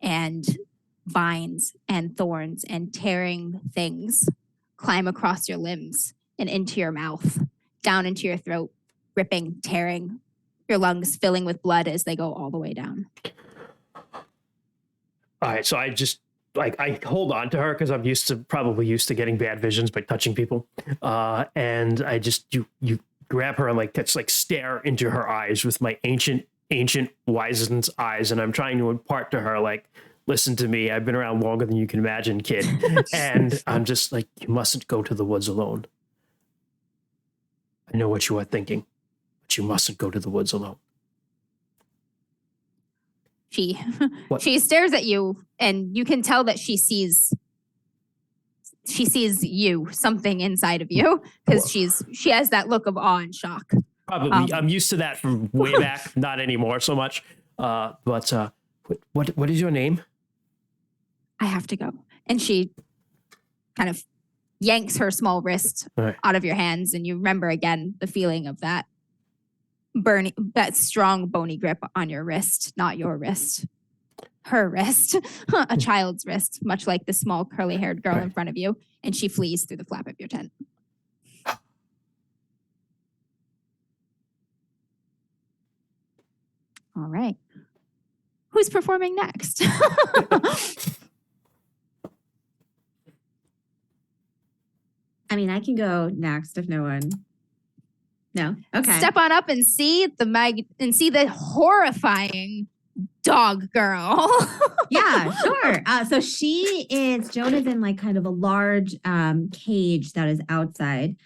And vines and thorns and tearing things climb across your limbs and into your mouth, down into your throat, ripping, tearing, your lungs filling with blood as they go all the way down. All right, so I just I hold on to her because I'm probably used to getting bad visions by touching people, and I just you grab her and stare into her eyes with my ancient wizened eyes, and I'm trying to impart to her listen to me. I've been around longer than you can imagine, kid, and I'm just like, you mustn't go to the woods alone. I know what you are thinking, but you mustn't go to the woods alone. She stares at you, and you can tell that she sees you, something inside of you, because she has that look of awe and shock. Probably, I'm used to that from way back. Not anymore so much. But what is your name? I have to go, and she kind of yanks her small wrist out of your hands, and you remember again the feeling of that strong bony grip on your wrist, not your wrist, her wrist, a child's wrist, much like the small curly-haired girl in front of you, and she flees through the flap of your tent. All right. Who's performing next? I mean, I can go next if no one. No. Okay. Step on up and see the horrifying, dog girl. Yeah, sure. So Joan is in like kind of a large cage that is outside.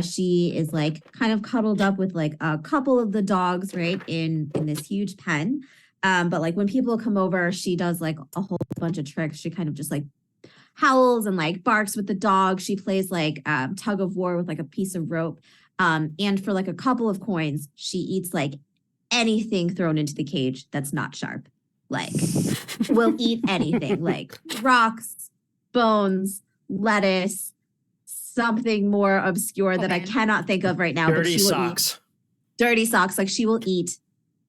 She is like kind of cuddled up with like a couple of the dogs, right, in this huge pen. But like when people come over, she does like a whole bunch of tricks. She kind of just like howls and like barks with the dog. She plays like tug of war with like a piece of rope. And for like a couple of coins, she eats like anything thrown into the cage that's not sharp. Like will eat anything, like rocks, bones, lettuce, something more obscure that I cannot think of right now. Dirty socks. Dirty socks. Like she will eat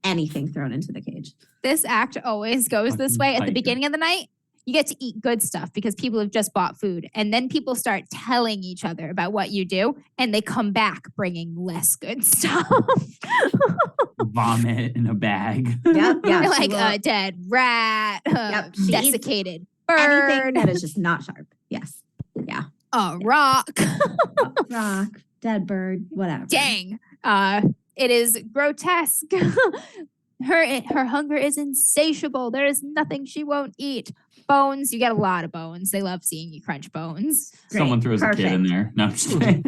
anything thrown into the cage. This act always goes this way. At the Fucking beginning of the night, you get to eat good stuff because people have just bought food. And then people start telling each other about what you do. And they come back bringing less good stuff. Vomit in a bag. Yep. Yeah. You're she like will a dead rat, Yep, she eats desiccated anything bird, that is just not sharp. Yes. a rock. Rock, dead bird, whatever. Dang. It is grotesque. Her hunger is insatiable. There is nothing she won't eat. Bones, you get a lot of bones. They love seeing you crunch bones. Someone throws a kid in Perfect. there. No, I'm just kidding.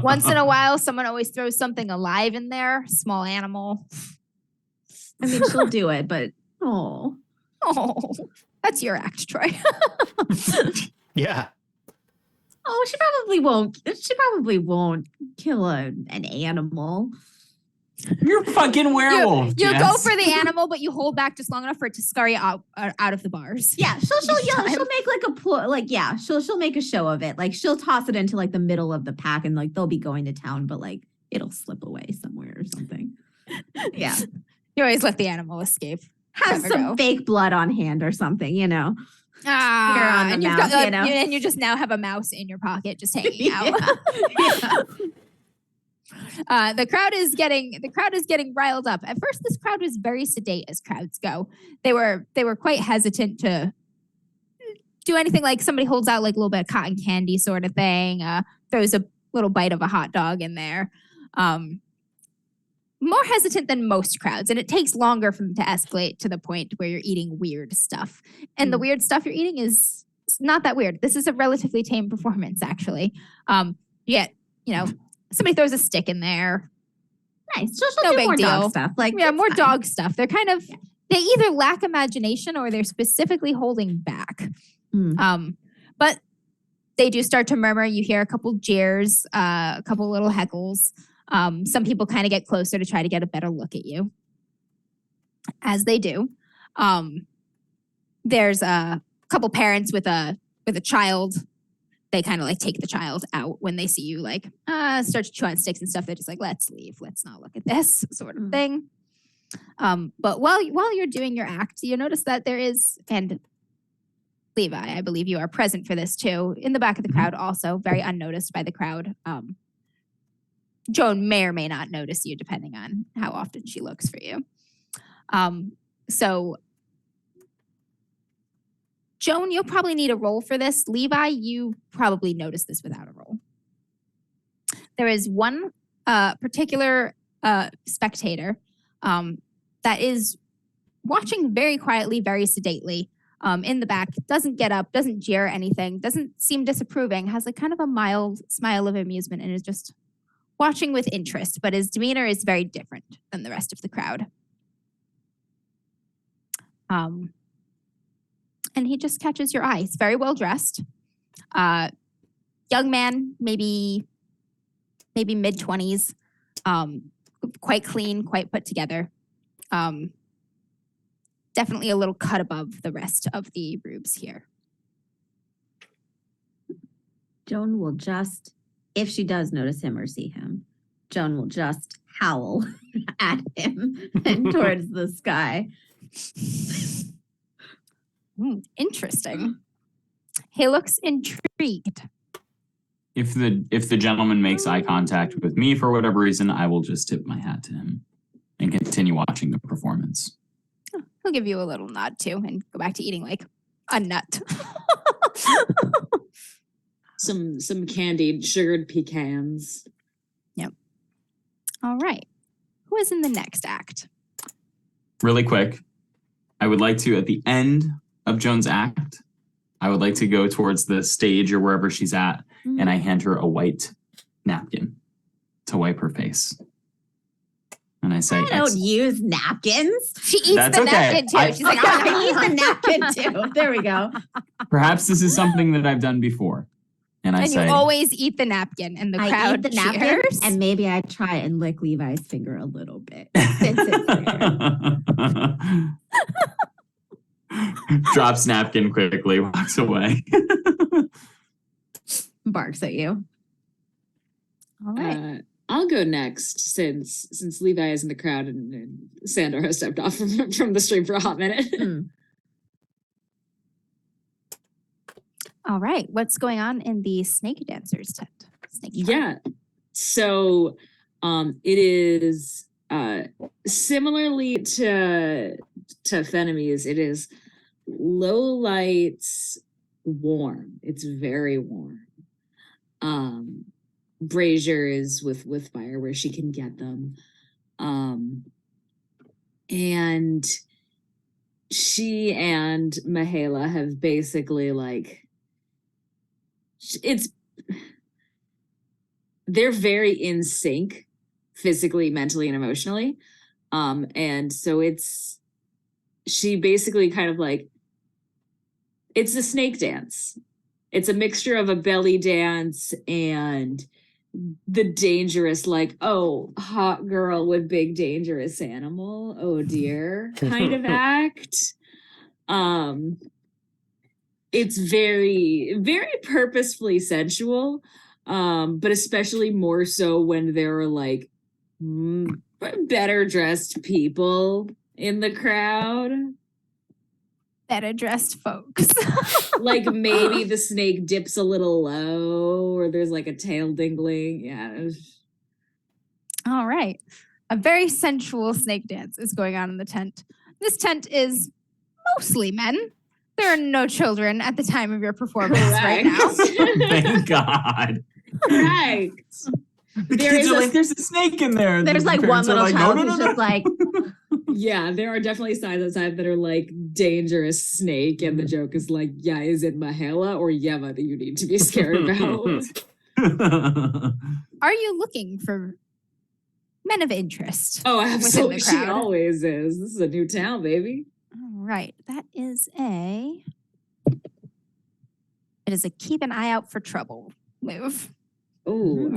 Once in a while, someone always throws something alive in there. Small animal. I mean, she'll do it, but oh. Oh, that's your act, Troy. Yeah. Oh, she probably won't. She probably won't kill an animal. You're a fucking werewolf. You go Jess. for the animal, but you hold back just long enough for it to scurry out of the bars. Yeah, she'll make like she'll make a show of it. Like she'll toss it into like the middle of the pack, and like they'll be going to town, but like it'll slip away somewhere or something. Yeah, You always let the animal escape. have Never some go. fake blood on hand or something, you know. Ah, on the and you've mouth, got, you know? and you just now have a mouse in your pocket just hanging out. Yeah. The crowd is getting riled up. At first, this crowd was very sedate as crowds go. They were quite hesitant to do anything. Like somebody holds out like a little bit of cotton candy sort of thing, throws a little bite of a hot dog in there. More hesitant than most crowds, and it takes longer for them to escalate to the point where you're eating weird stuff. And the weird stuff you're eating is not that weird. This is a relatively tame performance, actually. Yet, somebody throws a stick in there. Nice. She'll No do big more dog deal. stuff. Like Yeah, it's more fine. dog stuff. They're kind of, they either lack imagination or they're specifically holding back. But they do start to murmur. You hear a couple jeers, a couple little heckles. Some people kind of get closer to try to get a better look at you. As they do. There's a couple parents with a child. They kind of like take the child out when they see you like start to chew on sticks and stuff. They're just like, let's leave. Let's not look at this sort of thing. But while you're doing your act, you notice that there is, and Levi, I believe you are present for this too, in the back of the crowd also, very unnoticed by the crowd. Joan may or may not notice you depending on how often she looks for you. So Joan, you'll probably need a roll for this. Levi, you probably noticed this without a roll. There is one particular spectator that is watching very quietly, very sedately in the back, doesn't get up, doesn't jeer anything, doesn't seem disapproving, has like kind of a mild smile of amusement and is just watching with interest, but his demeanor is very different than the rest of the crowd. And he just catches your eye. He's very well dressed. Young man, maybe mid-20s. Quite clean, quite put together. Definitely a little cut above the rest of the rubes here. Joan will just, if she does notice him or see him, Joan will just howl at him and towards the sky. Interesting. He looks intrigued. If the gentleman makes eye contact with me for whatever reason, I will just tip my hat to him and continue watching the performance. He'll give you a little nod too and go back to eating like a nut. Some candied sugared pecans. All right. Who is in the next act? really quick, I would like to, at the end of Joan's act, I would like to go towards the stage or wherever she's at, and I hand her a white napkin to wipe her face. And I say, I don't use napkins. She eats That's the okay. napkin too. She's like, I use the napkin too. There we go. perhaps this is something that I've done before. And I and say, you always eat the napkin, and the I crowd eat the napkin, cheers. and maybe I try and lick Levi's finger a little bit since it's there. drops napkin quickly, walks away. Barks at you. All right. I'll go next since Levi is in the crowd and Sandor has stepped off from the stream for a hot minute. All right. What's going on in the snake dancers tent? Yeah. So it is similarly to Phenemies, it is low lights, warm. It's very warm. Braziers with fire where she can get them. And she and Mahala have basically they're very in sync physically, mentally, and emotionally. And so she basically kind of it's a snake dance. It's a mixture of a belly dance and the dangerous, oh, hot girl with big dangerous animal, oh dear, kind of act. It's very, very purposefully sensual, but especially more so when there are better dressed people in the crowd. Better dressed folks. Maybe the snake dips a little low or there's a tail dingling. Yeah. All right. A very sensual snake dance is going on in the tent. This tent is mostly men. There are no children at the time of your performance right now. Thank God. Correct. The kids are there's a snake in there. There's The one parents are little child who's no. just Yeah, there are definitely signs outside that are dangerous snake, and the joke is yeah, is it Mahala or Yeva that you need to be scared about? Are you looking for men of interest? Oh, absolutely. Within the She crowd? always is. This is a new town, baby. All right. That is It is a keep an eye out for trouble move. Oh,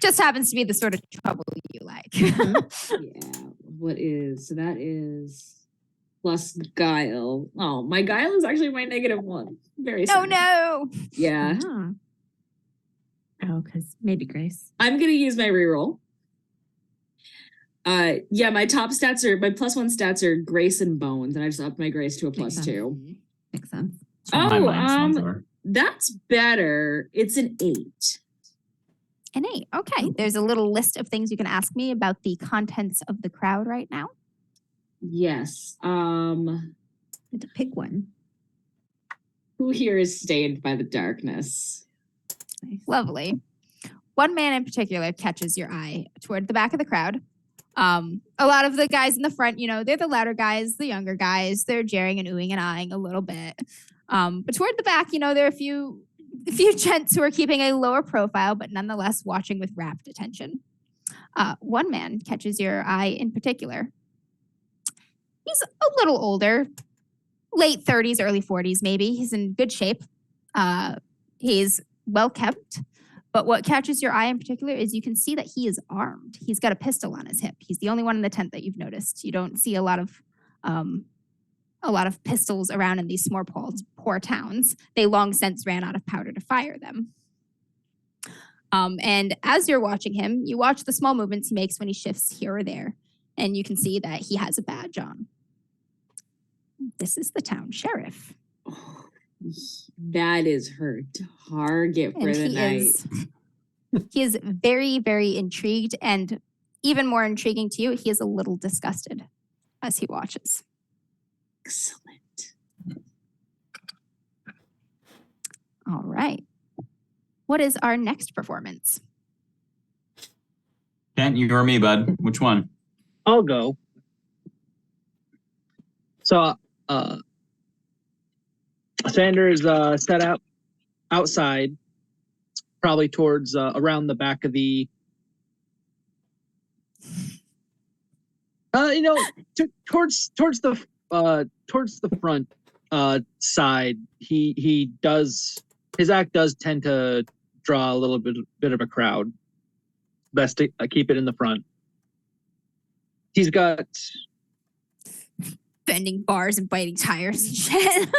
Just happens to be the sort of trouble you like. yeah. What is, so that is plus guile. Oh, my guile is actually my -1. Very sad. No. Yeah. Oh, because maybe Grace. I'm going to use my reroll. Yeah, my top stats are, my +1 stats are grace and bones, and I just upped my grace to a +2. Makes sense. That's better. It's an 8. An 8. Okay. There's a little list of things you can ask me about the contents of the crowd right now. Yes. To pick one. Who here is stained by the darkness? Nice. Lovely. One man in particular catches your eye toward the back of the crowd. A lot of the guys in the front, they're the louder guys, the younger guys. They're jeering and oohing and eyeing a little bit. But toward the back, there are a few gents who are keeping a lower profile, but nonetheless watching with rapt attention. One man catches your eye in particular. He's a little older, late 30s, early 40s, maybe. He's in good shape. He's well kept. But what catches your eye in particular is you can see that he is armed. He's got a pistol on his hip. He's the only one in the tent that you've noticed. You don't see a lot of pistols around in these small poor towns. They long since ran out of powder to fire them. And as you're watching him, you watch the small movements he makes when he shifts here or there, and you can see that he has a badge on. This is the town sheriff. Oh, that is her target for the night. He is very, very intrigued, and even more intriguing to you, he is a little disgusted as he watches. Excellent. All right. What is our next performance? Kent, you or me, bud? Which one? I'll go. So Sander is set up outside, probably towards around the back of the towards the front side. He does, his act does tend to draw a little bit of a crowd. Best to keep it in the front. He's got Bending bars and biting tires and shit.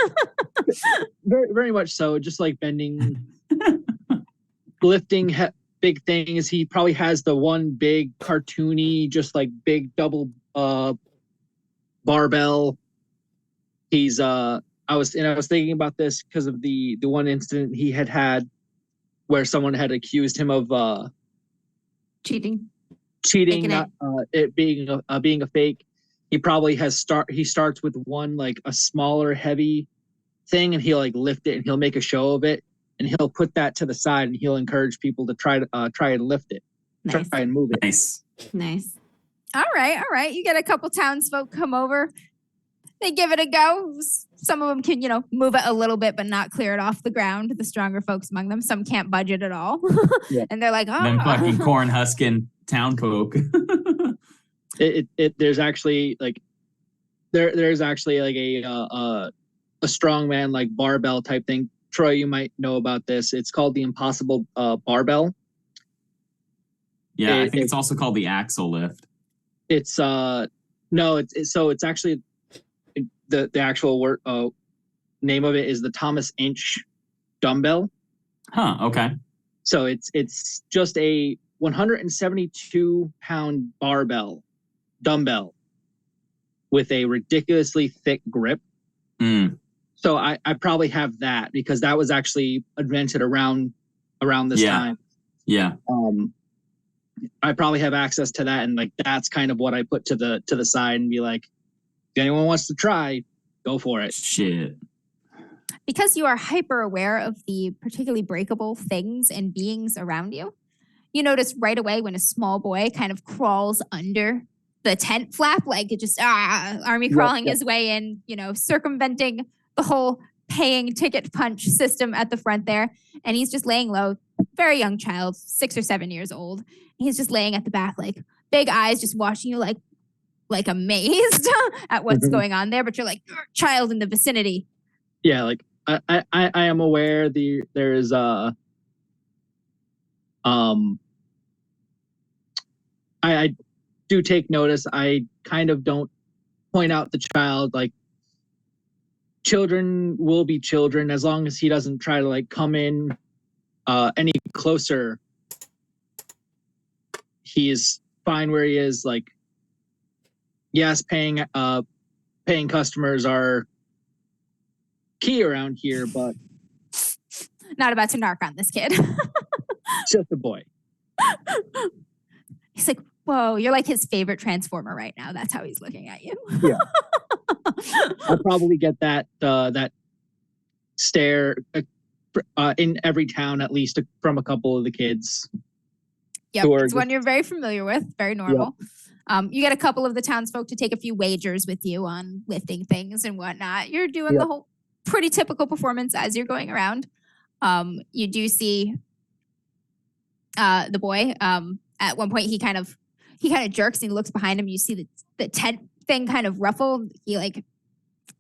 very, very much so. Just like bending, lifting big things. He probably has the one big cartoony, just like big double barbell. He's I was thinking about this because of the one incident he had where someone had accused him of Cheating. not it being a fake. He probably he starts with one, like a smaller heavy thing, and he'll like lift it and he'll make a show of it, and he'll put that to the side and he'll encourage people to try and lift it. Nice. Try and move it. Nice. Nice. All right. You get a couple townsfolk come over. They give it a go. Some of them can, move it a little bit, but not clear it off the ground. The stronger folks among them. Some can't budge it at all. Yeah. And they're like, Them fucking corn husking town folk. There's actually like there's actually like a strongman like barbell type thing. Troy, you might know about this. It's called the impossible barbell. Yeah, I think it's also called the axle lift. It's it's actually the actual word name of it is the Thomas Inch dumbbell. Huh, okay. So it's just a 172-pound dumbbell with a ridiculously thick grip. So I probably have that because that was actually invented around this time. Yeah. I probably have access to that, and like that's kind of what I put to the side and be like, if anyone wants to try, go for it. Shit. Because you are hyper aware of the particularly breakable things and beings around you, you notice right away when a small boy kind of crawls under the tent flap, like it just army crawling his way in, circumventing the whole paying ticket punch system at the front there. And he's just laying low, very young child, 6 or 7 years old. He's just laying at the back, like big eyes, just watching you like amazed at what's going on there. But you're like, child in the vicinity. Yeah, like I am aware there is I do take notice. I kind of don't point out the child. Like, children will be children as long as he doesn't try to like come in any closer. He is fine where he is. Like, yes, paying customers are key around here, but not about to narc on this kid. just a boy. He's like, whoa, you're like his favorite Transformer right now. That's how he's looking at you. Yeah. I'll probably get that stare in every town, at least from a couple of the kids. Yep, it's one you're very familiar with, very normal. Yep. You get a couple of the townsfolk to take a few wagers with you on lifting things and whatnot. You're doing the whole pretty typical performance as you're going around. You do see the boy. At one point, he kind of jerks and he looks behind him. You see the tent thing kind of ruffle. He like,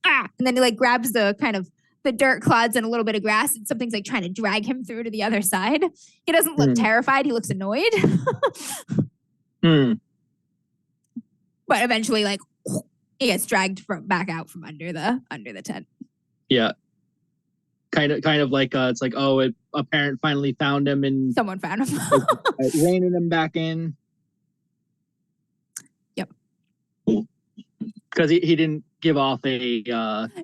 and then he like grabs the kind of the dirt clods and a little bit of grass, and something's like trying to drag him through to the other side. He doesn't look terrified. He looks annoyed. But eventually, like, he gets dragged back out from under the tent. Yeah. Kind of like it's like, a parent finally found him and someone found him. reining him back in. Yep. Because he didn't give off a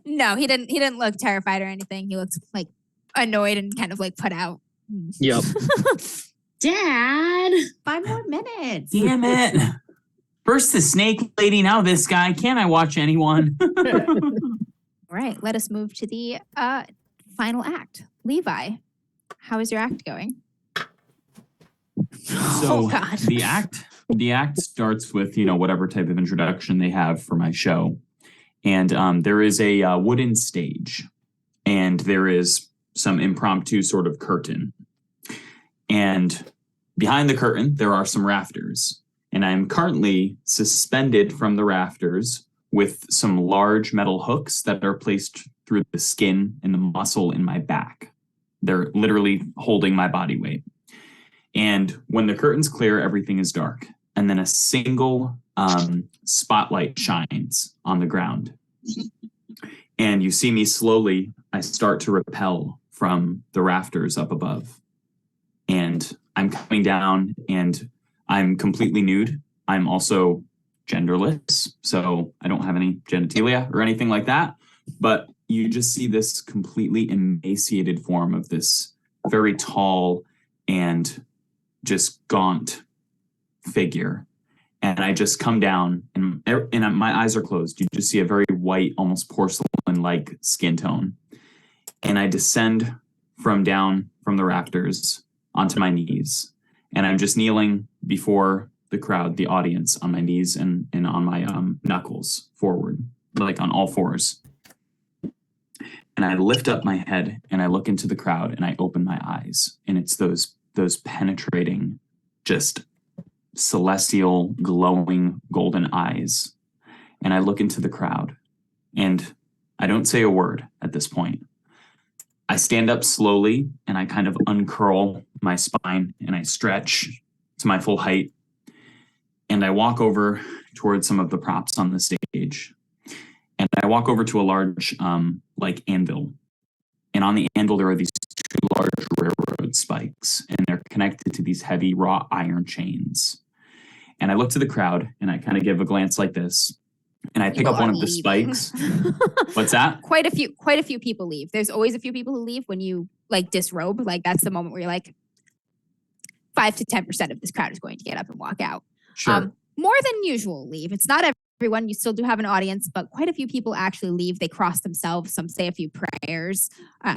no, he didn't look terrified or anything. He looks like annoyed and kind of like put out. Yep. Dad, 5 more minutes. Damn it. First the snake lady, now this guy. Can't I watch anyone? All right, let us move to the final act. Levi, how is your act going? So the act starts with, whatever type of introduction they have for my show. And there is a wooden stage, and there is some impromptu sort of curtain. And behind the curtain, there are some rafters. And I'm currently suspended from the rafters with some large metal hooks that are placed through the skin and the muscle in my back. They're literally holding my body weight. And when the curtains clear, everything is dark. And then a single spotlight shines on the ground. And you see me slowly, I start to rappel from the rafters up above. And I'm coming down and I'm completely nude. I'm also genderless, so I don't have any genitalia or anything like that. But you just see this completely emaciated form of this very tall and just gaunt figure. And I just come down and my eyes are closed. You just see a very white, almost porcelain-like skin tone. And I descend from down from the rafters onto my knees. And I'm just kneeling before the crowd, the audience, on my knees and on my knuckles forward, like on all fours. And I lift up my head and I look into the crowd and I open my eyes. And it's those penetrating, just celestial, glowing, golden eyes. And I look into the crowd and I don't say a word at this point. I stand up slowly and I kind of uncurl my spine and I stretch to my full height. And I walk over towards some of the props on the stage. And I walk over to a large, anvil. And on the anvil, there are these two large railroad spikes. And they're connected to these heavy wrought iron chains. And I look to the crowd and I kind of give a glance like this. And I pick up one of the spikes. What's that? Quite a few people leave. There's always a few people who leave when you disrobe. Like that's the moment where you're like 5 to 10% of this crowd is going to get up and walk out. Sure. More than usual leave. It's not everyone. You still do have an audience, but quite a few people actually leave. They cross themselves. Some say a few prayers.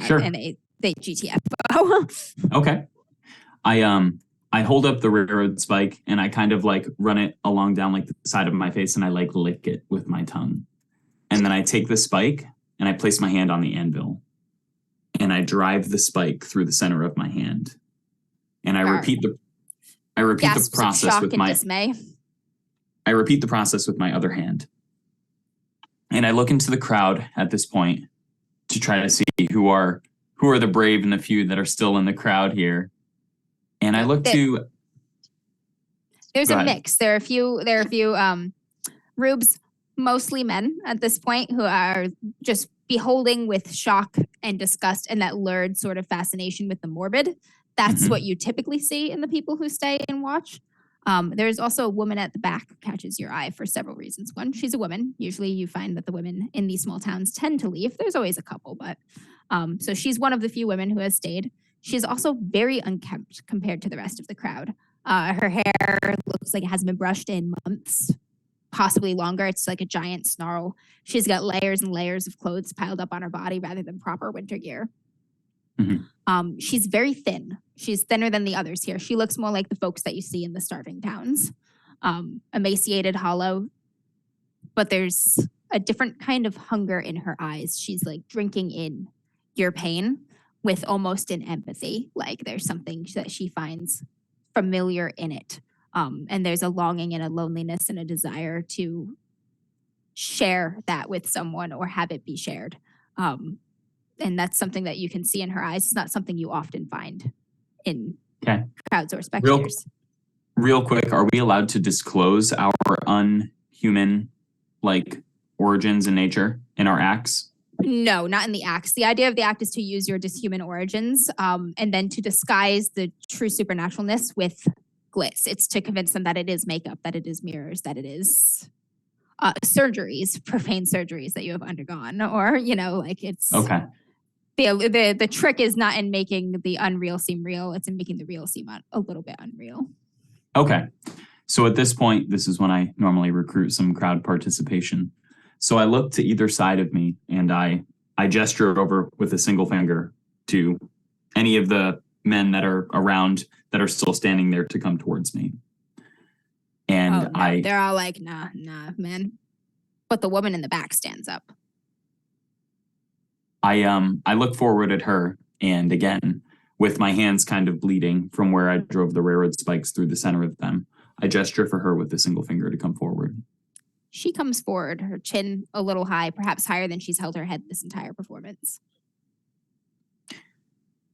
Sure. And they GTFO. Okay. I hold up the railroad spike and I kind of run it along down the side of my face and I lick it with my tongue. And then I take the spike and I place my hand on the anvil and I drive the spike through the center of my hand. And I repeat the process with my dismay. I repeat the process with my other hand. And I look into the crowd at this point to try to see who are the brave and the few that are still in the crowd here. And I look to. There's a mix. There are a few rubes, mostly men at this point, who are just beholding with shock and disgust and that lurid sort of fascination with the morbid. That's what you typically see in the people who stay and watch. There's also a woman at the back who catches your eye for several reasons. One, she's a woman. Usually you find that the women in these small towns tend to leave. There's always a couple, but so she's one of the few women who has stayed. She's also very unkempt compared to the rest of the crowd. Her hair looks like it hasn't been brushed in months, possibly longer. It's like a giant snarl. She's got layers and layers of clothes piled up on her body rather than proper winter gear. She's very thin. She's thinner than the others here. She looks more like the folks that you see in the starving towns. Emaciated, hollow, but there's a different kind of hunger in her eyes. She's drinking in your pain with almost an empathy. There's something that she finds familiar in it. And there's a longing and a loneliness and a desire to share that with someone or have it be shared. And that's something that you can see in her eyes. It's not something you often find in crowds or spectators. Real quick, are we allowed to disclose our unhuman origins and nature in our acts? No, not in the acts. The idea of the act is to use your dishuman origins and then to disguise the true supernaturalness with glitz. It's to convince them that it is makeup, that it is mirrors, that it is surgeries, profane surgeries that you have undergone, or it's okay. The trick is not in making the unreal seem real; it's in making the real seem a little bit unreal. Okay, so at this point, this is when I normally recruit some crowd participation. So I look to either side of me and I gesture over with a single finger to any of the men that are around that are still standing there to come towards me. And they're all like, nah, man. But the woman in the back stands up. I look forward at her, and again, with my hands kind of bleeding from where I drove the railroad spikes through the center of them, I gesture for her with a single finger to come forward. She comes forward, her chin a little high, perhaps higher than she's held her head this entire performance.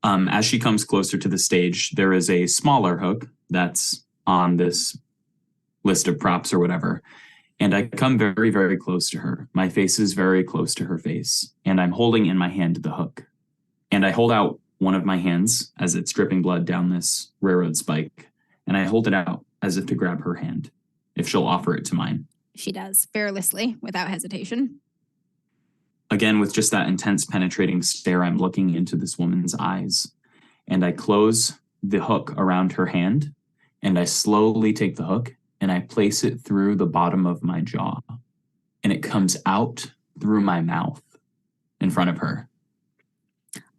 As she comes closer to the stage, there is a smaller hook that's on this list of props or whatever. And I come very, very close to her. My face is very close to her face. And I'm holding in my hand the hook. And I hold out one of my hands as it's dripping blood down this railroad spike. And I hold it out as if to grab her hand, if she'll offer it to mine. She does, fearlessly, without hesitation. Again, with just that intense penetrating stare, I'm looking into this woman's eyes. And I close the hook around her hand. And I slowly take the hook and I place it through the bottom of my jaw. And it comes out through my mouth in front of her.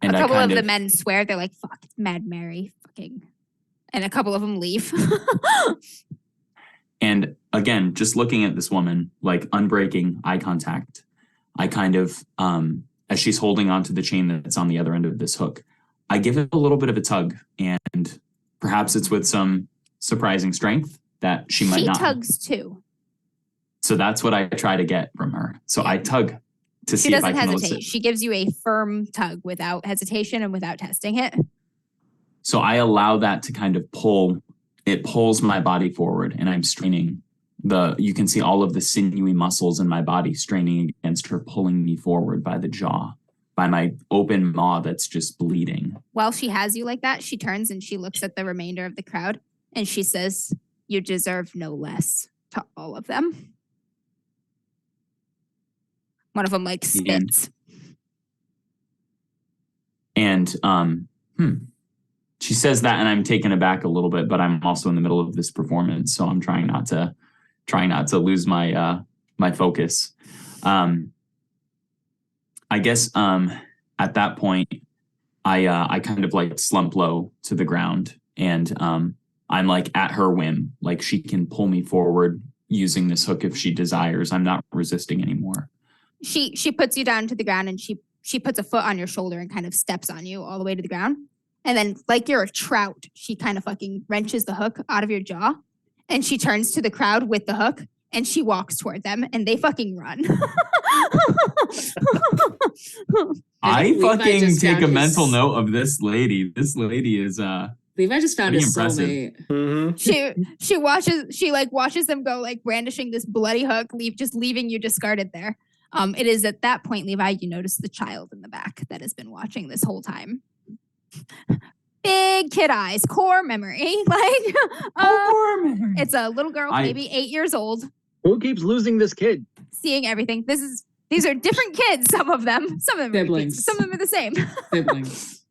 And a couple of the men swear, they're like, fuck, it's Mad Mary, fucking. And a couple of them leave. And again, just looking at this woman, like unbreaking eye contact, I kind of, as she's holding onto the chain that's on the other end of this hook, I give it a little bit of a tug, and perhaps it's with some surprising strength that she might not. She tugs too. So that's what I try to get from her. So I tug to see if I can hesitate. elicit. She gives you a firm tug without hesitation and without testing it. So I allow that to kind of pull. It pulls my body forward, and I'm straining. You can see all of the sinewy muscles in my body straining against her, pulling me forward by the jaw, by my open maw that's just bleeding. While she has you like that, she turns and she looks at the remainder of the crowd and she says, "You deserve no less," to all of them. One of them like spits. And she says that, and I'm taken aback a little bit, but I'm also in the middle of this performance, so I'm trying not to lose my my focus. I guess at that point, I kind of like slump low to the ground, and I'm like at her whim, like she can pull me forward using this hook if she desires. I'm not resisting anymore. She puts you down to the ground, and she puts a foot on your shoulder and kind of steps on you all the way to the ground. And then, like you're a trout, she kind of fucking wrenches the hook out of your jaw, and she turns to the crowd with the hook, and she walks toward them, and they fucking run. I fucking take a mental note of this lady. This lady is Levi just found his impressive. soulmate. Mm-hmm. She watches them go, like brandishing this bloody hook, leaving you discarded there. It is at that point, Levi, you notice the child in the back that has been watching this whole time. Big kid eyes, core memory. Like, it's a little girl, maybe 8 years old. Who keeps losing this kid? Seeing everything. These are different kids. Some of them Siblings. some of them are the same. Siblings.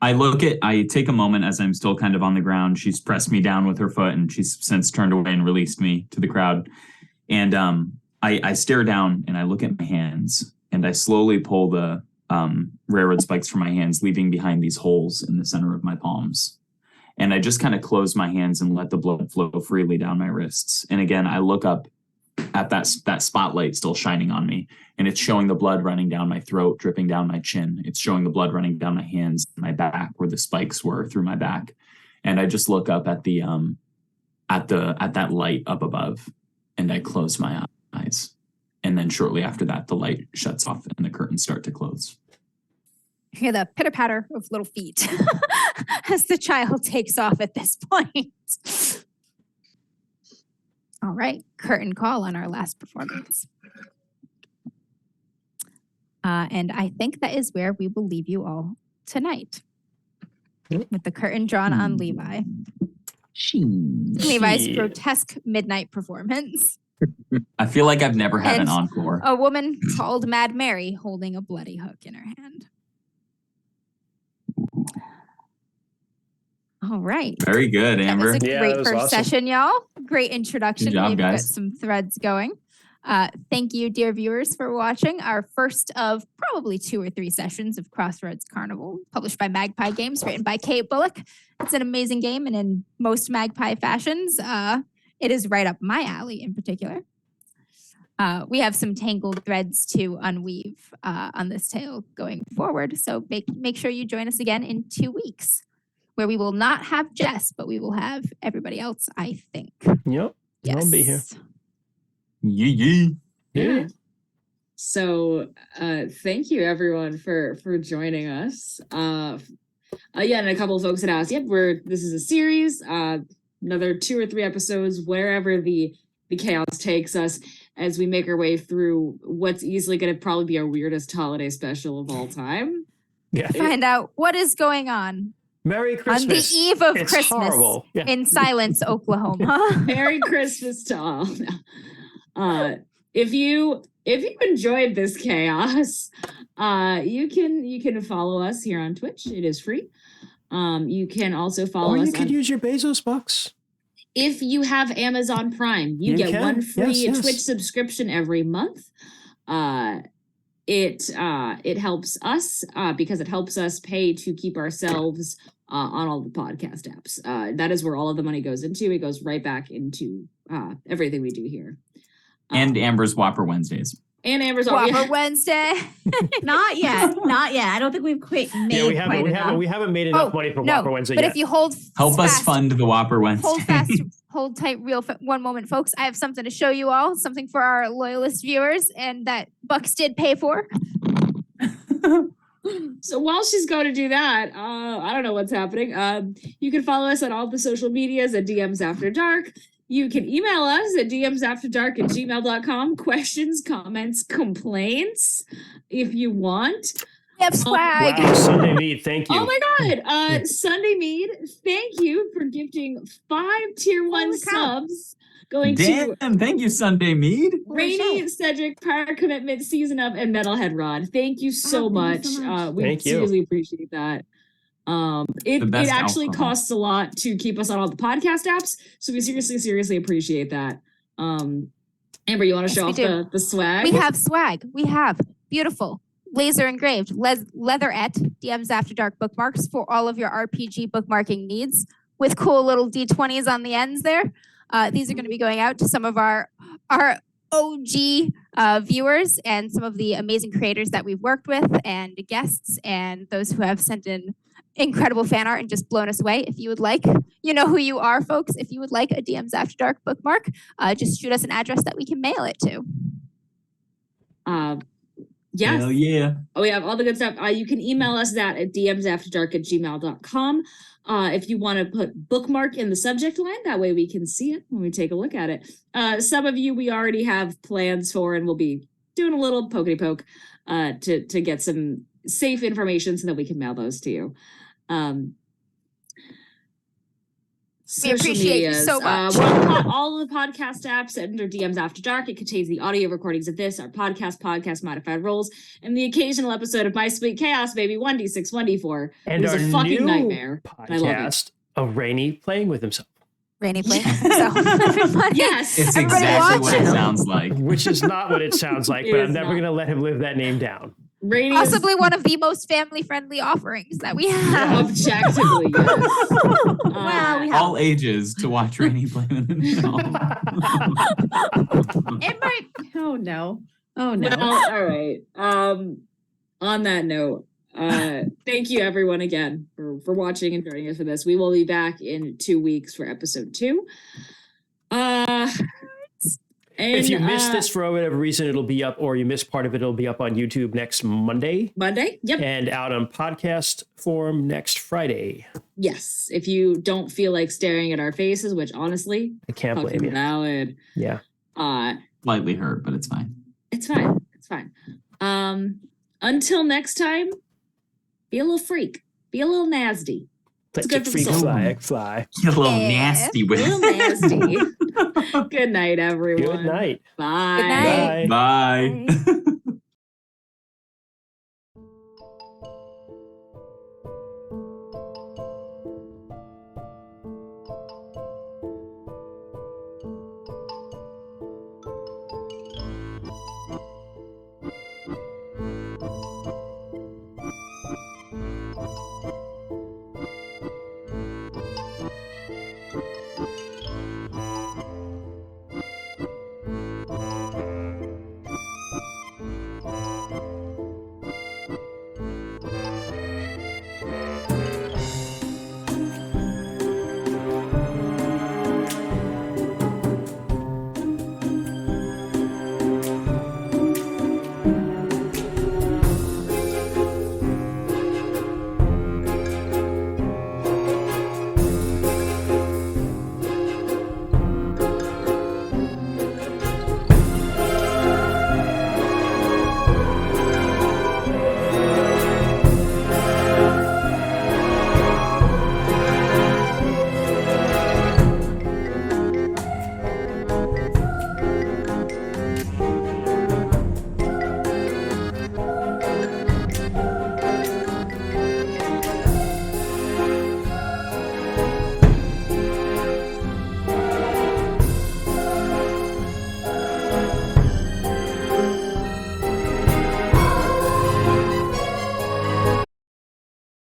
I take a moment as I'm still kind of on the ground. She's pressed me down with her foot, and she's since turned away and released me to the crowd. And I stare down and I look at my hands, and I slowly pull the railroad spikes from my hands, leaving behind these holes in the center of my palms. And I just kind of close my hands and let the blood flow freely down my wrists. And again, I look up at that spotlight still shining on me, and it's showing the blood running down my throat, dripping down my chin. It's showing the blood running down my hands, my back, where the spikes were through my back. And I just look up at the at that light up above, and I close my eyes. And then shortly after that, the light shuts off and the curtains start to close. You hear the pitter-patter of little feet as the child takes off at this point. All right, curtain call on our last performance. And I think that is where we will leave you all tonight, with the curtain drawn on Levi. Levi's grotesque midnight performance. I feel like I've never had an encore. A woman called Mad Mary holding a bloody hook in her hand. All right. Very good, Amber. That was a great that was first awesome. session, y'all. Great introduction. Good job, We've guys. got some threads going. Thank you, dear viewers, for watching our first of probably 2 or 3 sessions of Crossroads Carnival, published by Magpie Games, written by Kate Bullock. It's an amazing game, and in most Magpie fashions, it is right up my alley in particular. we have some tangled threads to unweave on this tale going forward. So make sure you join us again in 2 weeks, where we will not have Jess, but we will have everybody else, I think. Yep. Yes. I'll be here. Yeah. Yeah. So thank you everyone for joining us. Yeah, and a couple of folks had asked, yep, this is a series, another 2 or 3 episodes, wherever the chaos takes us, as we make our way through what's easily going to probably be our weirdest holiday special of all time. Yeah. Find out what is going on Merry Christmas. on the eve of It's Christmas horrible. Yeah. in Silence, Oklahoma. Merry Christmas to all. If you enjoyed this chaos, you can follow us here on Twitch. It is free. You can also follow Or us you could use your Bezos bucks. if you have Amazon Prime. You get can. one free Yes. Twitch subscription every month. It helps us because it helps us pay to keep ourselves on all the podcast apps. That is where all of the money goes into. It goes right back into everything we do here. And Amber's Whopper Wednesdays. And Amber's Whopper Wednesday. Not yet. Not yet. I don't think we've quite made Yeah, we haven't made enough money for Whopper Wednesday but yet. if you hold Help us fast, fund the Whopper Wednesday. hold fast, hold tight, one moment, folks. I have something to show you all, something for our loyalist viewers, and that Bucks did pay for. So while she's going to do that, I don't know what's happening. You can follow us on all the social medias at DMs After Dark. You can email us at dmsafterdark@gmail.com. Questions, comments, complaints, if you want. We have swag. Wow, Sunday Mead, thank you. Oh my God. Sunday Mead, thank you for gifting 5 tier 1 Holy cow. subs. Going to Damn, thank you, Sunday Mead. Rainy, Cedric, Prior Commitment, Season Up, and Metalhead Rod. Thank you so thank much. you so much. We Thank you. seriously appreciate that. It best actually alcohol. costs a lot to keep us on all the podcast apps, so we seriously appreciate that. Amber, you want to Yes, show we off do. the swag? We have swag. We have beautiful laser engraved leatherette DMs After Dark bookmarks for all of your RPG bookmarking needs, with cool little D20s on the ends there. These are going to be going out to some of our OG viewers and some of the amazing creators that we've worked with, and guests, and those who have sent in incredible fan art and just blown us away. If you would like, you know who you are, folks. If you would like a DMs After Dark bookmark, just shoot us an address that we can mail it to. Yes. Hell yeah. Oh, we have all the good stuff. You can email us that at dmsafterdark@gmail.com. If you want to put bookmark in the subject line, that way we can see it when we take a look at it. Some of you we already have plans for, and we'll be doing a little pokey poke to get some safe information so that we can mail those to you. We appreciate you so much. All of the podcast apps under DMs After Dark. It contains the audio recordings of this, our podcast modified roles, and the occasional episode of My Sweet Chaos, baby, 1d6, 1d4. And it was our a fucking new nightmare. I love it. podcast of Rainy playing with himself, Rainy play. So, everybody, Yes. It's Everybody exactly what it watch. sounds like. which is not what it sounds like, It but is I'm never not. going to let him live that name down. Rainy is possibly one of the most family-friendly offerings that we have. objectively, yes. Well, we have All ages to watch Rainy play with himself. it might. Oh no. Oh no. Well, all right. On that note, thank you everyone again for watching and joining us for this. We will be back in 2 weeks for episode 2. And, If you missed this for whatever reason, it'll be up, or you missed part of it, it'll be up on YouTube next Monday Monday, yep. and out on podcast form next Friday. Yes. If you don't feel like staring at our faces, which honestly, I can't blame fucking you. valid. Yeah. Slightly hurt, but it's fine. It's fine. It's fine. Until next time, be a little freak. Be a little nasty. Let good your for the freak soul. fly. You're a little Yeah. nasty A with little nasty. Good night, everyone. Good night. Bye. Good night. Bye. Bye.